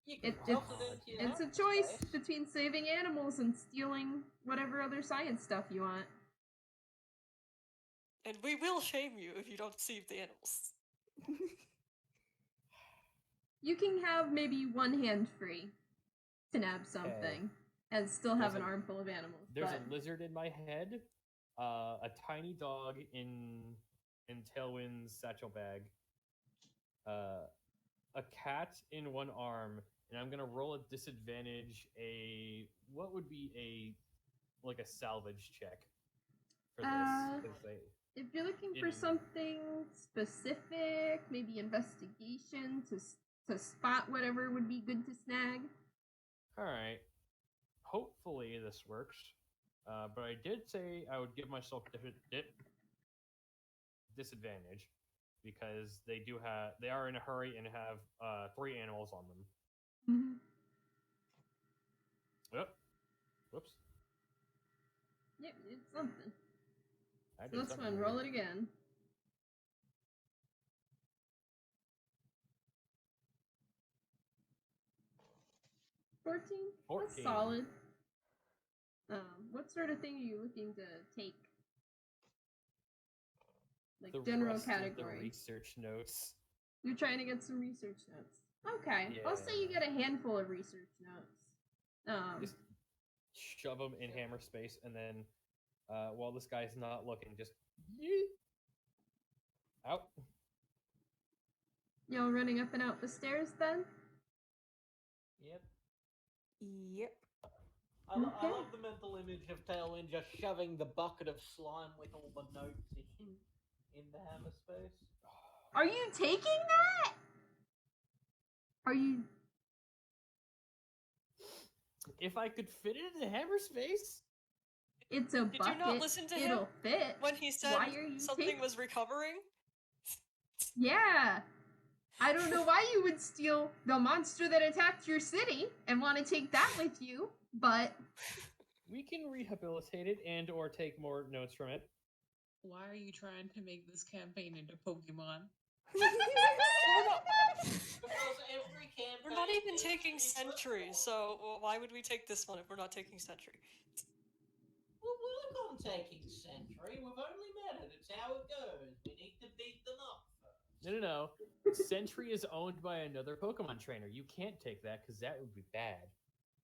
You It- can toss it into your it's a hammer choice space. between saving animals and stealing whatever other science stuff you want. And we will shame you if you don't save the animals. You can have maybe one hand free to nab something and still have There's an a- armful of animals. There's but a lizard in my head, a tiny dog in Tailwind's satchel bag, a cat in one arm, and I'm gonna roll a disadvantage. What would be a salvage check for Uh, this? 'Cause if you're looking for in- something specific, maybe investigation to spot whatever would be good to snag. All right. Hopefully this works. But I did say I would give myself disadvantage because they are in a hurry and have 3 animals on them. Mhm. Yep. Whoops. Yep, it's something. I So did that's something fun. weird. Roll it again. 14? 14. That's solid. What sort of thing are you looking to take? Like The general rest of the category. research notes. You're trying to get some research notes. Okay, I'll say you Yeah. get a handful of research notes. Just shove them in hammer space, and then while this guy's not looking, just yeet. Out. Y'all running up and out the stairs then? Yep. Yep. I Okay. love the mental image of Tailwind just shoving the bucket of slime with all the notes in the hammer space. Are you taking that? Are you? If I could fit it in the hammer space. It's a Did bucket. you not listen to him It'll fit. when he said Why are you something taking? was recovering? Yeah. I don't know why you would steal the monster that attacked your city and want to take that with you, but We can rehabilitate it and or take more notes from it. Why are you trying to make this campaign into Pokemon? Because every campaign We're not even is taking different. Sentry, so why would we take this one if we're not taking Sentry? Well, we're not taking Sentry. We've only met it. It's how it goes. We need to beat them up first. No. Sentry is owned by another Pokemon trainer. You can't take that because that would be bad.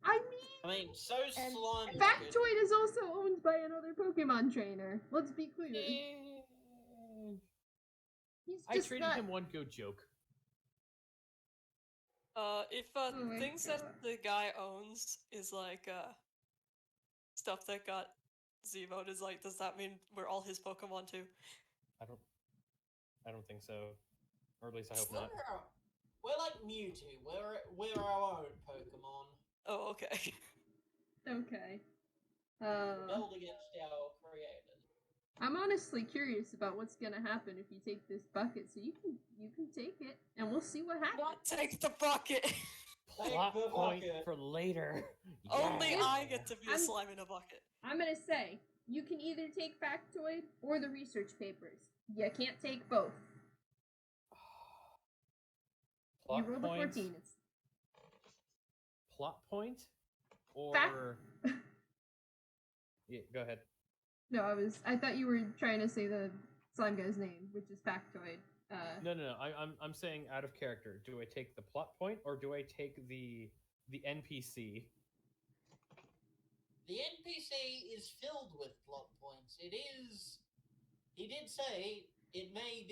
I I mean, so And Slime. Factoid is also owned by another Pokemon trainer. Let's be clear. He's I just treated not... him one good joke. If Oh my things God. that the guy owns is like stuff that got Zemoed, is like, does that mean we're all his Pokemon too? I don't think so. Or at least I hope not. We're like Mewtwo. We're our own Pokemon. Oh, okay. Okay. Rebelled against our creators. I'm honestly curious about what's gonna happen if you take this bucket. So you can take it, and we'll see what happens. Not take the bucket. Plot the point bucket. for later. Only Yeah. I get to be a I'm- slime in a bucket. I'm gonna say you can either take Factoid or the research papers. You can't take both. Plot You rolled a point. 14. It's Plot point, or Fact- yeah, go ahead. No, I thought you were trying to say the slime guy's name, which is Factoid. No. I'm saying out of character. Do I take the plot point or do I take the NPC? The NPC is filled with plot points. It is. He did say it may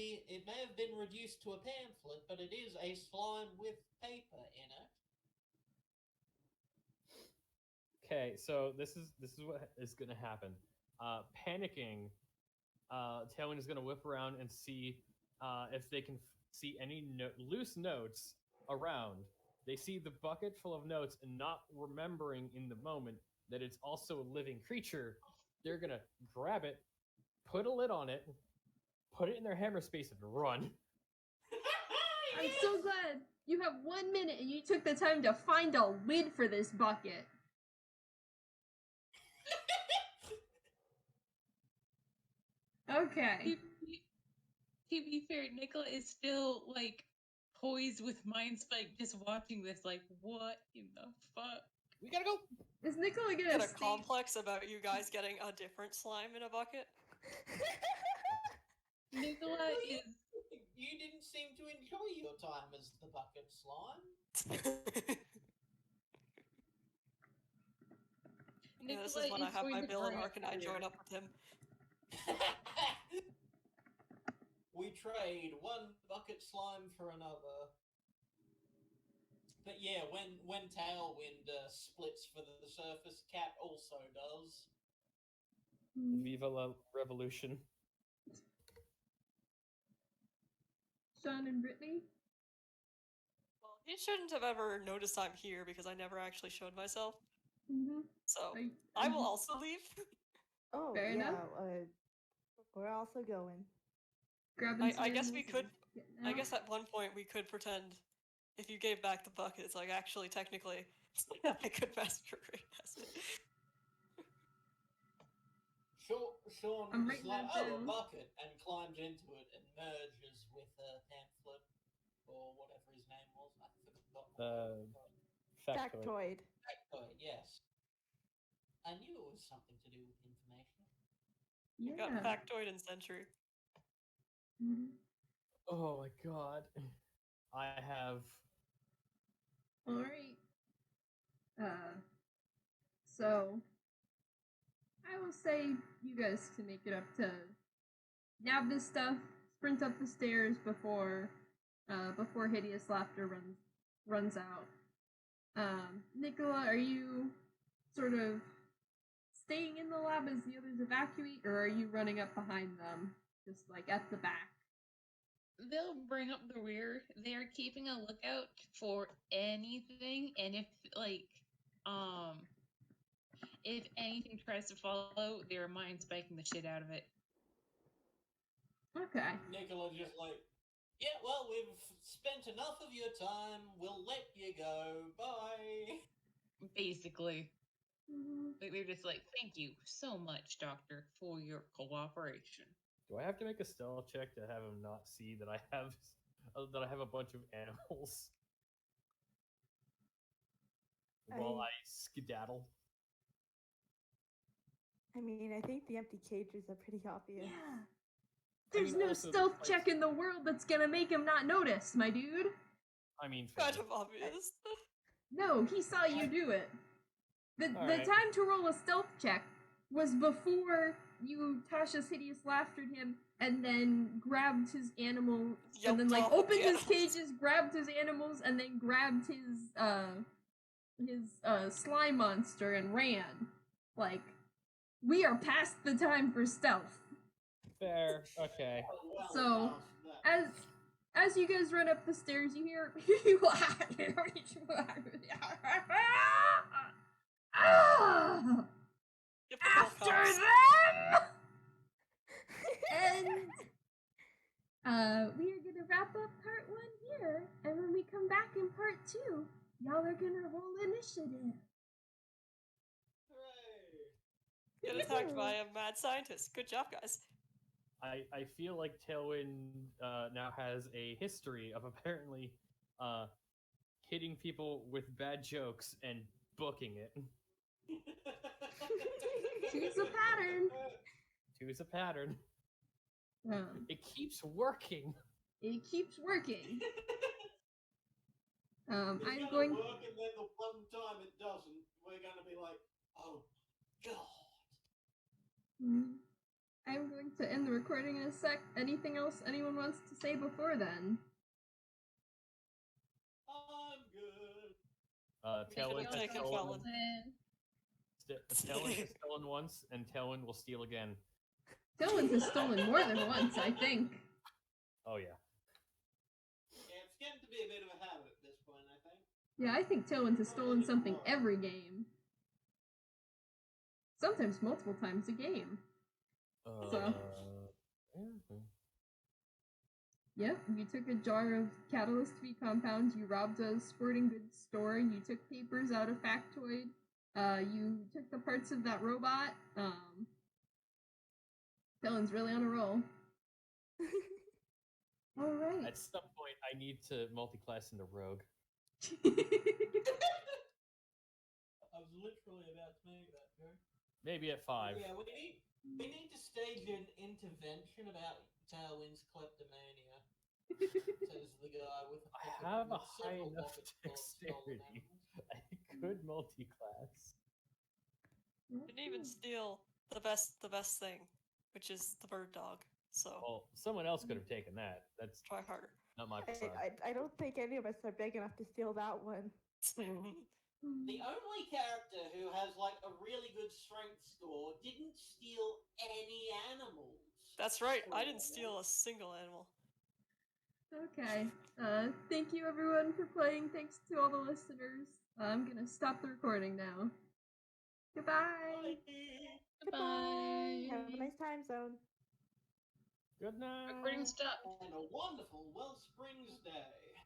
have been reduced to a pamphlet, but it is a slime with paper in it. Okay, so this is what is going to happen. Panicking, Tailwind is going to whip around and see if they can see any loose notes around. They see the bucket full of notes and not remembering in the moment that it's also a living creature. They're going to grab it, put a lid on it, put it in their hammer space, and run. I'm so glad you have 1 minute and you took the time to find a lid for this bucket. Okay. To be fair, Nikola is still like poised with Mind Spike, just watching this, like, what in the fuck? We gotta go. Is Nikola Get gonna a stay? complex about you guys getting a different slime in a bucket. Nikola Well, is. you didn't seem to enjoy your time as the bucket slime. Yeah, this Nikola is when I have going my to villain grow arc and I career. join up with him. We trade one bucket slime for another. But yeah, when Tailwind splits for the surface, Cat also does. Viva la revolution. Shaun and Brittney? Well, he shouldn't have ever noticed I'm here because I never actually showed myself. Mm-hmm. So Are you- I are will you- also leave. Oh, Fair yeah. enough. We're also going. Grabbing some I guess we animals could. and getting I out? guess at one point we could pretend if you gave back the bucket, it's like actually technically I could masquerade as it. Shaun I'm is writing like, that oh, a down. bucket, and climbs into it and merges with Pamphlet, or whatever his name was. I forgot. Factoid. Factoid. Factoid, yes. I knew it was something to do with information. You got Yeah. Factoid and Sentry. Mhm. Oh my god. I have. All right. So I will say you guys can make it up to nab this stuff, sprint up the stairs before hideous laughter runs out. Nikola, are you sort of staying in the lab as the others evacuate, or are you running up behind them, just like at the back? They'll bring up the rear. They're keeping a lookout for anything, and if anything tries to follow, they're mind spiking the shit out of it. Okay. Nikola just like, yeah, well, we've spent enough of your time. We'll let you go. Bye. Basically, Mhm. they're just like, "Thank you so much, Doctor, for your cooperation." Do I have to make a stealth check to have him not see that I have a bunch of animals while I skedaddle? I mean, I think the empty cages are pretty obvious. Yeah. There's mean, no also, stealth like- check in the world that's gonna make him not notice, my dude. I mean, Kind fair. of obvious. No, he saw you do it. The Alright. time to roll a stealth check was before you Tasha's hideous laughtered him and then grabbed his animal and then Yelped like off at opened the his animals. cages, grabbed his animals, and then grabbed his slime monster and ran. Like, we are past the time for stealth. Fair. Okay. Well, So, past that. As you guys run up the stairs, you hear Typical after cops. them. And we are gonna wrap up part 1 here, and when we come back in part 2, y'all are gonna roll initiative. Hooray. Get attacked by a mad scientist. Good job, guys. I feel like Tailwind now has a history of apparently hitting people with bad jokes and booking it. Choose a pattern. Choose a pattern. It keeps working. It keeps working. It's I'm gonna going. work, and then the one time it doesn't, we're gonna be like, oh god. I'm going to end the recording in a sec. Anything else anyone wants to say before then? I'm good. Tailwind We'll has take it, stolen. Felon. Tailwind has stolen once, and Tailwind will steal again. Tailwind has stolen more than once, I think. Oh yeah. Yeah, it's getting to be a bit of a habit at this point, I think. Yeah, I think Tailwind has stolen something every game. Sometimes multiple times a game. So. Yep, you took a jar of Catalyst V compounds, you robbed a sporting goods store, you took papers out of Factoid, you took the parts of that robot. Dylan's really on a roll. All right. At some point, I need to multi-class into rogue. I was literally about to make that joke. Maybe at 5. Yeah, we need to stage an intervention about Tailwind's kleptomania. Says the guy with I have a with high several enough pockets full of stolen dexterity. animals. I could multi-class. Didn't even steal the best thing, which is the bird dog. So Well, someone else could have taken that. That's try harder. not my facade. I don't think any of us are big enough to steal that one. The only character who has like a really good strength score didn't steal any animals. That's right. I didn't steal a single animal. Okay. Thank you everyone for playing. Thanks to all the listeners. I'm gonna stop the recording now. Goodbye. Goodbye. Have a Bye. nice time zone. Good night. Recording stopped. And a wonderful Wellsprings day.